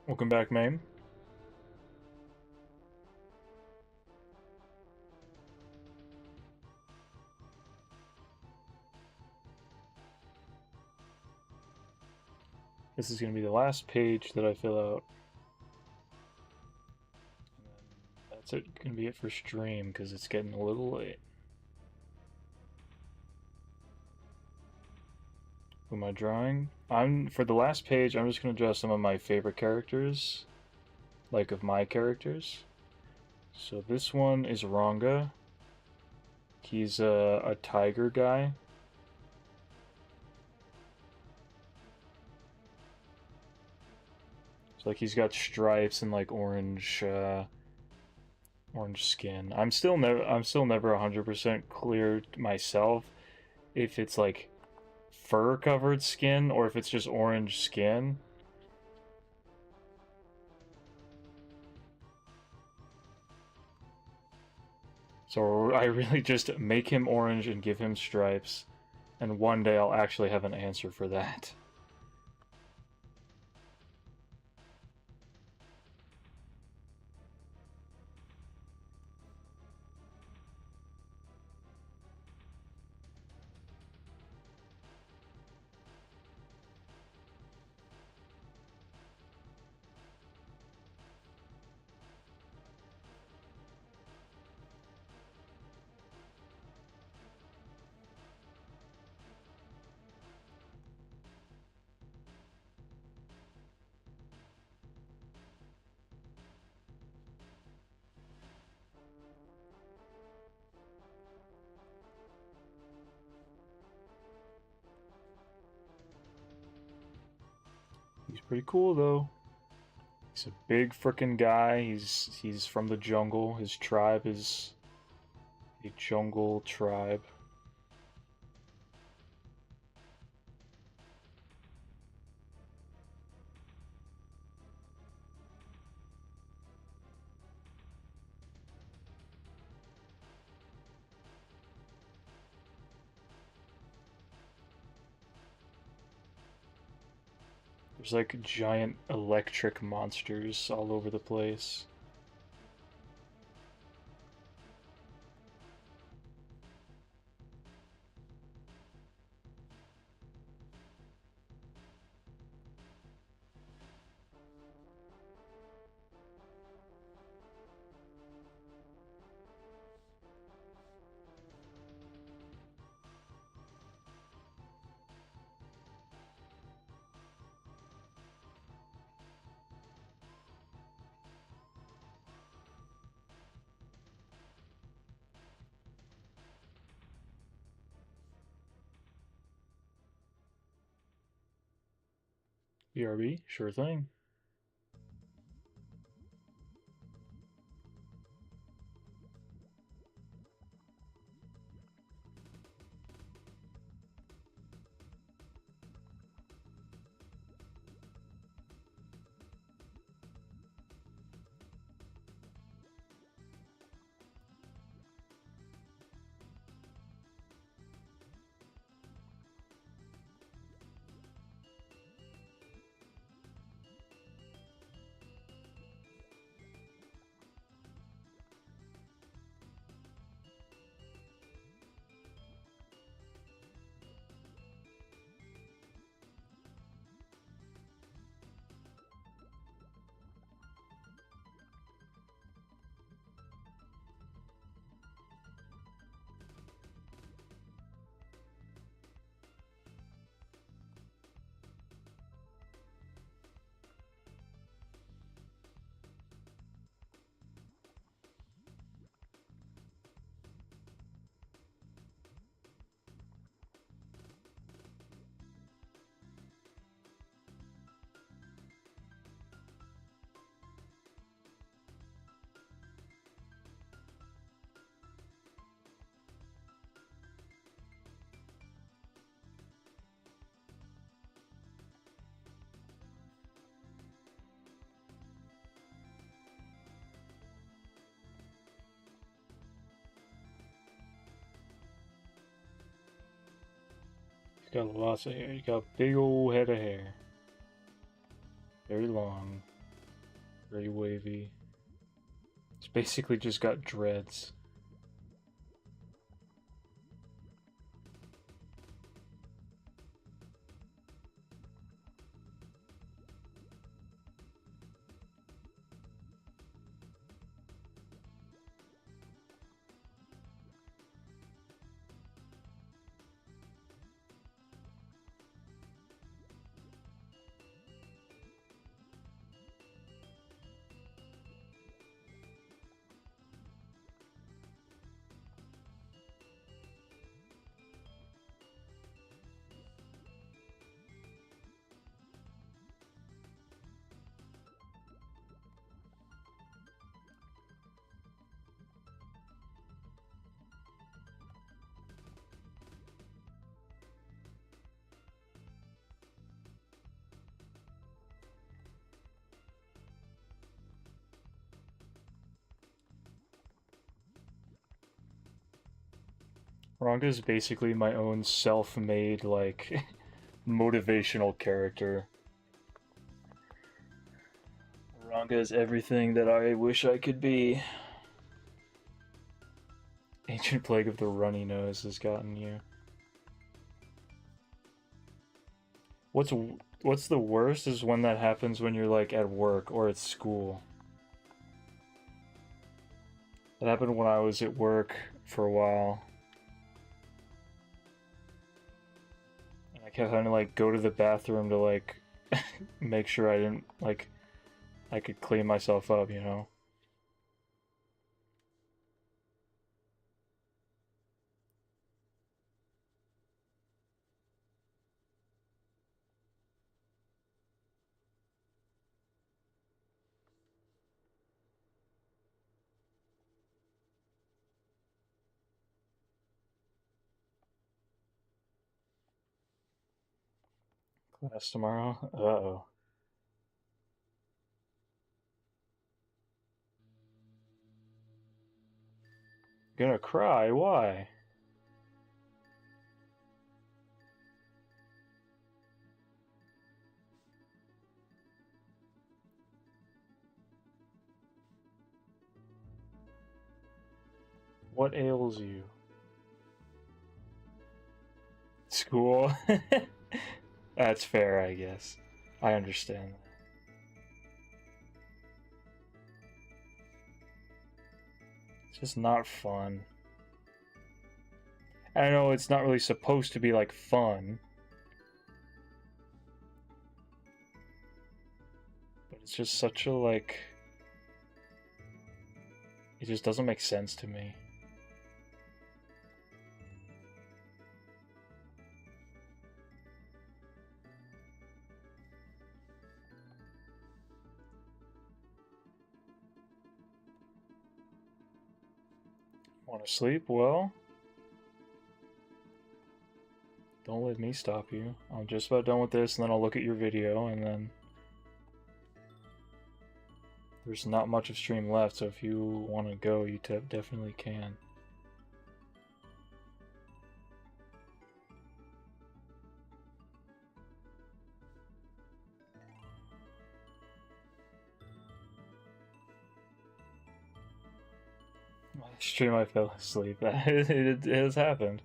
Welcome back, Mame. This is gonna be the last page that I fill out. And then that's it. Gonna be it for stream because it's getting a little late. Who am I drawing? For the last page, I'm just gonna draw some of my favorite characters, like of my characters. So this one is Ranga. He's a tiger guy. So like he's got stripes and like orange skin. I'm still never 100% clear myself if it's like fur covered skin or if it's just orange skin. So I really just make him orange and give him stripes, and one day I'll actually have an answer for that. He's pretty cool though. He's a big frickin' guy. He's from the jungle. His tribe is a jungle tribe. There's like giant electric monsters all over the place. BRB, sure thing. He's got lots of hair. He's got a big old head of hair. Very long. Very wavy. It's basically just got dreads. Ranga is basically my own self-made, like, motivational character. Ranga is everything that I wish I could be. Ancient Plague of the Runny Nose has gotten you. What's the worst is when that happens when you're like at work or at school. That happened when I was at work for a while. And I kept having to like go to the bathroom to like make sure I didn't like I could clean myself up, you know? Class tomorrow? Uh-oh. Gonna cry? Why? What ails you? School? That's fair, I guess. I understand. It's just not fun. I know it's not really supposed to be like fun. But it's just such a like... It just doesn't make sense to me. Want to sleep? Well, don't let me stop you. I'm just about done with this, and then I'll look at your video, and then there's not much of stream left, so if you want to go, you definitely can. Stream, I fell asleep. It has happened.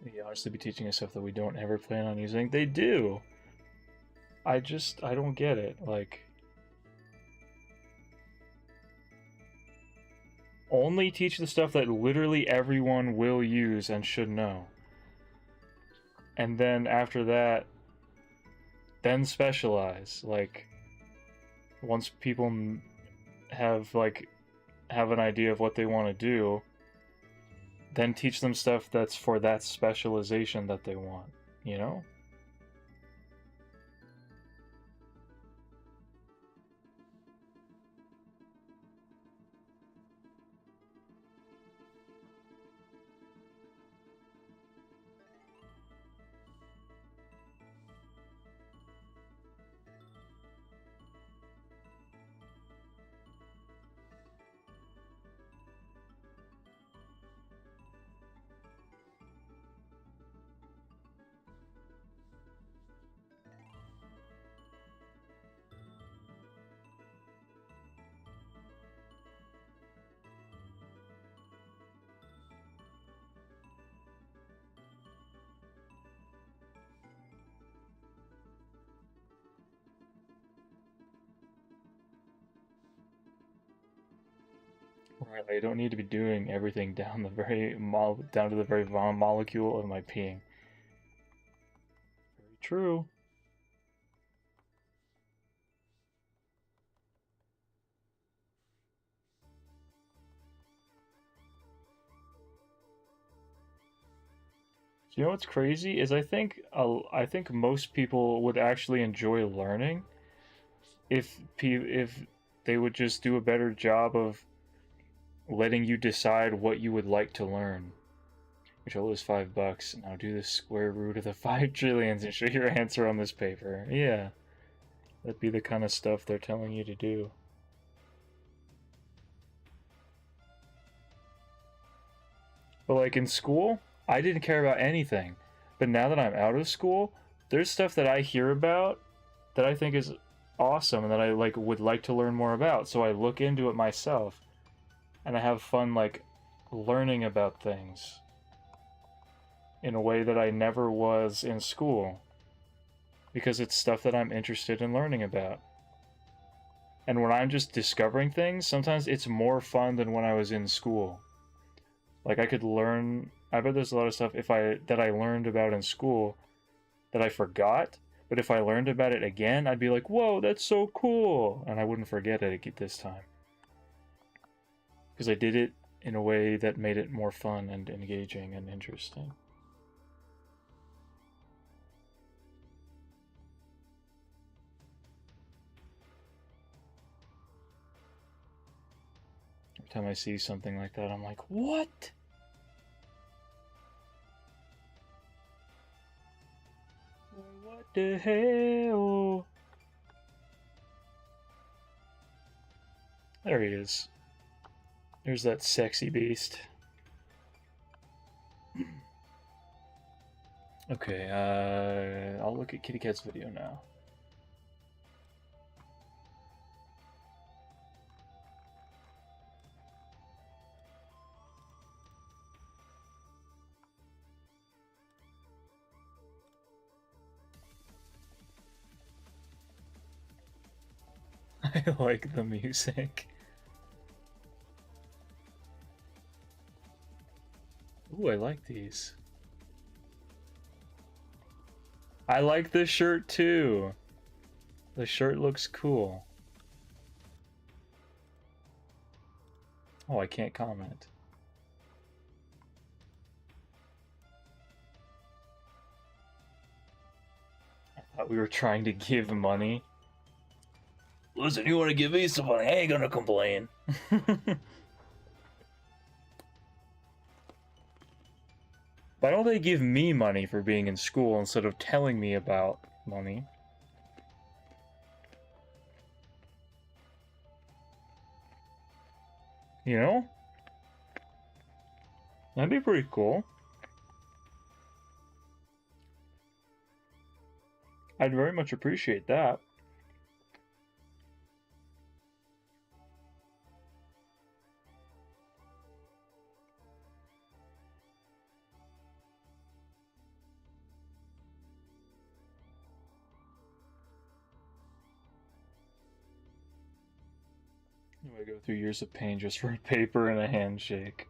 They honestly be teaching us stuff that we don't ever plan on using. They do! I don't get it. Like, only teach the stuff that literally everyone will use and should know. And then after that, then specialize. Like, once people have an idea of what they want to do, then teach them stuff that's for that specialization that they want, you know? Right, I don't need to be doing everything down to the very molecule of my peeing. Very true. You know what's crazy is I think most people would actually enjoy learning if they would just do a better job of letting you decide what you would like to learn. which will lose $5. Now do the square root of the 5 trillions and show your answer on this paper. Yeah, that'd be the kind of stuff they're telling you to do. But like in school, I didn't care about anything. But now that I'm out of school, there's stuff that I hear about that I think is awesome and that I like would like to learn more about. So I look into it myself and I have fun like learning about things in a way that I never was in school, because it's stuff that I'm interested in learning about. And when I'm just discovering things, sometimes it's more fun than when I was in school. Like I could learn, I bet there's a lot of stuff that I learned about in school that I forgot, but if I learned about it again, I'd be like, whoa, that's so cool, and I wouldn't forget it this time. Because I did it in a way that made it more fun and engaging and interesting. Every time I see something like that, I'm like, what? What the hell? There he is. There's that sexy beast. Okay, I'll look at Kitty Cat's video now. I like the music. Ooh, I like these. I like this shirt too. The shirt looks cool. Oh, I can't comment. I thought we were trying to give money. Listen, you want to give me some money? I ain't gonna complain. Why don't they give me money for being in school instead of telling me about money? You know? That'd be pretty cool. I'd very much appreciate that. I go through years of pain just for a paper and a handshake.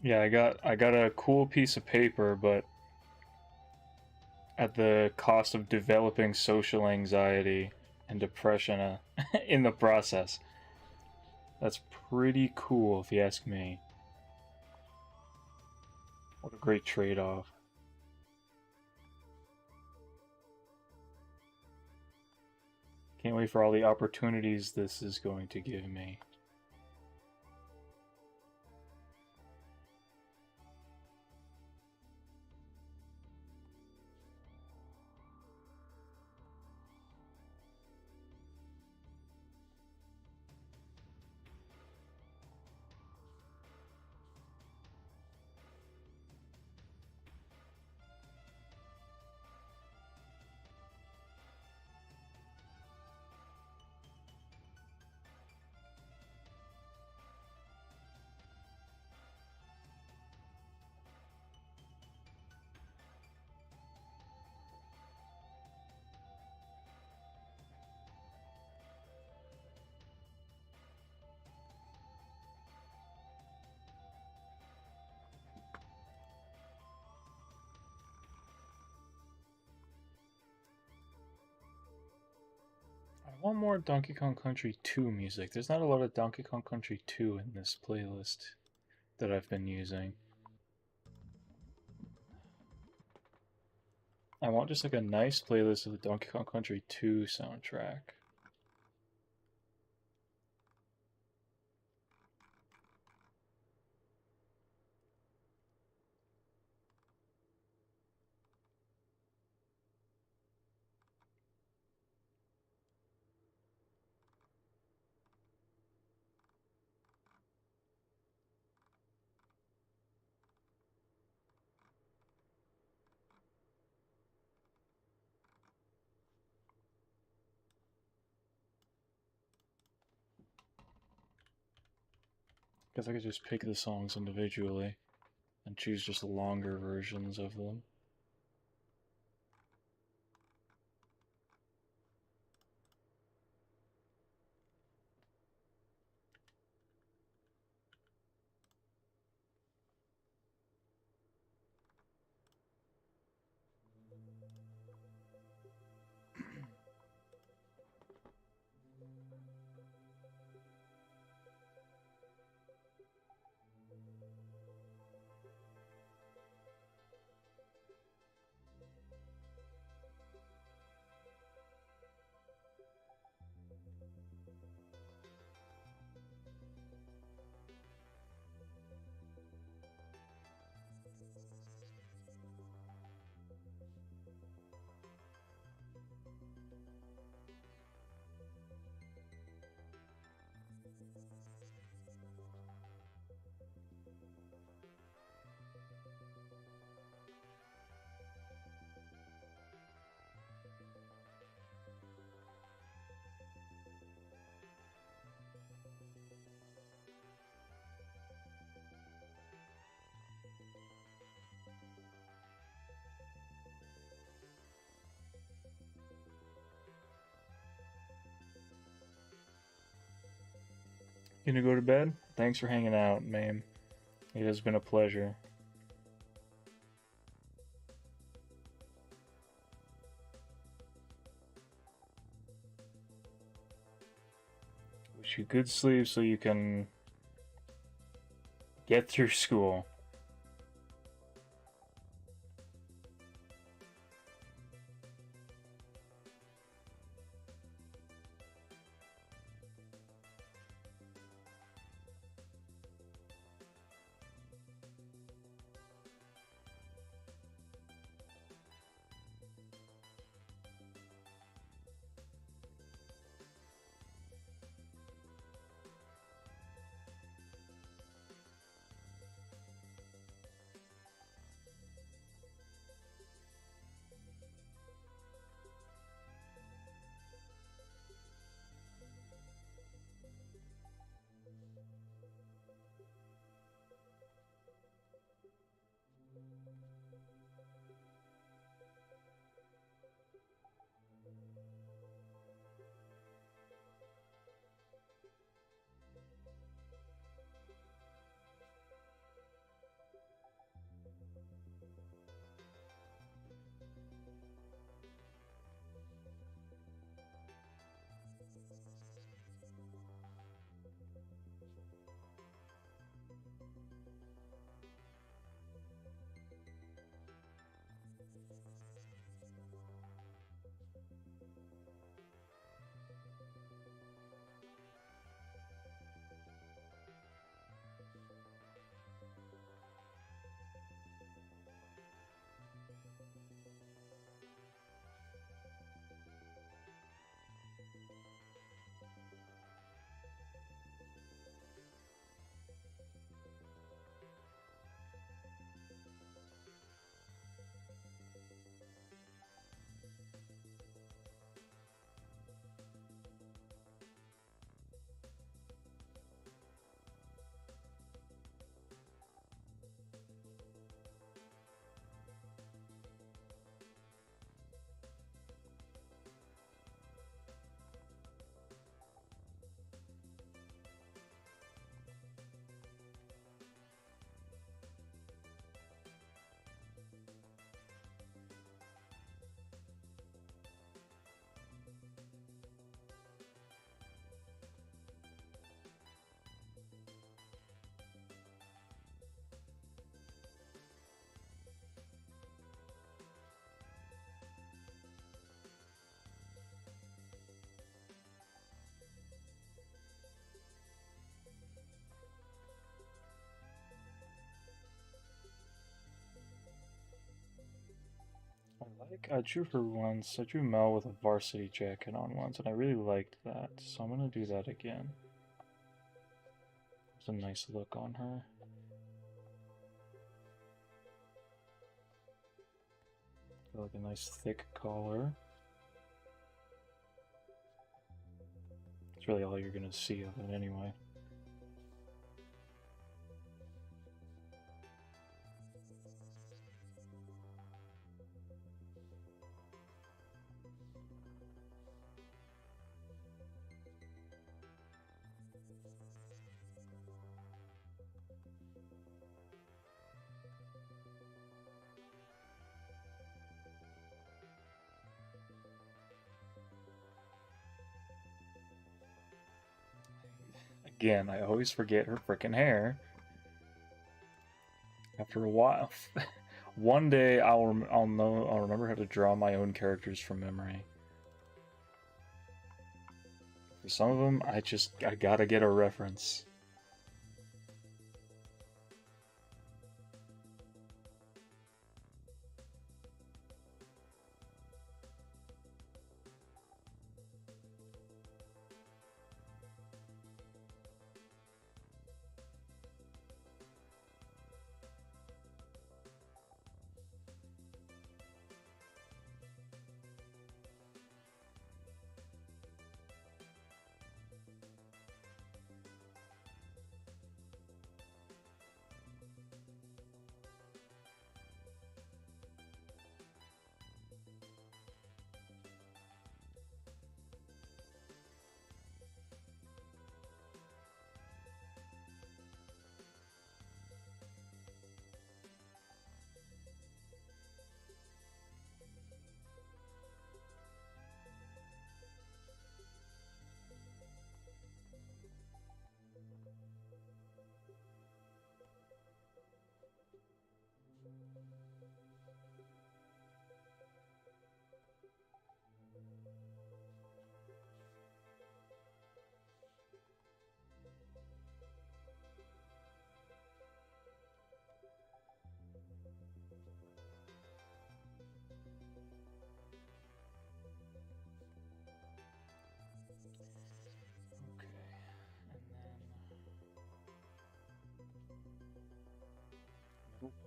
Yeah, I got a cool piece of paper, but at the cost of developing social anxiety and depression in the process. That's pretty cool if you ask me. What a great trade-off. Can't wait for all the opportunities this is going to give me. I want more Donkey Kong Country 2 music. There's not a lot of Donkey Kong Country 2 in this playlist. that I've been using. I want just like a nice playlist of the Donkey Kong Country 2 soundtrack. Guess I could just pick the songs individually and choose just longer versions of them. Gonna go to bed? Thanks for hanging out, Mame. It has been a pleasure. Wish you good sleep so you can get through school. I drew her once. I drew Mel with a varsity jacket on once, and I really liked that, so I'm gonna do that again. It's a nice look on her. Got like a nice thick collar. It's really all you're gonna see of it anyway. Again, I always forget her frickin' hair. After a while, one day I'll remember how to draw my own characters from memory. For some of them, I gotta get a reference.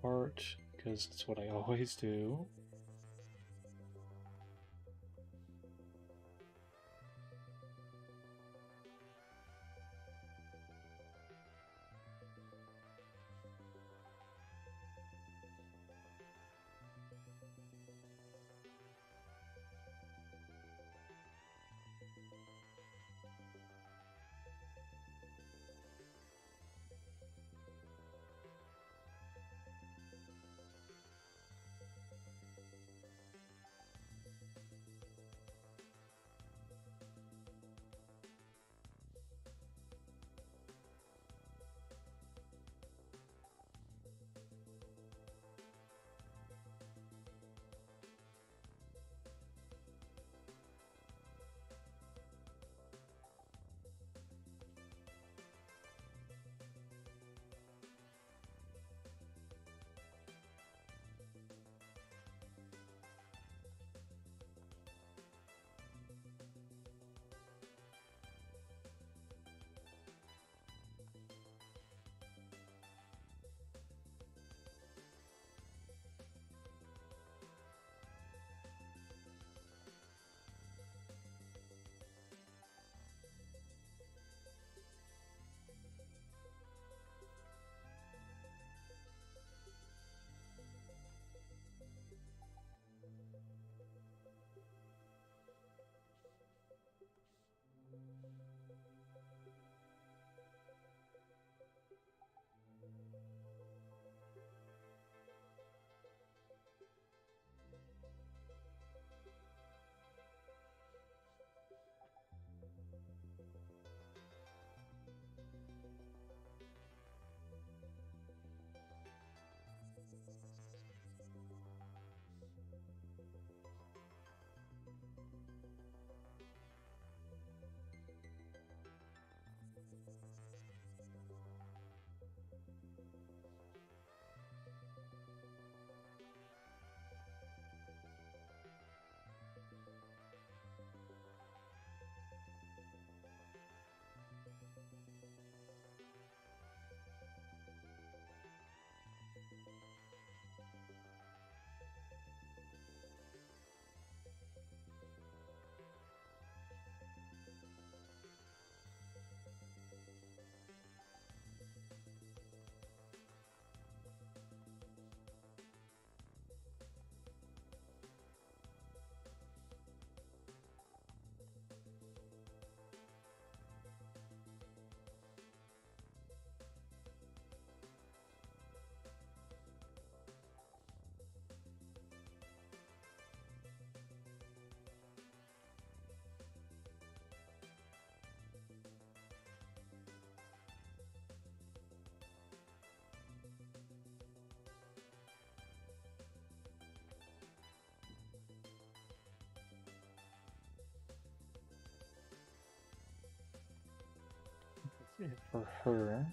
Part, because it's what I always do. it for her.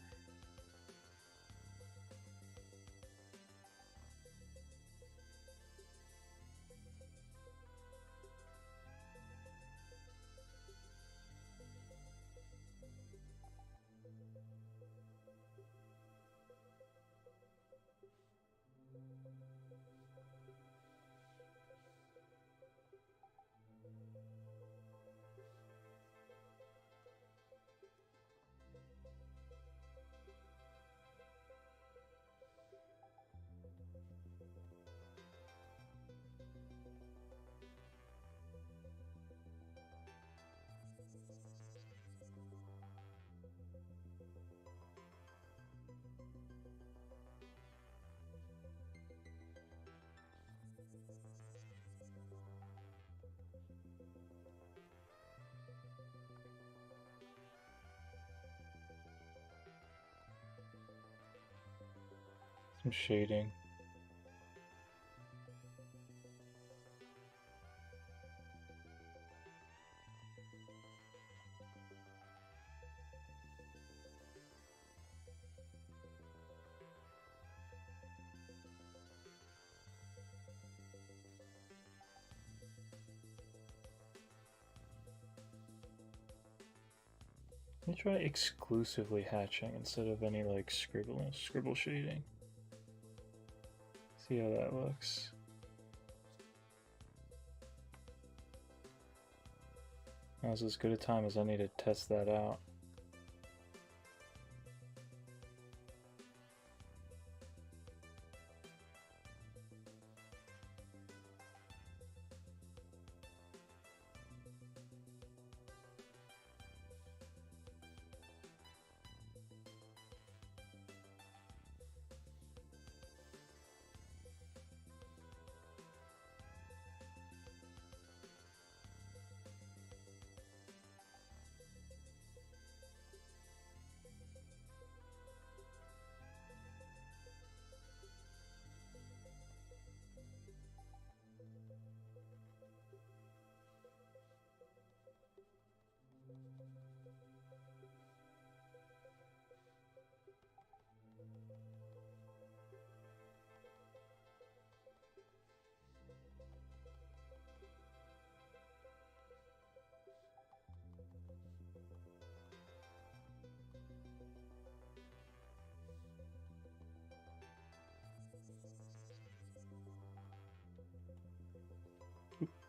Some shading. Let me try exclusively hatching instead of any like scribble shading. See how that looks. Now's as good a time as any to test that out.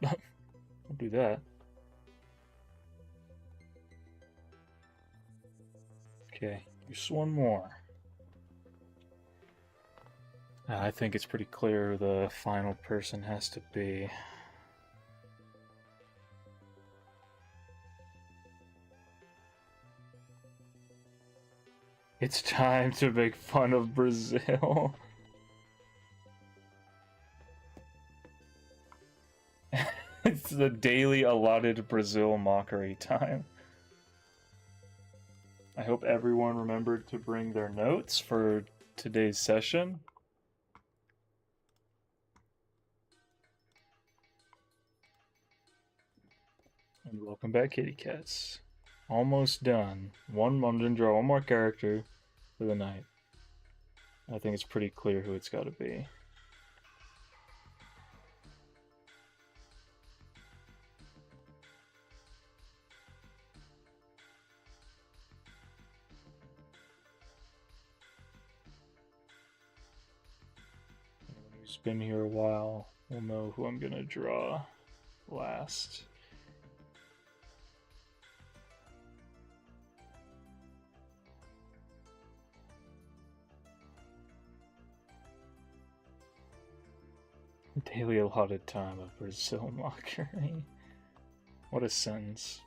Don't do that. Okay, just one more. I think it's pretty clear who the final person has to be. It's time to make fun of Brazil. It's the daily allotted Brazil mockery time. I hope everyone remembered to bring their notes for today's session. And welcome back, kitty cats. Almost done. I'm gonna draw one more character for the night. I think it's pretty clear who it's got to be. Anyone who's been here a while will know who I'm gonna draw last. Daily allotted time of Brazil mockery. What a sentence.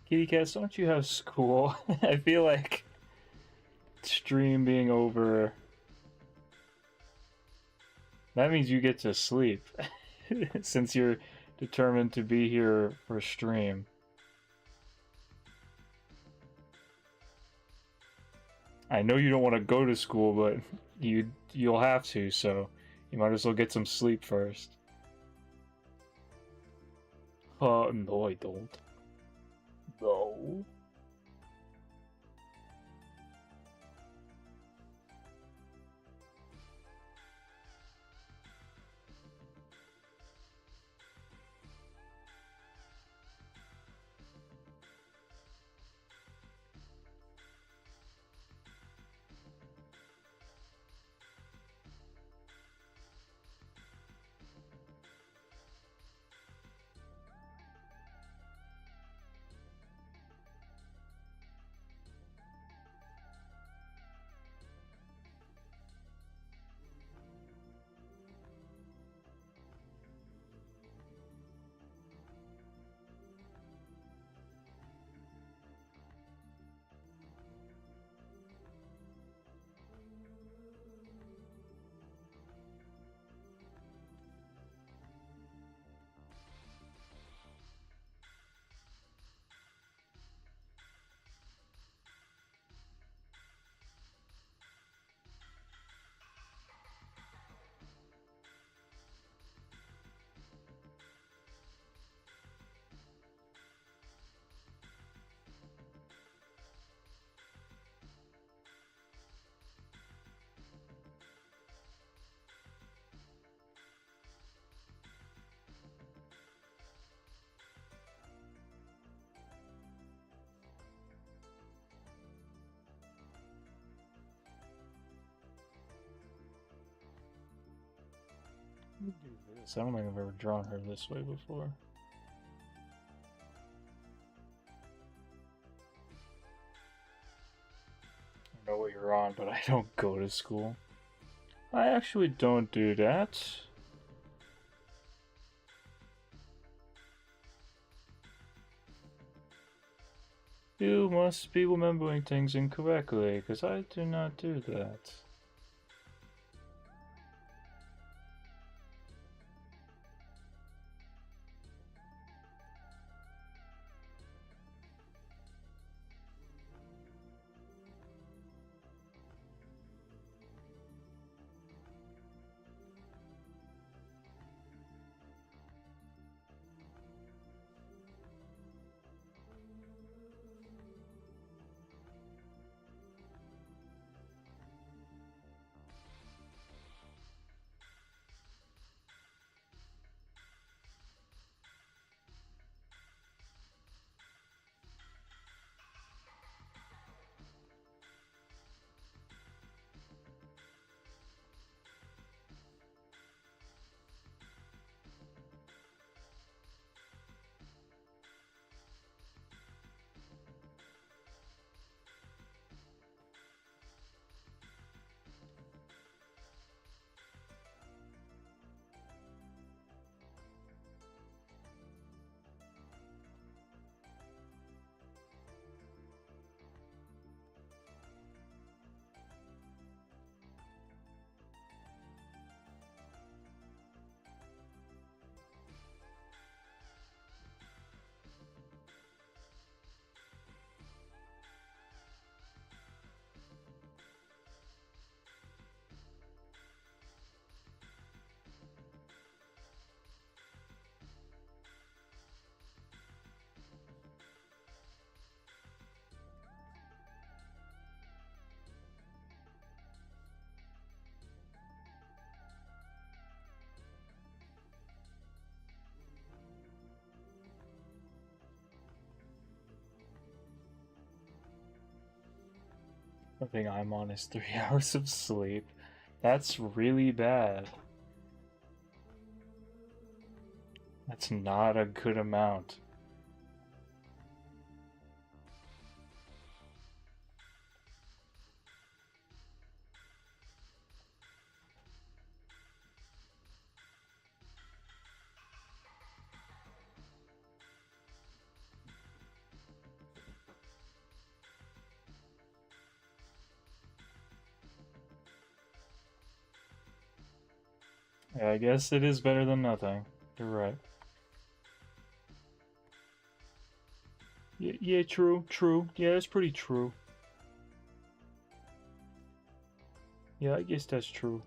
Kitty cats, don't you have school? I feel like stream being over. That means you get to sleep. Since you're determined to be here for stream. I know you don't want to go to school, but you'll have to, so you might as well get some sleep first. No, I don't. No. Do this. I don't think I've ever drawn her this way before. I know what you're on, but I don't go to school. I actually don't do that. You must be remembering things incorrectly, because I do not do that. The thing I'm on is 3 hours of sleep. That's really bad. That's not a good amount. Yeah, I guess it is better than nothing. You're right. Yeah, true, true. Yeah, that's pretty true. Yeah, I guess that's true.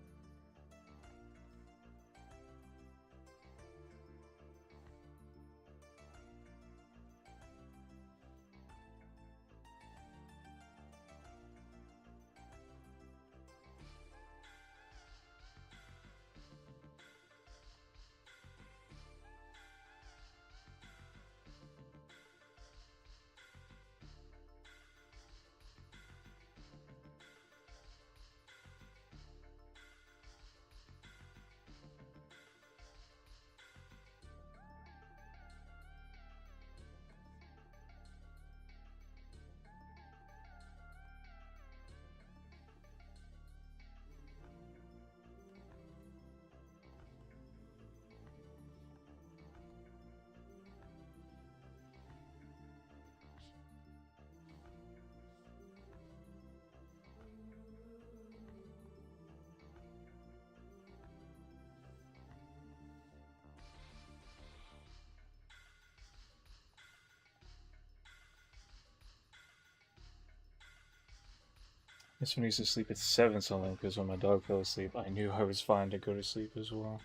This one used to sleep at 7 something because when my dog fell asleep, I knew I was fine to go to sleep as well.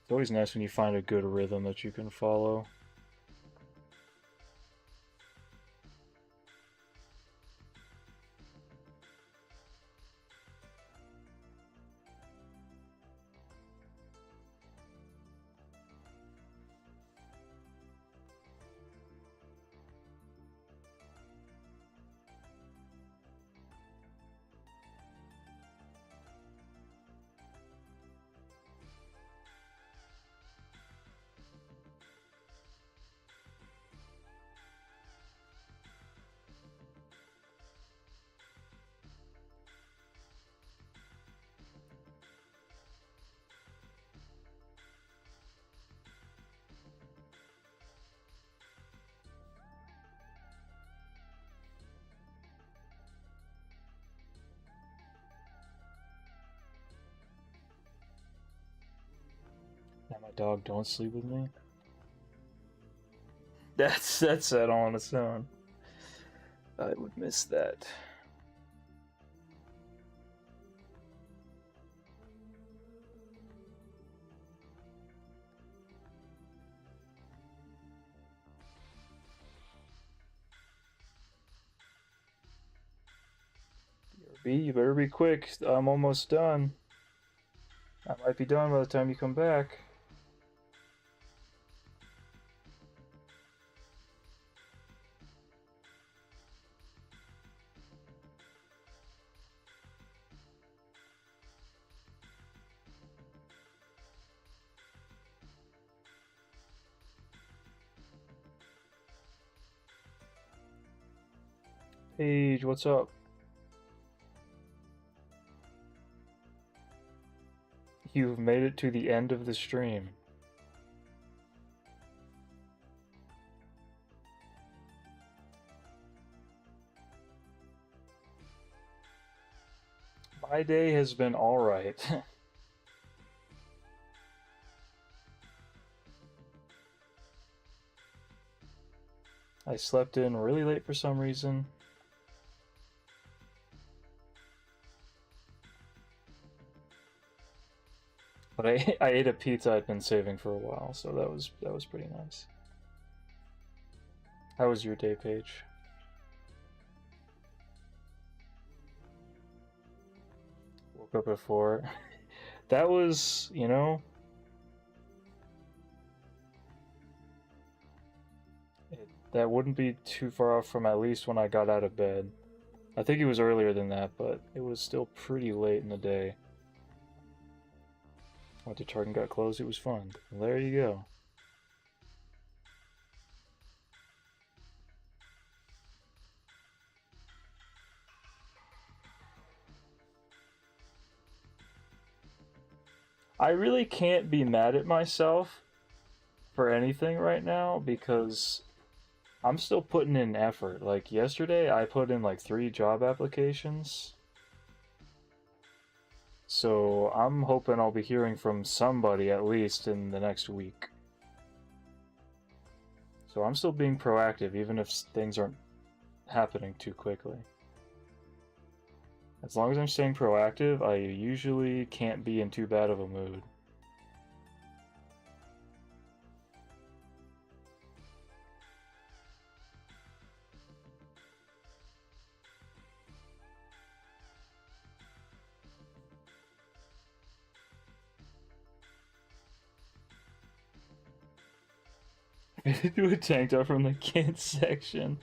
It's always nice when you find a good rhythm that you can follow. Now my dog don't sleep with me. That's sad on its own. I would miss that. BRB, you better be quick. I'm almost done. I might be done by the time you come back. Paige, what's up? You've made it to the end of the stream. My day has been alright. I slept in really late for some reason. But I ate a pizza I'd been saving for a while, so that was pretty nice. How was your day, Paige? Woke up at 4. That was, you know, that wouldn't be too far off from at least when I got out of bed. I think it was earlier than that, but it was still pretty late in the day. Went to Target and got clothes, it was fun. Well, there you go. I really can't be mad at myself for anything right now because I'm still putting in effort. Like yesterday, I put in like 3 job applications. So I'm hoping I'll be hearing from somebody at least in the next week. So I'm still being proactive, even if things aren't happening too quickly. As long as I'm staying proactive, I usually can't be in too bad of a mood. Do a tank top from the kids section.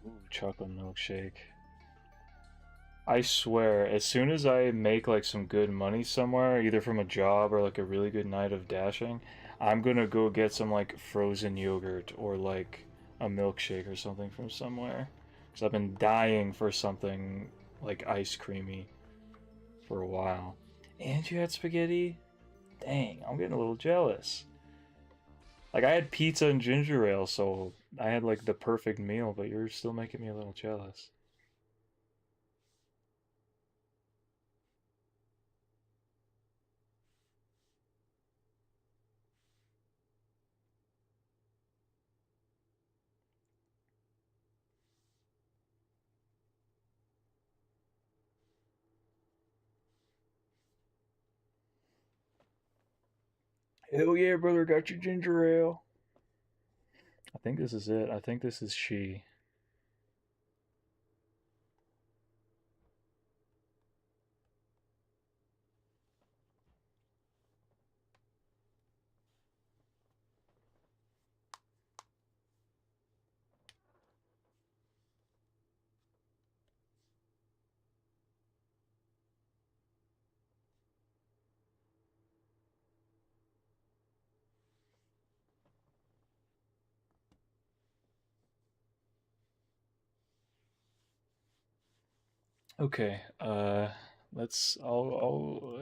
Ooh, chocolate milkshake. I swear, as soon as I make like some good money somewhere, either from a job or like a really good night of dashing, I'm gonna go get some like frozen yogurt or like a milkshake or something from somewhere. Because I've been dying for something like ice creamy for a while. And you had spaghetti? Dang, I'm getting a little jealous. Like I had pizza and ginger ale, so I had like the perfect meal, but you're still making me a little jealous. Hell yeah, brother, got your ginger ale. I think this is it. I think this is she. Okay, let's. I'll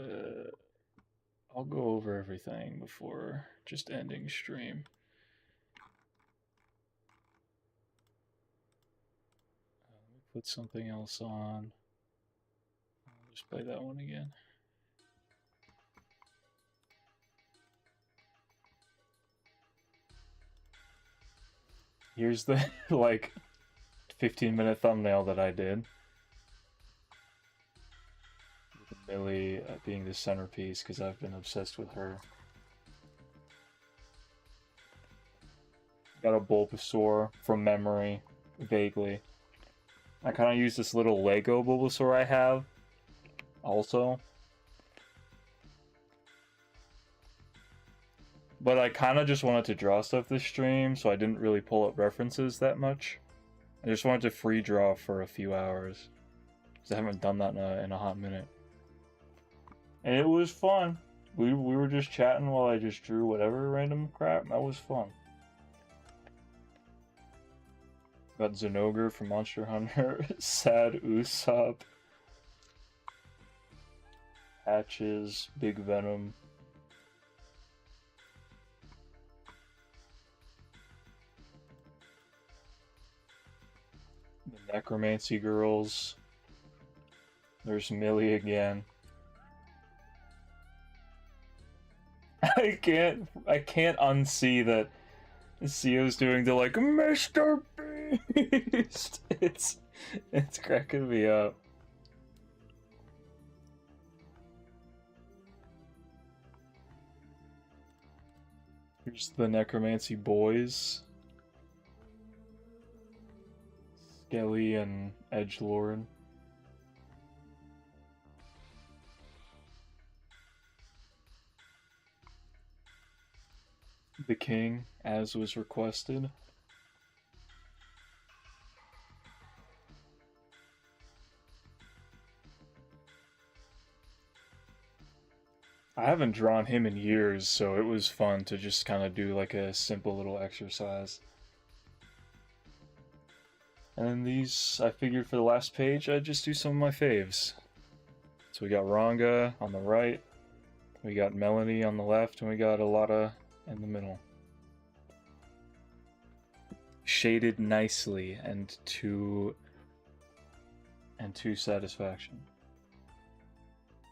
go over everything before just ending stream. Let me put something else on. I'll just play that one again. Here's the like 15-minute thumbnail that I did. With Millie being the centerpiece because I've been obsessed with her. Got a Bulbasaur from memory, vaguely. I kind of use this little Lego Bulbasaur I have, also. But I kind of just wanted to draw stuff this stream, so I didn't really pull up references that much. I just wanted to free draw for a few hours. Because I haven't done that in a hot minute. And it was fun. We were just chatting while I just drew whatever random crap. That was fun. Got Zenogre from Monster Hunter. Sad Usopp. Hatches. Big Venom. The Necromancy Girls. There's Millie again. I can't unsee that Sio's doing the like Mr. Beast. It's cracking me up. Here's the Necromancy Boys. Skelly and Edgelord. The King, as was requested. I haven't drawn him in years, so it was fun to just kind of do like a simple little exercise. And then these, I figured for the last page, I'd just do some of my faves. So we got Ranga on the right, We got Melanie on the left, and we got Alada in the middle. Shaded nicely and to satisfaction.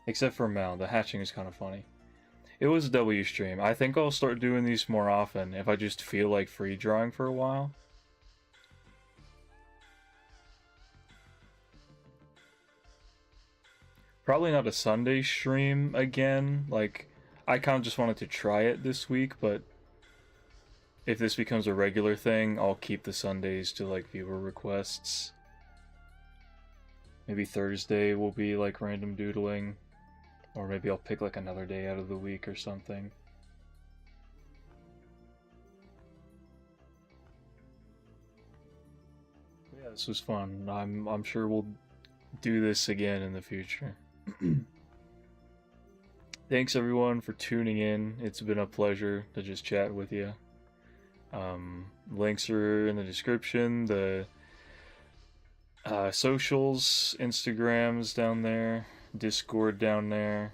Except for Mel, the hatching is kind of funny. It was a W stream. I think I'll start doing these more often if I just feel like free drawing for a while. Probably not a Sunday stream again. Like, I kind of just wanted to try it this week, but if this becomes a regular thing, I'll keep the Sundays to like viewer requests. Maybe Thursday will be like random doodling, or maybe I'll pick like another day out of the week or something. But yeah, this was fun. I'm sure we'll do this again in the future. Thanks everyone for tuning in. It's been a pleasure to just chat with you. Links are in the description. The socials, Instagrams down there, Discord down there.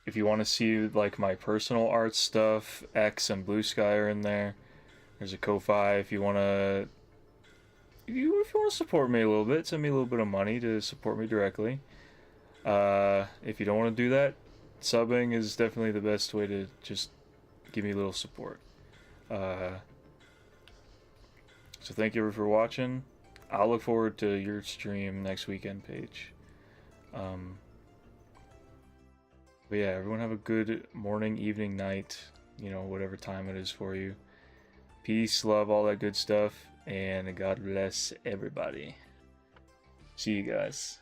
If you want to see like my personal art stuff, X and Bluesky are in there. There's a Ko-Fi if you want to. If you want to support me a little bit, send me a little bit of money to support me directly. If you don't want to do that, subbing is definitely the best way to just give me a little support. So thank you for watching. I'll look forward to your stream next weekend, Paige. But yeah, everyone have a good morning, evening, night, you know, whatever time it is for you. Peace, love, all that good stuff, and God bless everybody. See you guys.